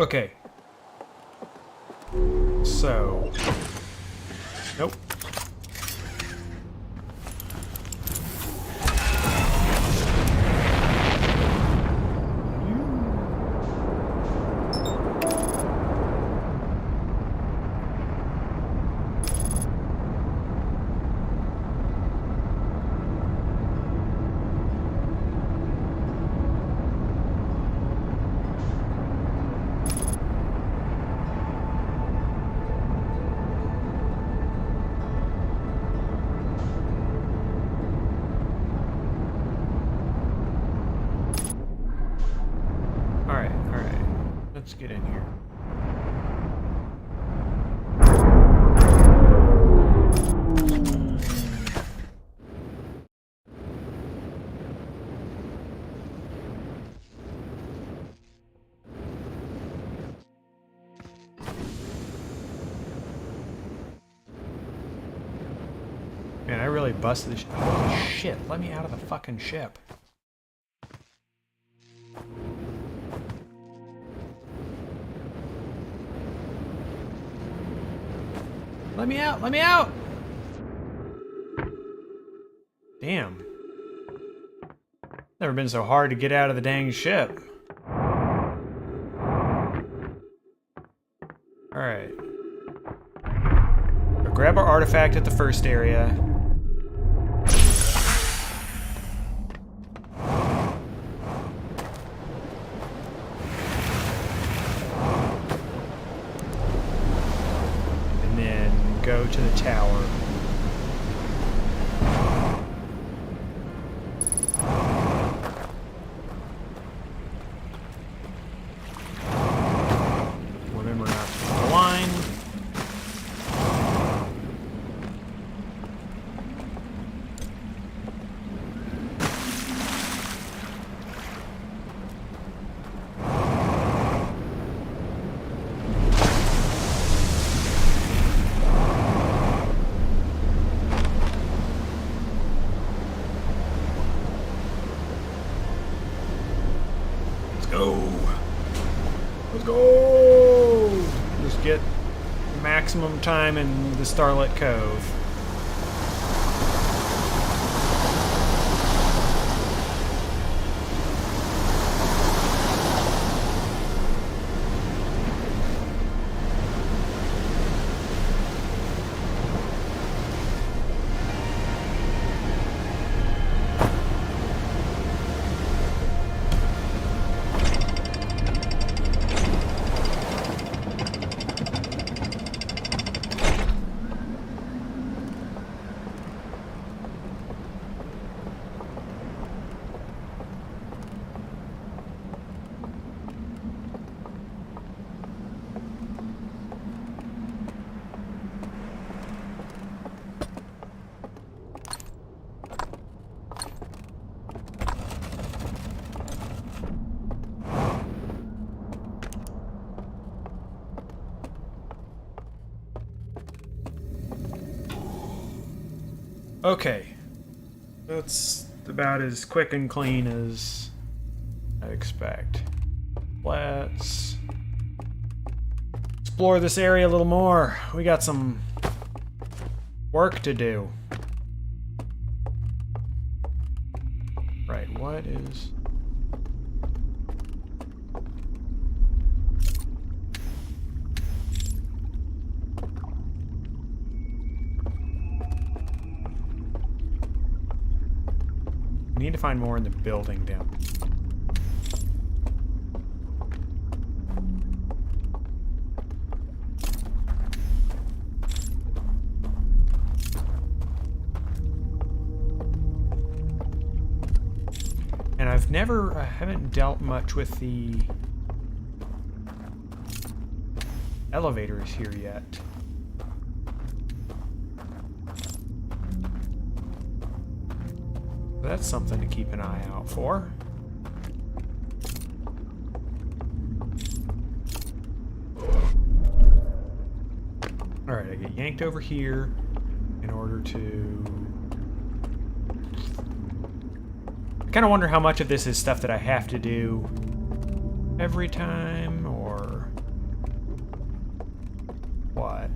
Okay. So. Nope. Let's get in here. really busted this. Holy shit, let me out of the fucking ship. Let me out, let me out! Damn. Never been so hard to get out of the dang ship. Alright. We'll grab our artifact at the first area. And then go to the tower. Remember not to be blind. Let's go! Just get maximum time in the Starlit Cove. Okay, that's about as quick and clean as I expect. Let's explore this area a little more. We got some work to do. Right, what is... We need to find more in the building down. And I haven't dealt much with the elevators here yet. That's something to keep an eye out for. Alright, I get yanked over here in order to... I kind of wonder how much of this is stuff that I have to do every time, or what?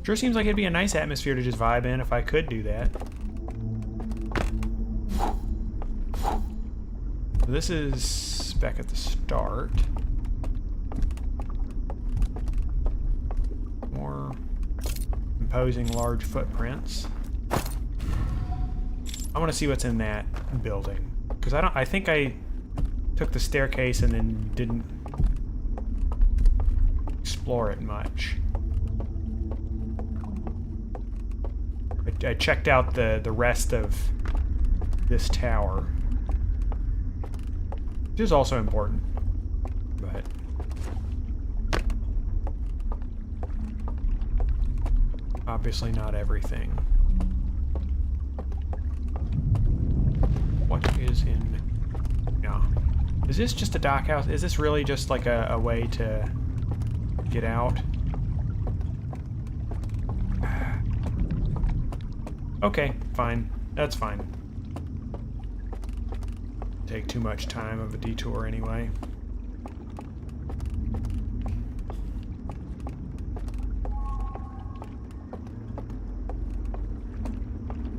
Sure seems like it'd be a nice atmosphere to just vibe in if I could do that. This is back at the start. More imposing large footprints. I want to see what's in that building, because I think I took the staircase and then didn't explore it much. I checked out the rest of this tower. is also important. But obviously not everything. What is in... No. Is this just a dock house? Is this really just like a way to get out? Okay, fine. That's fine. Take too much time of a detour anyway.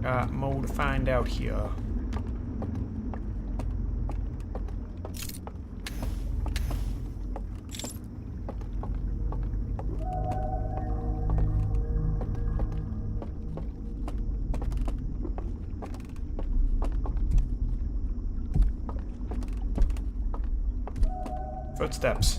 Got more to find out here. Footsteps.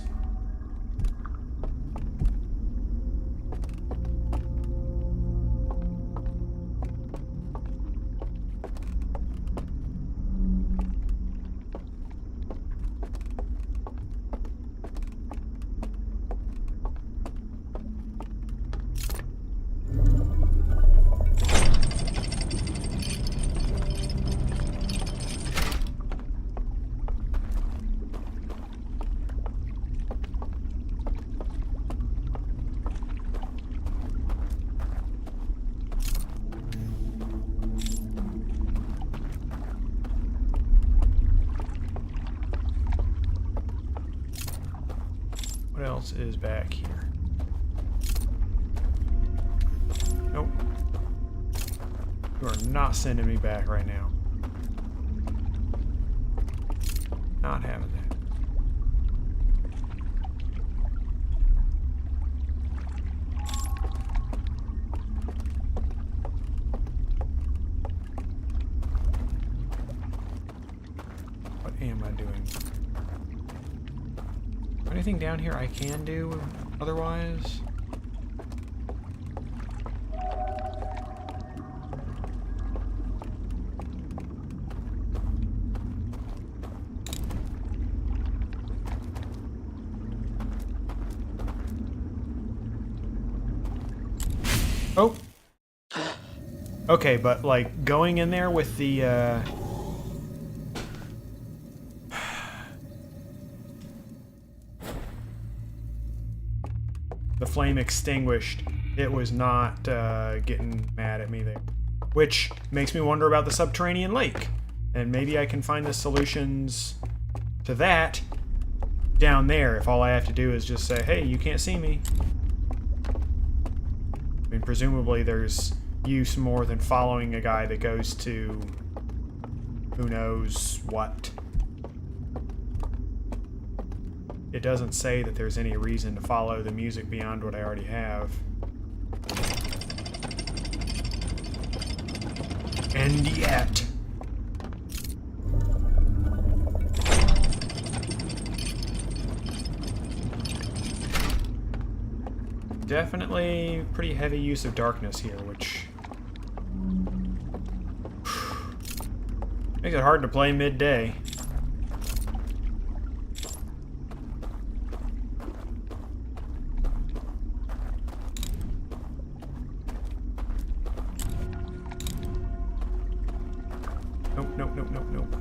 What else is back here? Nope. You are not sending me back right now. Not having that. What am I doing? Anything down here I can do otherwise? Oh. Okay, but like going in there with the flame extinguished, it was not getting mad at me there. Which makes me wonder about the subterranean lake. And maybe I can find the solutions to that down there if all I have to do is just say, hey, you can't see me. I mean, presumably there's use more than following a guy that goes to who knows what. It doesn't say that there's any reason to follow the music beyond what I already have. And yet... Definitely pretty heavy use of darkness here, which... makes it hard to play midday. Nope.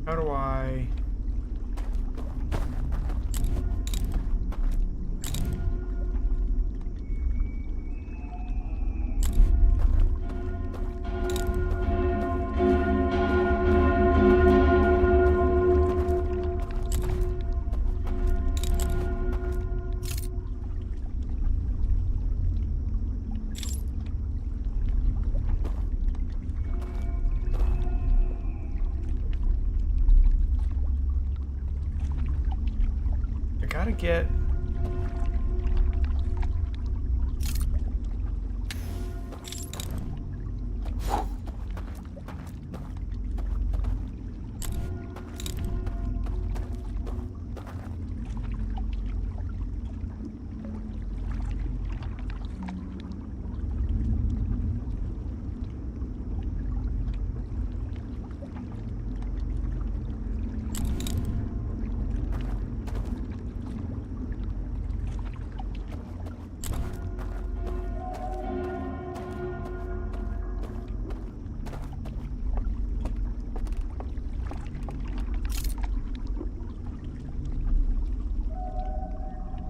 How do I... get...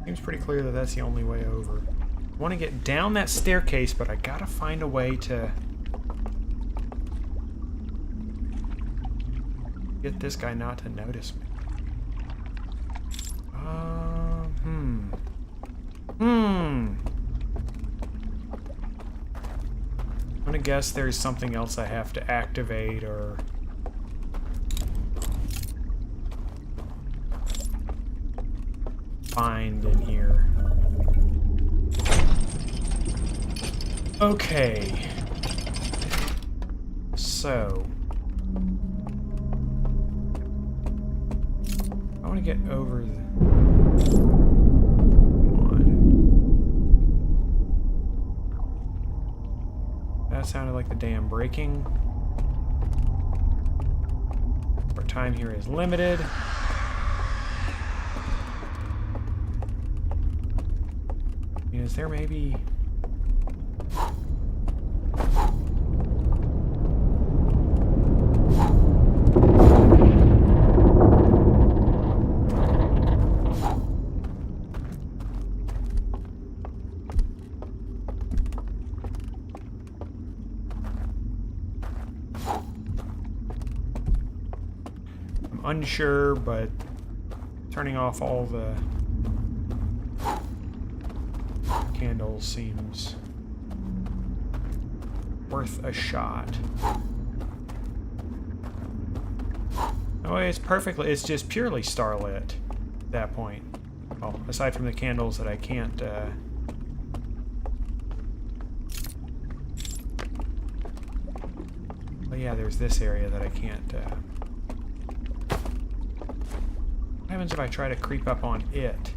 Seems pretty clear that that's the only way over. I want to get down that staircase, but I gotta find a way to get this guy not to notice me. I'm gonna guess there's something else I have to activate or... find in here. Okay. So I want to get over the... That sounded like the dam breaking. Our time here is limited. Is there maybe... I'm unsure, but turning off all the candles seems worth a shot. Oh, it's perfectly, it's just purely starlit at that point. Well, aside from the candles that I can't, But yeah, there's this area that I can't, What happens if I try to creep up on it?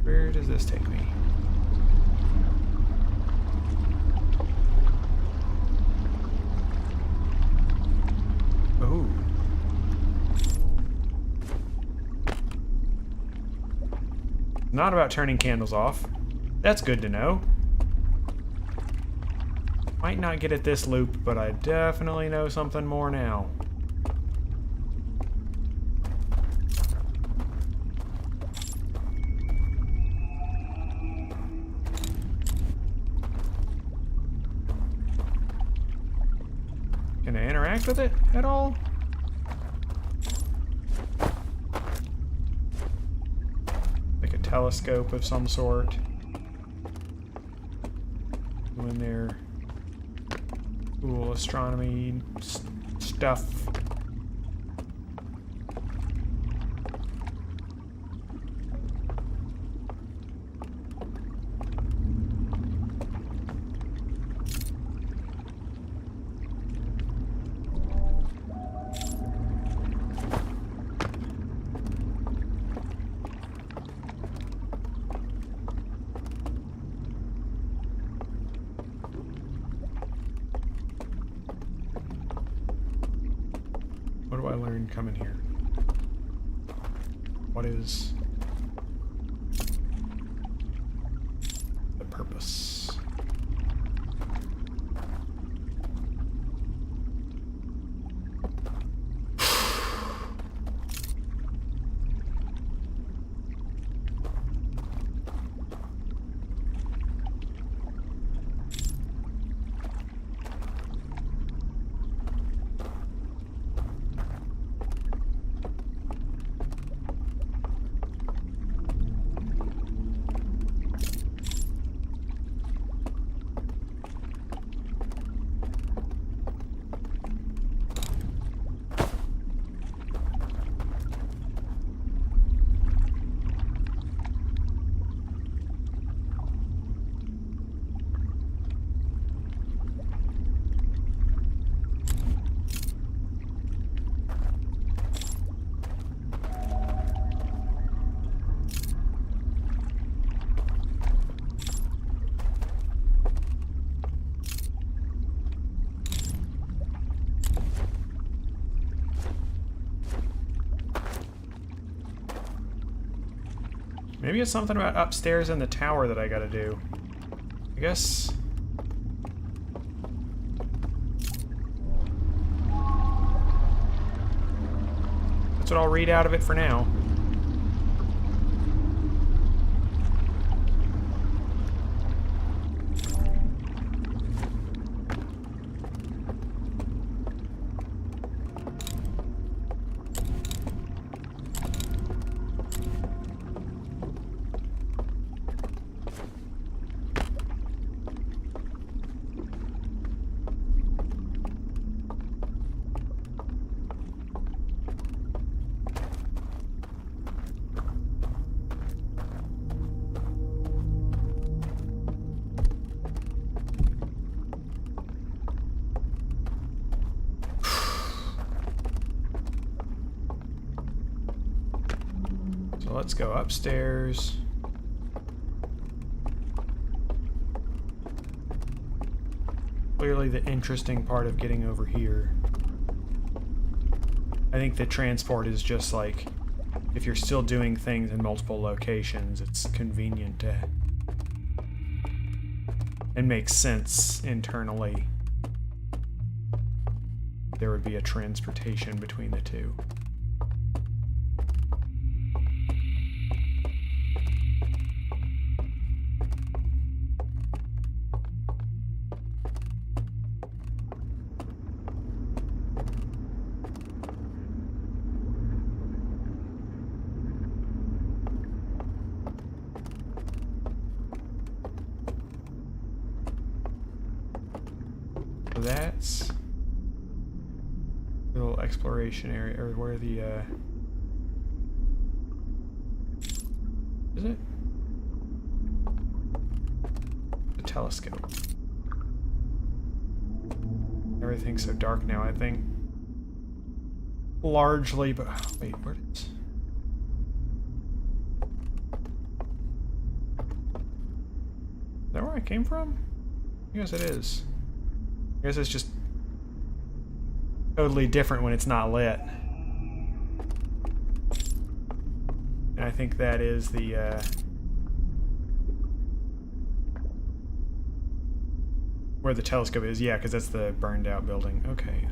Where does this take me? Oh. Not about turning candles off. That's good to know. Might not get at this loop, but I definitely know something more now. Can I interact with it at all? Like a telescope of some sort. Go in there. Cool astronomy stuff. What do I learn coming here? What is the purpose? Maybe it's something about upstairs in the tower that I gotta do. I guess... that's what I'll read out of it for now. So let's go upstairs. Clearly the interesting part of getting over here. I think the transport is just like, if you're still doing things in multiple locations, it's convenient to... and makes sense internally. There would be a transportation between the two. That's a little exploration area, or where the is it? The telescope. Everything's so dark now, I think. Largely, but wait, where did it? Is that where I came from? I guess it is. I guess it's just totally different when it's not lit. And I think that is the, where the telescope is. Yeah, because that's the burned out building. Okay.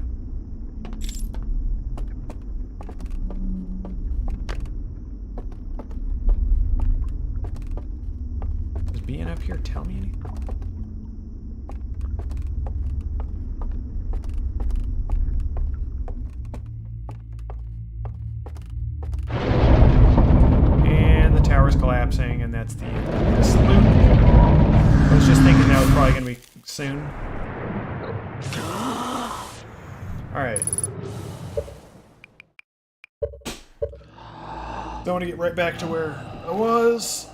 Does being up here tell me anything? Collapsing, and that's the end of this loop. I was just thinking that was probably going to be soon. Alright. Don't want to get right back to where I was.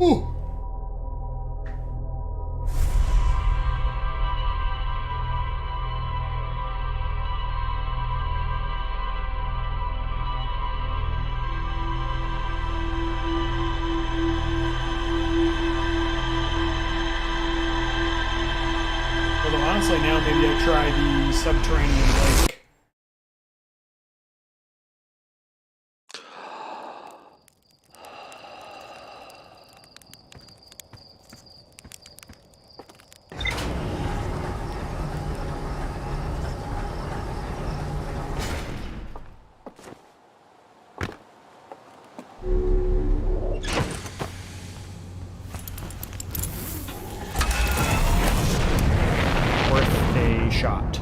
Ooh. Honestly, now maybe I try the subterranean lake. Shot.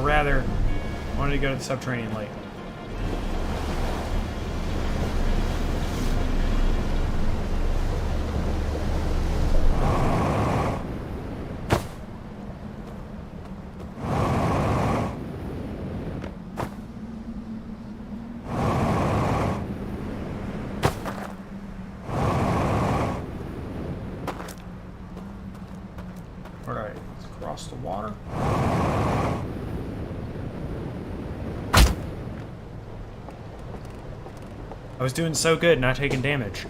rather, I wanted to go to the subterranean lake. Alright, let's cross the water. I was doing so good, not taking damage.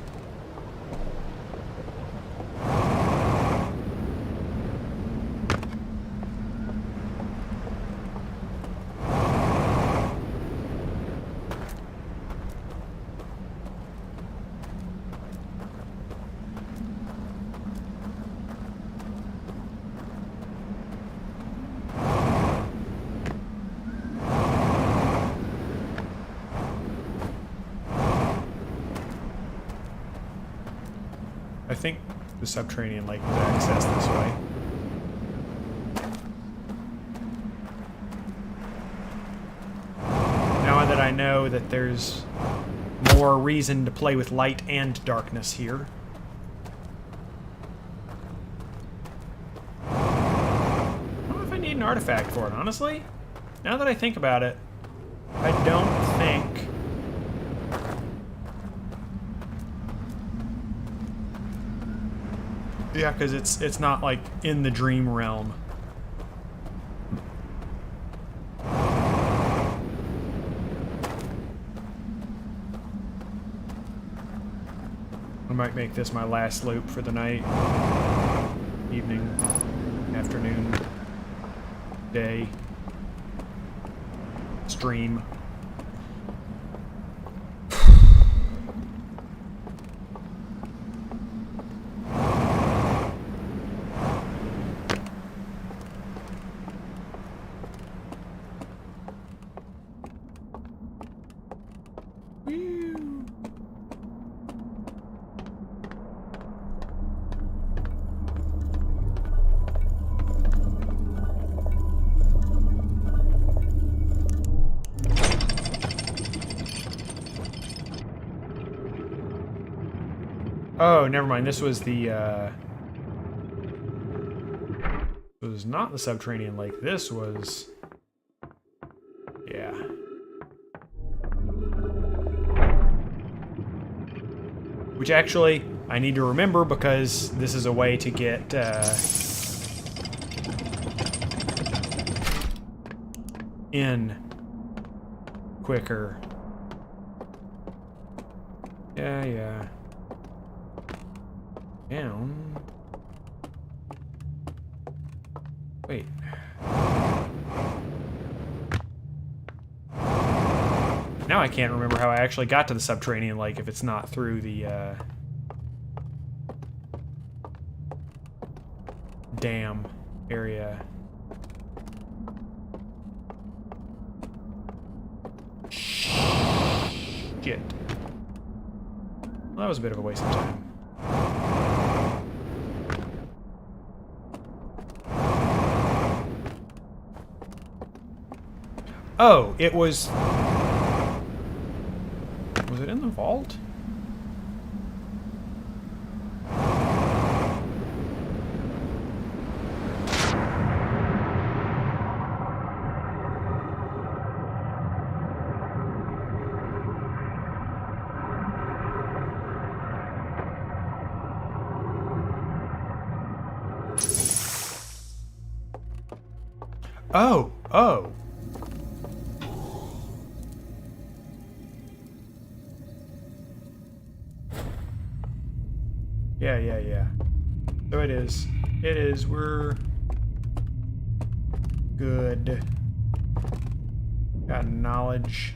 I think the subterranean lake was accessed this way. Now that I know that there's more reason to play with light and darkness here. I don't know if I need an artifact for it, honestly. Now that I think about it, I don't think... Yeah, because it's not like in the dream realm. I might make this my last loop for the night, evening, afternoon, day, stream. Oh, never mind. This was the, it was not the subterranean lake. This was... Yeah. Which actually, I need to remember because this is a way to get, in quicker. Yeah. Down. Wait. Now I can't remember how I actually got to the subterranean lake if it's not through the, dam area. Shit. Well, that was a bit of a waste of time. Oh, it was... Was it in the vault? Oh. Yeah. So it is. It is. We're good. Got knowledge.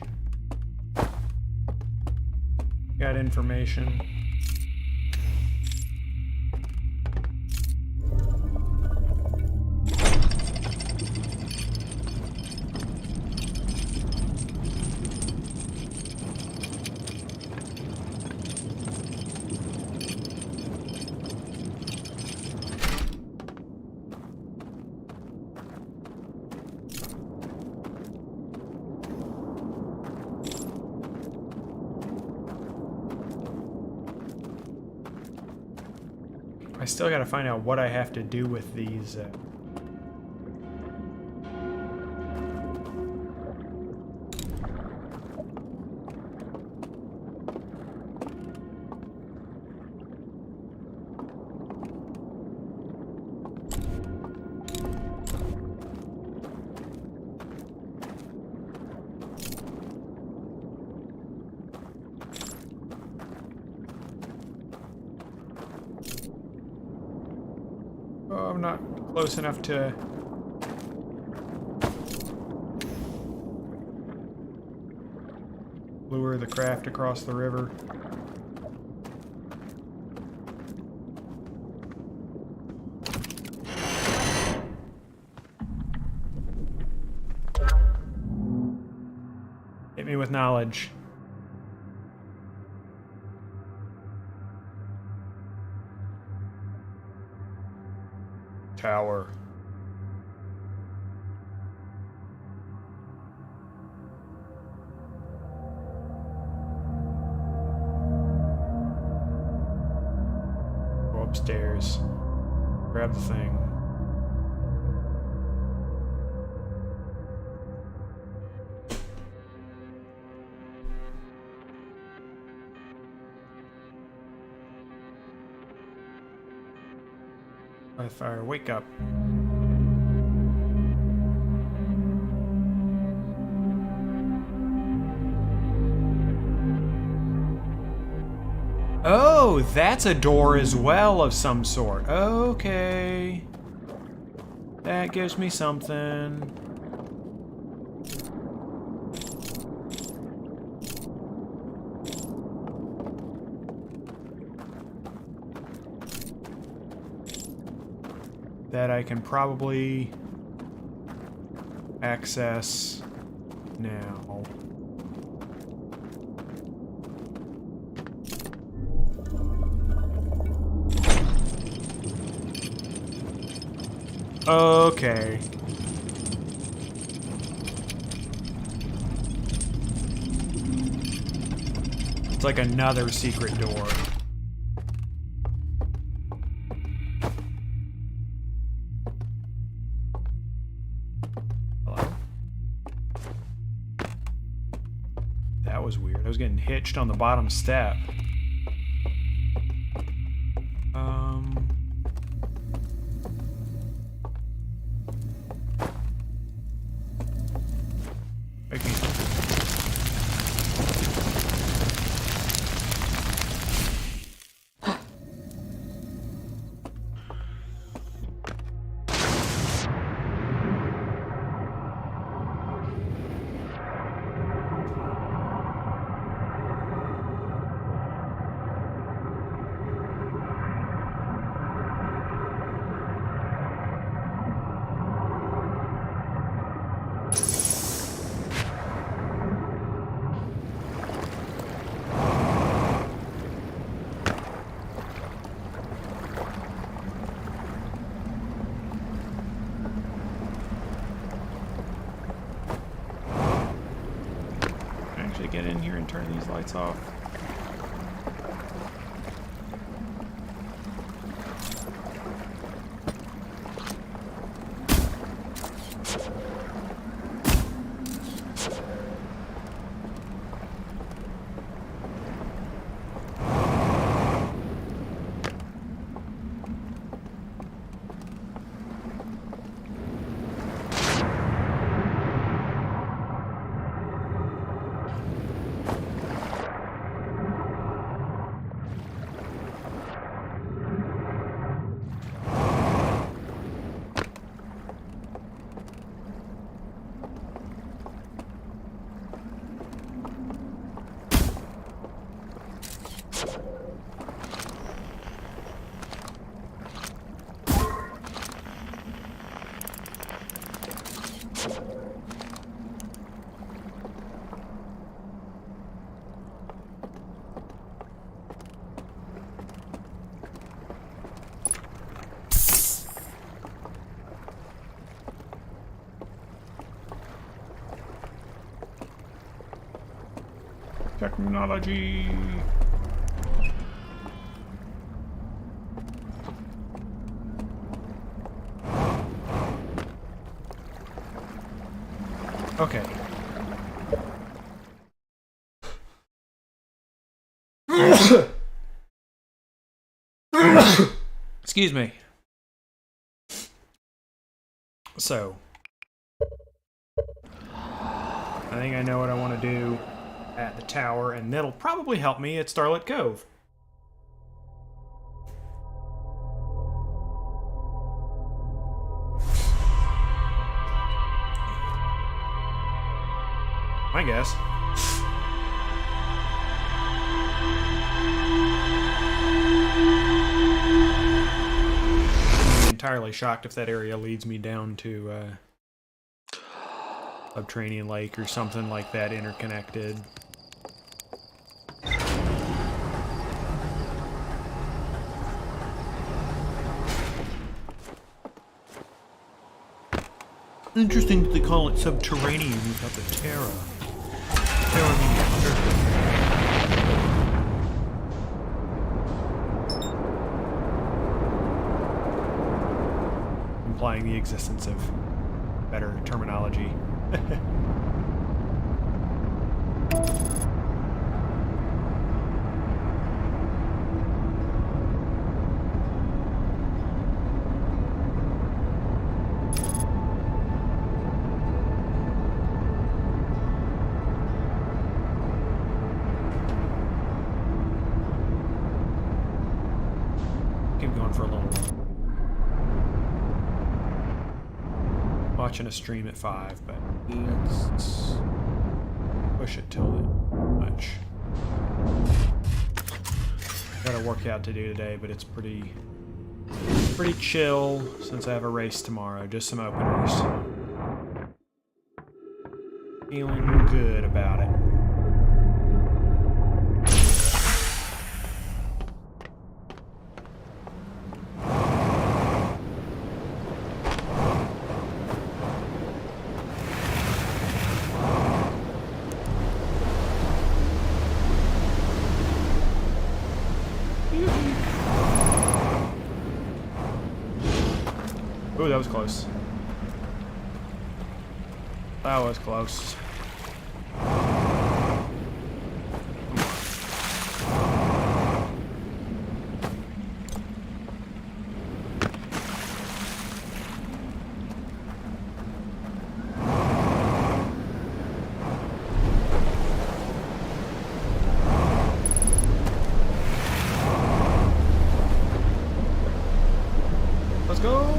Got information. I still gotta find out what I have to do with these. Oh, I'm not close enough to... lure the craft across the river. Hit me with knowledge. Tower. Go upstairs. Grab the thing. By the fire, wake up. Oh, that's a door as well of some sort. Okay. That gives me something. That I can probably access now. Okay. It's like another secret door. Hello? That was weird. I was getting hitched on the bottom step. Get in here and turn these lights off. Technology. Okay. Excuse me. So, I think I know what I want to do at the tower, and that'll probably help me at Starlit Cove. I guess. I'm entirely shocked if that area leads me down to Subterranean Lake or something like that interconnected. Interesting that they call it subterranean without the Terra. Terra meaning under. Implying the existence of better terminology. Keep going for a little while. Watching a stream at 5, but let's push it till much. Got a workout to do today, but it's pretty chill since I have a race tomorrow. Just some openers. Feeling good about it. Ooh, that was close. That was close. Let's go!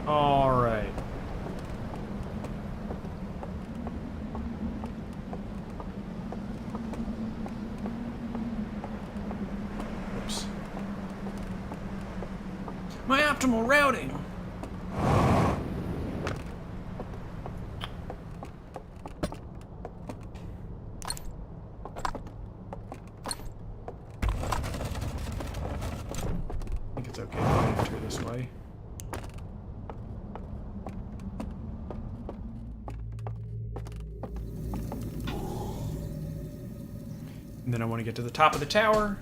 Alright. Oops. My optimal routing! I think it's okay if I enter this way. And then I want to get to the top of the tower.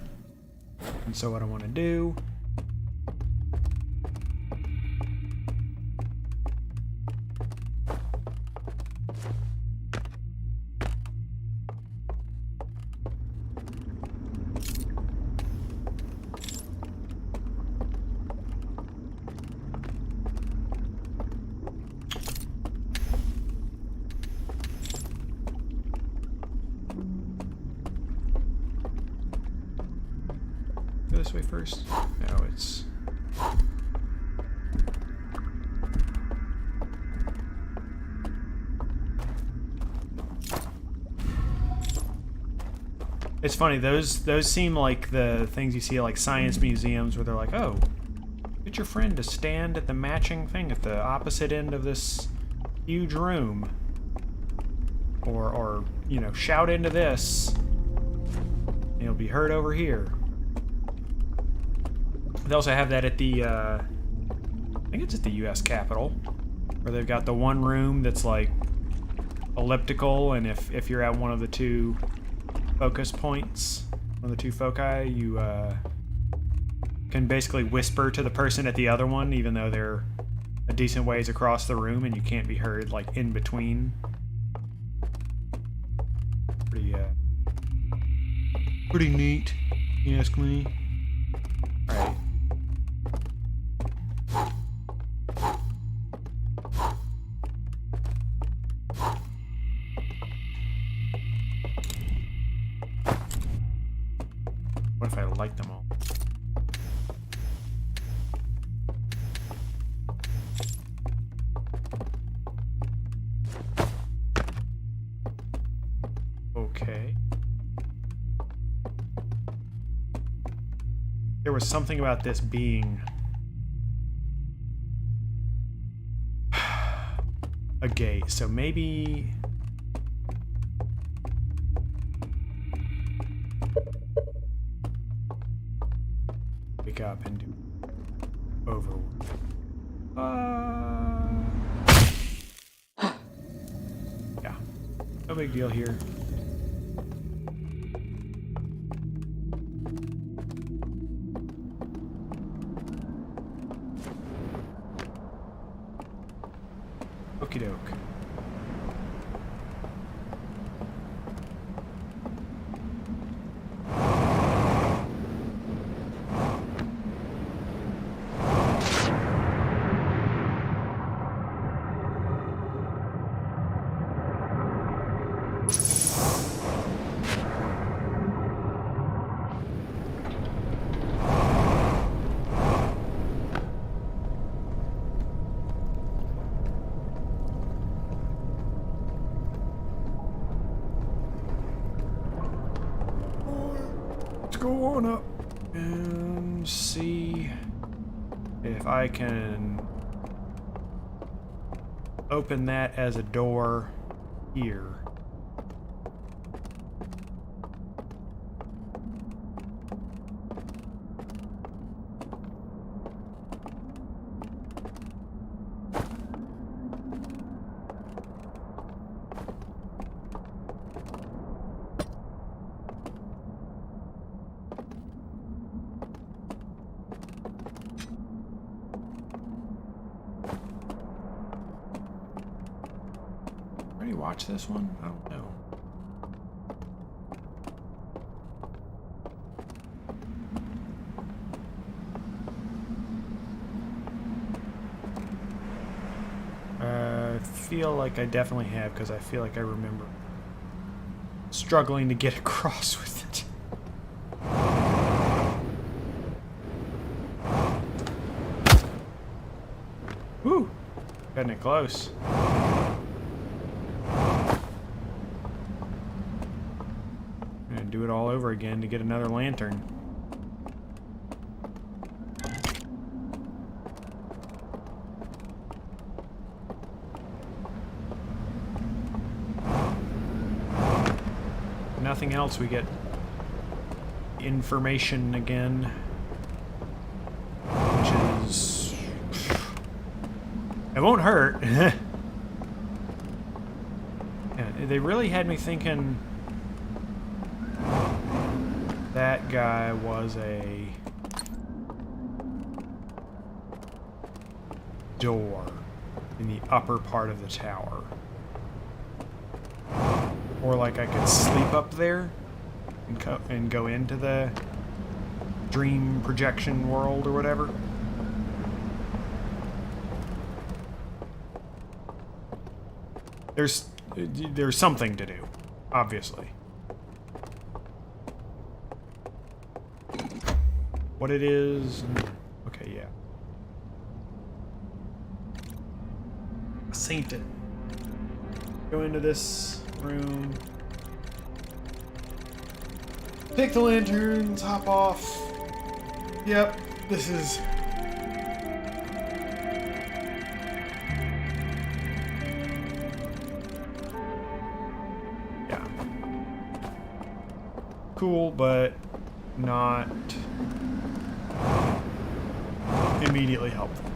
And so what I want to do go this way first? No, it's... It's funny, those seem like the things you see at like science museums where they're like, oh, get your friend to stand at the matching thing at the opposite end of this huge room. Or you know, shout into this. And you'll be heard over here. They also have that at the, I think it's at the U.S. Capitol, where they've got the one room that's like elliptical, and if you're at one of the two focus points, one of the two foci, you can basically whisper to the person at the other one, even though they're a decent ways across the room, and you can't be heard like in between. Pretty neat, you ask me. All right. What if I light them all? Okay. There was something about this being a gate, so maybe... Wake up and do overwork. Yeah. No big deal here. Okie doke. Go on up and see if I can open that as a door here. Watch this one? I don't know. I feel like I definitely have, because I feel like I remember struggling to get across with it. Woo! Getting it close. Do it all over again to get another lantern. Nothing else, we get information again, which is... It won't hurt. Yeah, they really had me thinking that guy was a door in the upper part of the tower. Or like I could sleep up there and go into the dream projection world or whatever. There's something to do, obviously. What it is... Okay, yeah. Sainted. Go into this room. Take the lanterns, hop off. Yep, this is... Yeah. Cool, but not immediately helpful.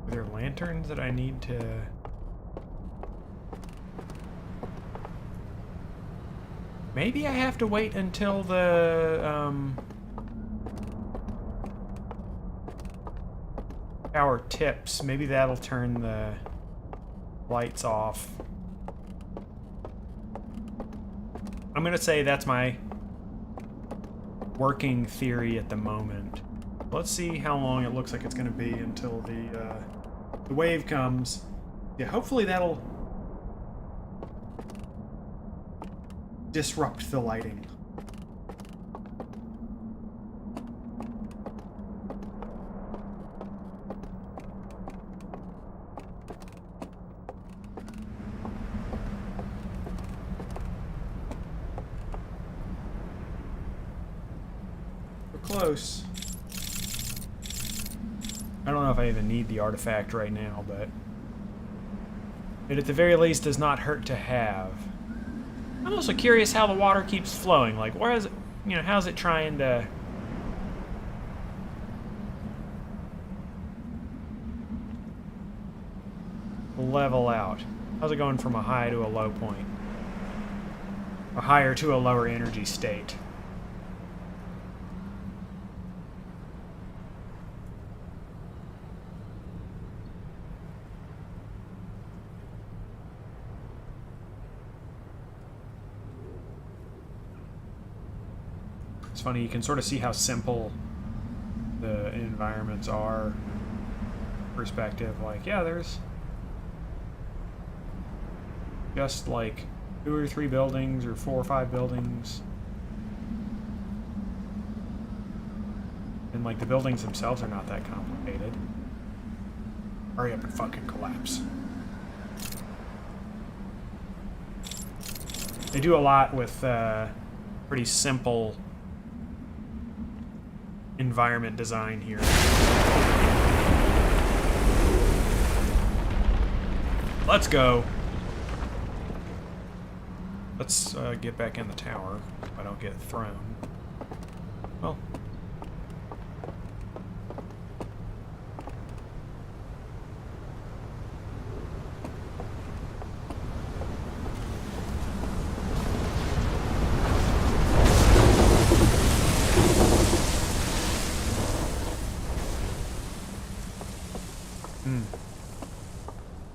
Are there lanterns that I need to... Maybe I have to wait until the, power tips. Maybe that'll turn the lights off. I'm gonna say that's my working theory at the moment. Let's see how long it looks like it's gonna be until the wave comes. Yeah, hopefully that'll disrupt the lighting. We're close. I don't know if I even need the artifact right now, but it at the very least does not hurt to have. I'm also curious how the water keeps flowing. Like, where is it, you know, how's it trying to... level out? How's it going from a high to a low point? A higher to a lower energy state? It's funny, you can sort of see how simple the environments are. Perspective, like, yeah, there's just like 2 or 3 buildings or 4 or 5 buildings. And like the buildings themselves are not that complicated. Hurry up and fucking collapse. They do a lot with pretty simple environment design here. Let's go. Let's get back in the tower so I don't get thrown. Well.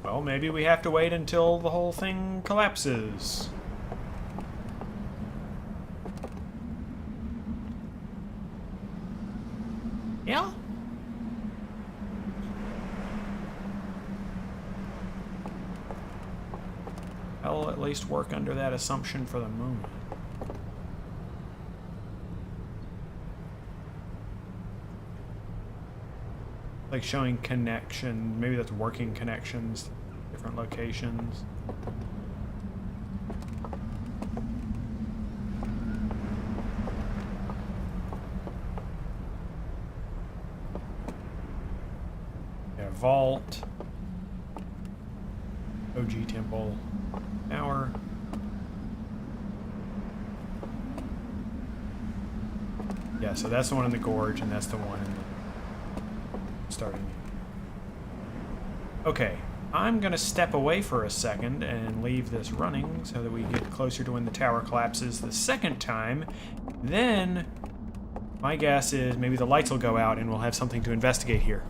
Well, maybe we have to wait until the whole thing collapses. Yeah? I'll at least work under that assumption for the moment. Like showing connection. Maybe that's working connections, different locations. Yeah, vault. OG temple. Tower. Yeah, so that's the one in the gorge, and that's the one in the starting. Okay, I'm gonna step away for a second and leave this running so that we get closer to when the tower collapses the second time. Then, my guess is maybe the lights will go out and we'll have something to investigate here.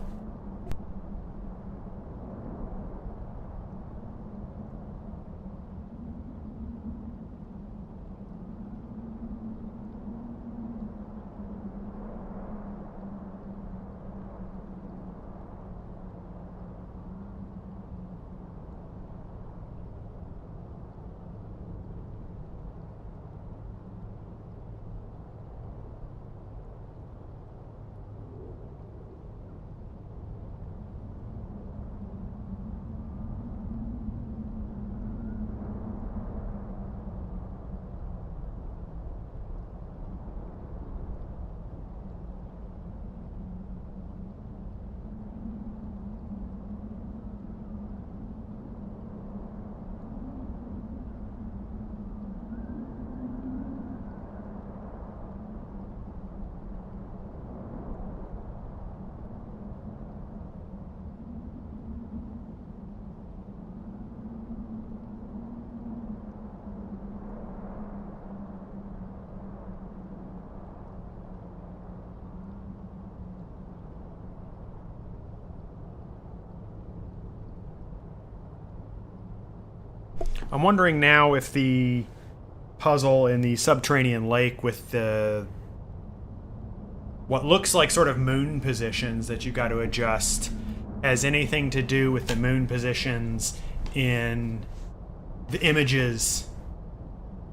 I'm wondering now if the puzzle in the subterranean lake with the what looks like sort of moon positions that you got to adjust has anything to do with the moon positions in the images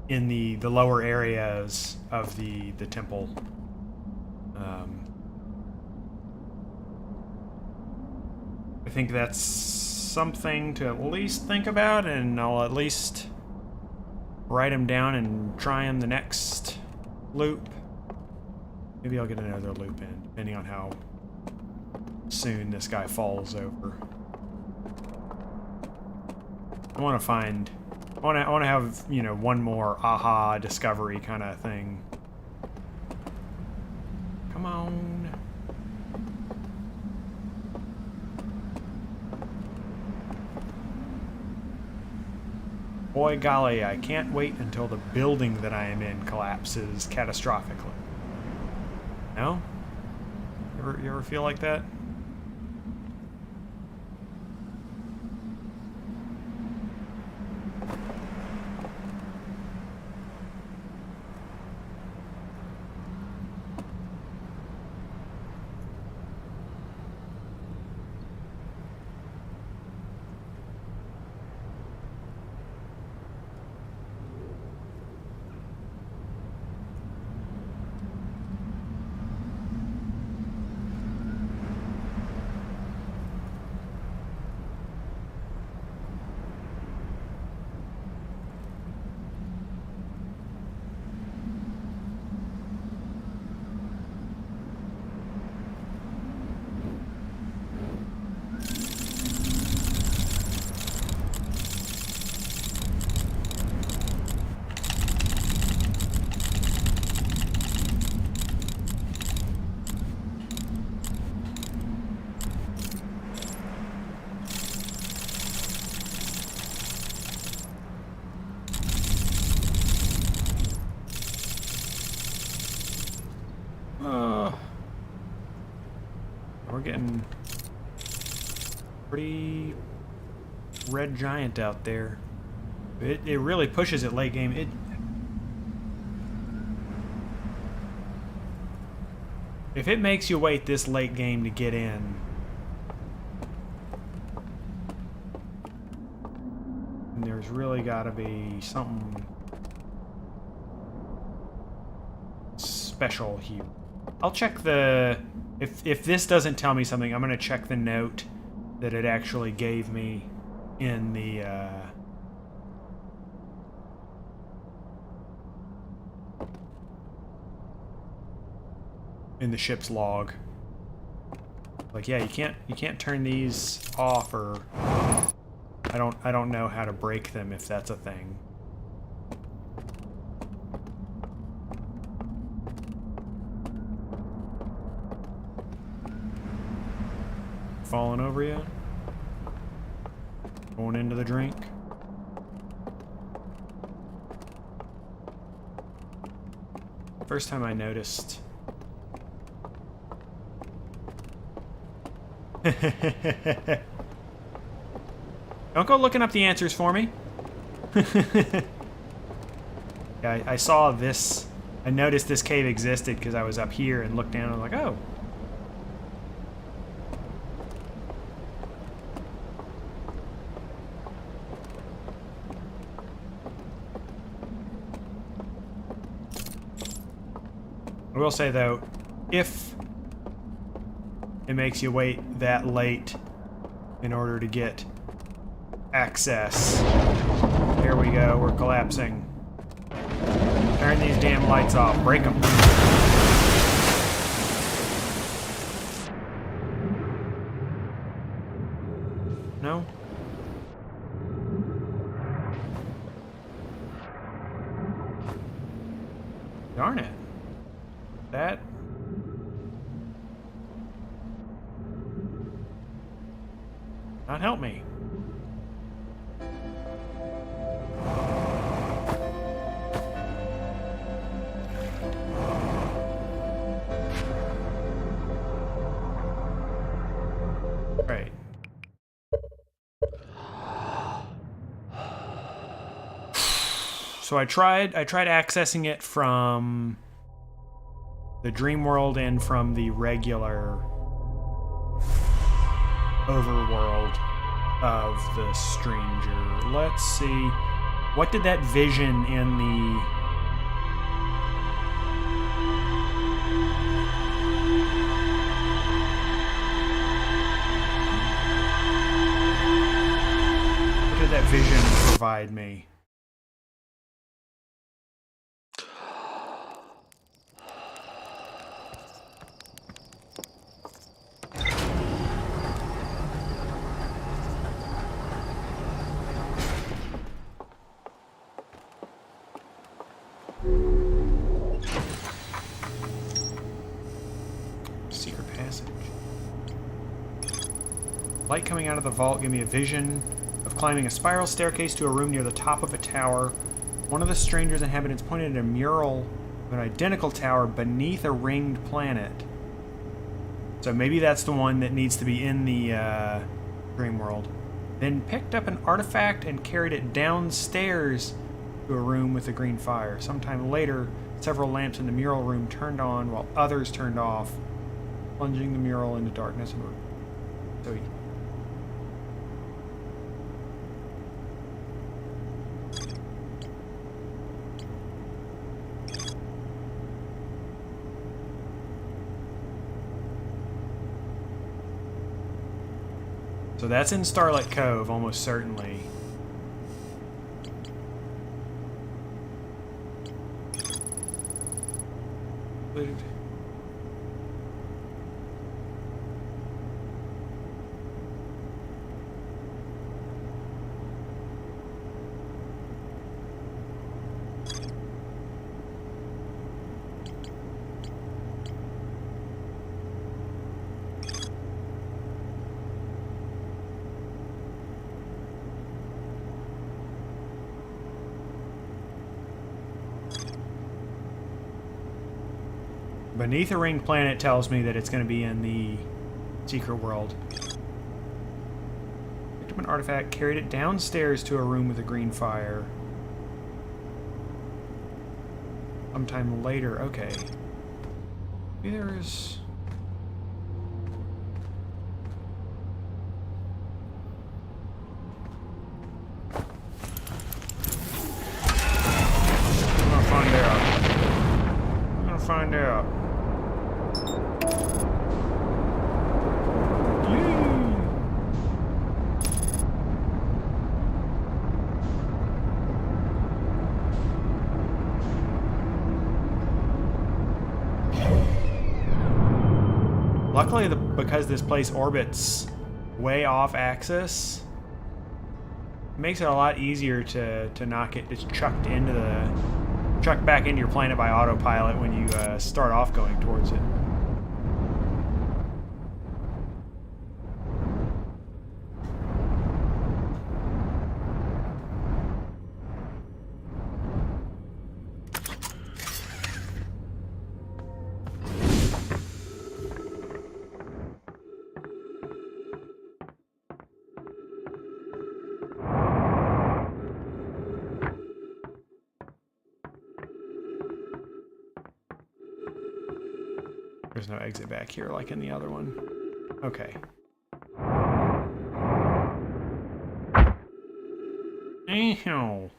in the lower areas of the temple. I think that's something to at least think about, and I'll at least write them down and try them the next loop. Maybe I'll get another loop in, depending on how soon this guy falls over. I want to have, you know, one more aha discovery kind of thing. Come on. Boy golly, I can't wait until the building that I am in collapses catastrophically. No? You ever feel like that? We're getting pretty red giant out there. It really pushes it late game. If it makes you wait this late game to get in, there's really got to be something special here. I'll check the... If this doesn't tell me something, I'm going to check the note that it actually gave me in the... in the ship's log. Like, yeah, you can't turn these off, or I don't know how to break them if that's a thing. Falling over you? Going into the drink? First time I noticed. Don't go looking up the answers for me. Yeah, I saw this. I noticed this cave existed because I was up here and looked down and I'm like, oh. I will say though, if it makes you wait that late in order to get access. Here we go, we're collapsing. Turn these damn lights off, break them. No? Darn it. That... not help me. Right. So I tried accessing it from the dream world and from the regular overworld of the stranger. Let's see. What did that vision in the... what did that vision provide me? Secret passage. Light coming out of the vault gave me a vision of climbing a spiral staircase to a room near the top of a tower. One of the stranger's inhabitants pointed at a mural of an identical tower beneath a ringed planet. So maybe that's the one that needs to be in the dream world. Then picked up an artifact and carried it downstairs to a room with a green fire. Sometime later, several lamps in the mural room turned on while others turned off, plunging the mural into darkness. So he... so that's in Starlight Cove, almost certainly. But... beneath a ringed planet tells me that it's going to be in the secret world. Picked up an artifact, carried it downstairs to a room with a green fire. Sometime later, okay. Maybe there's... I'm gonna find out. luckily, because this place orbits way off axis, it makes it a lot easier to not get just chucked back into your planet by autopilot when you start off going towards it. There's no exit back here like in the other one. Okay. Ew.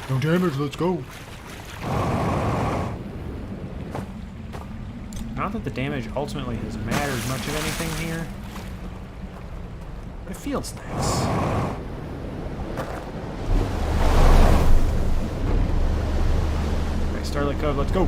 No damage, let's go. Not that the damage ultimately has mattered much of anything here, but it feels nice. Okay, Starlight Code, let's go.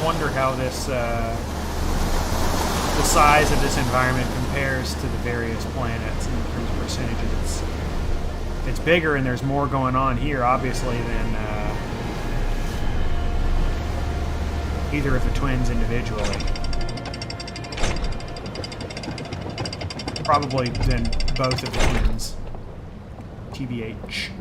Wonder how this the size of this environment compares to the various planets in terms of percentages. It's bigger and there's more going on here, obviously, than either of the twins individually. Probably than both of the twins. TBH.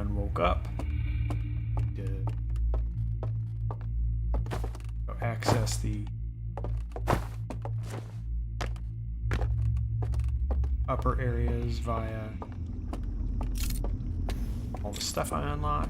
Woke up to access the upper areas via all the stuff I unlock.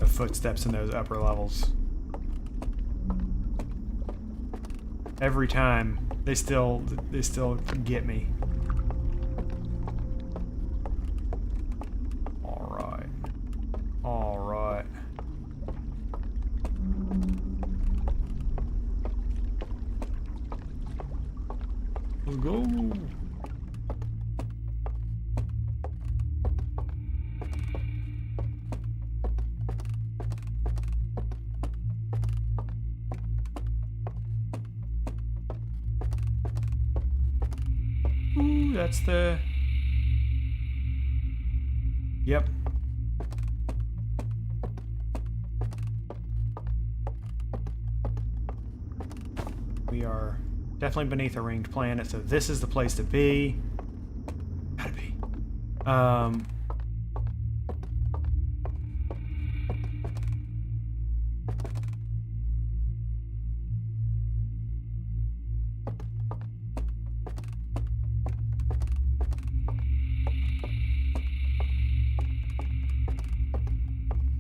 Footsteps in those upper levels. Every time they still get me. All right. All right. Let's go. That's the... Yep. We are definitely beneath a ringed planet, so this is the place to be. Gotta be.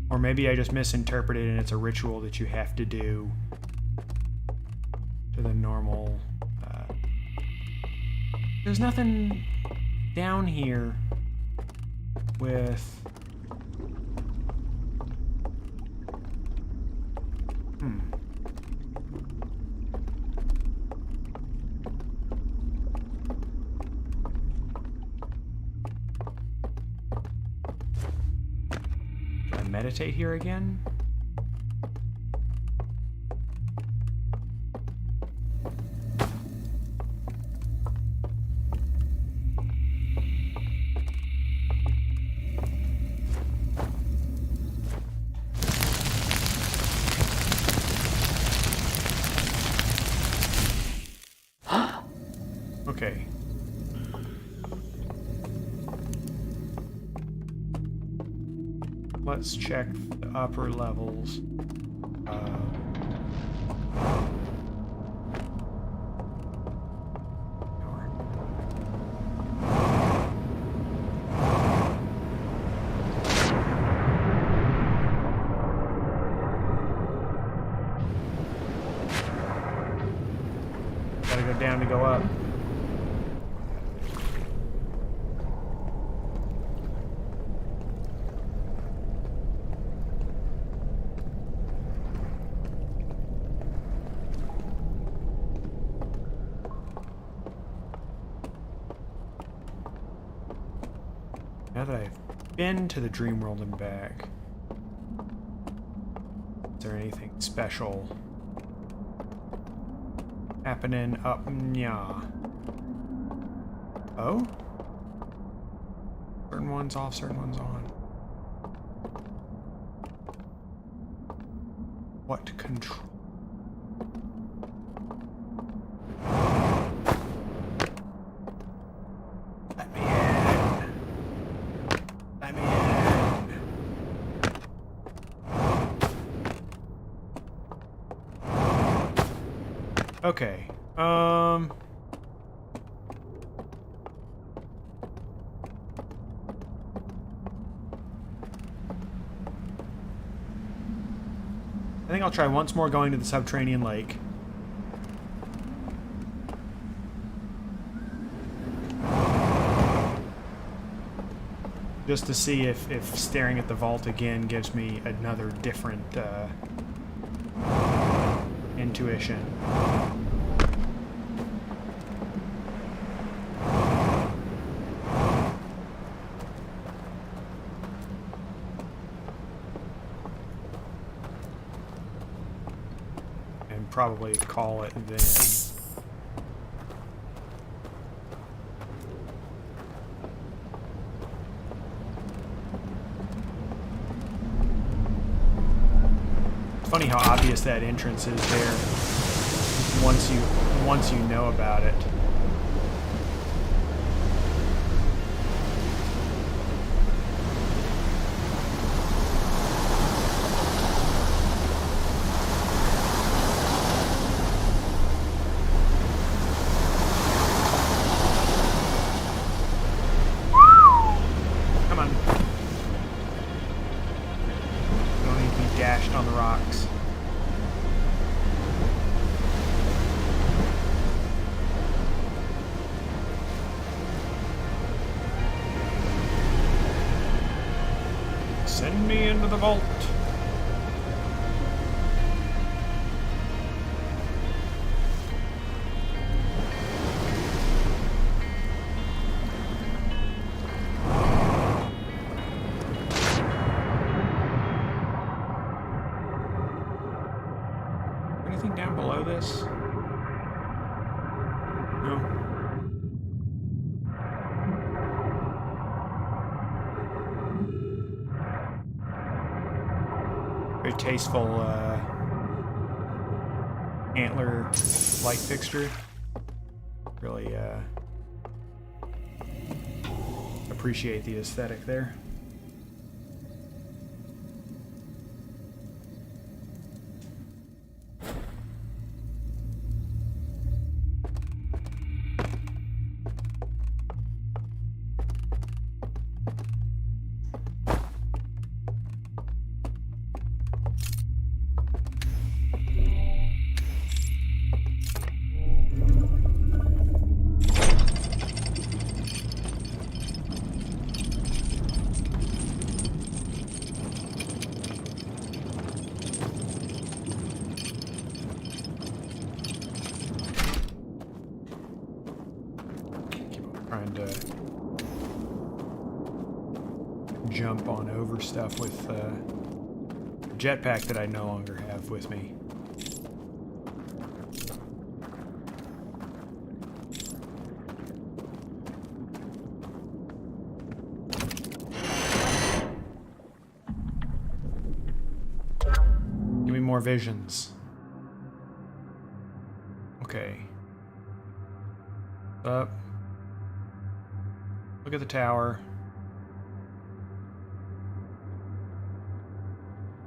Or maybe I just misinterpreted and it's a ritual that you have to do to the normal... There's nothing down here. with... Do I meditate here again? Okay. Let's check the upper levels. Gotta go down to go up. Now that I've been to the dream world and back, is there anything special happening up nya? Oh? Certain ones off, certain ones on. What control? Okay, I think I'll try once more going to the subterranean lake. Just to see if staring at the vault again gives me another different, intuition. And probably call it then. Funny how obvious that entrance is there once you know about it. Come on. Don't need to be dashed on the rocks. Send me into the vault. Anything down below this? No. Very tasteful antler light fixture. Really appreciate the aesthetic there. falling over stuff with the jetpack that I no longer have with me. Give me more visions. Okay. Up. Look at the tower.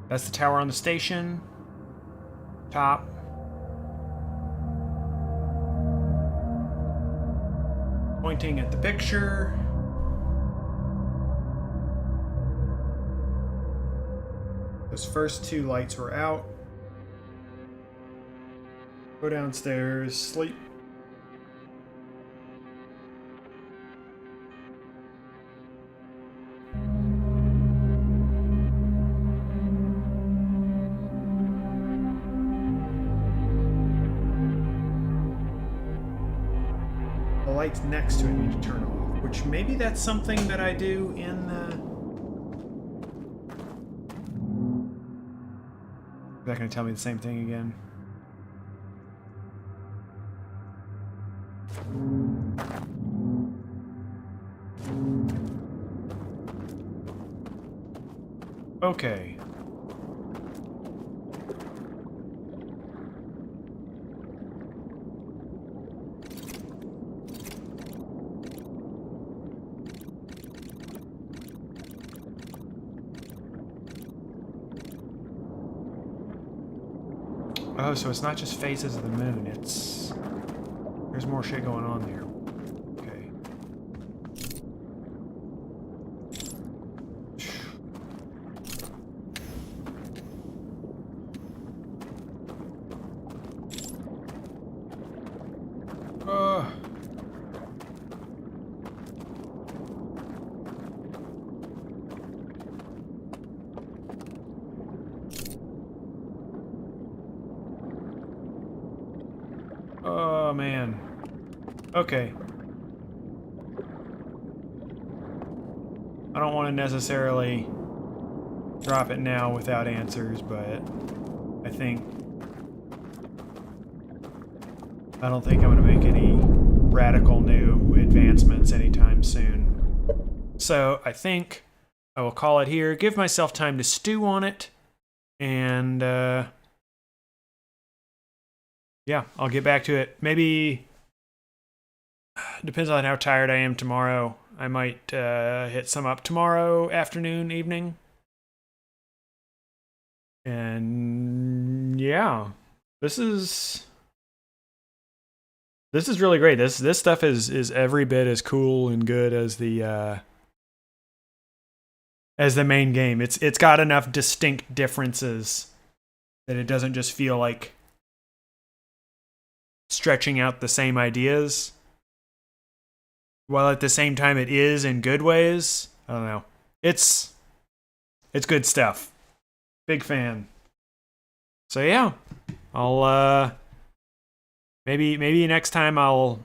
That's the tower on the station. Top. Pointing at the picture. Those first two lights were out. Go downstairs, sleep. The lights next to it need to turn off, which maybe that's something that I do in the... Is that going to tell me the same thing again? Okay. Oh, so it's not just phases of the moon, it's... There's more shit going on there. Okay. Oh, man. Okay. I don't want to necessarily drop it now without answers, but I don't think I'm going to make any radical new advancements anytime soon. So I think I will call it here, give myself time to stew on it, and yeah, I'll get back to it. Maybe, depends on how tired I am tomorrow. I might hit some up tomorrow afternoon, evening. And yeah, this is really great. This stuff is every bit as cool and good as the main game. It's got enough distinct differences that it doesn't just feel like stretching out the same ideas, while at the same time it is in good ways. I don't know. It's good stuff. Big fan. So yeah, I'll maybe next time I'll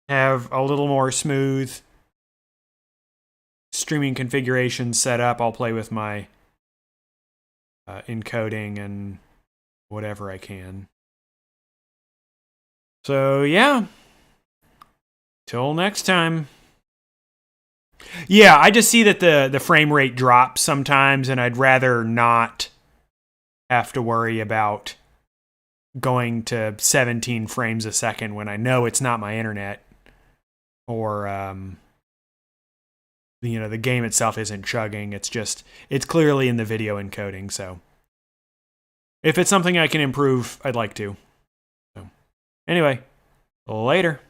have a little more smooth streaming configuration set up. I'll play with my encoding and whatever I can. So yeah, till next time. Yeah, I just see that the frame rate drops sometimes, and I'd rather not have to worry about going to 17 frames a second when I know it's not my internet, or the game itself isn't chugging. It's clearly in the video encoding. So if it's something I can improve, I'd like to. So anyway, later.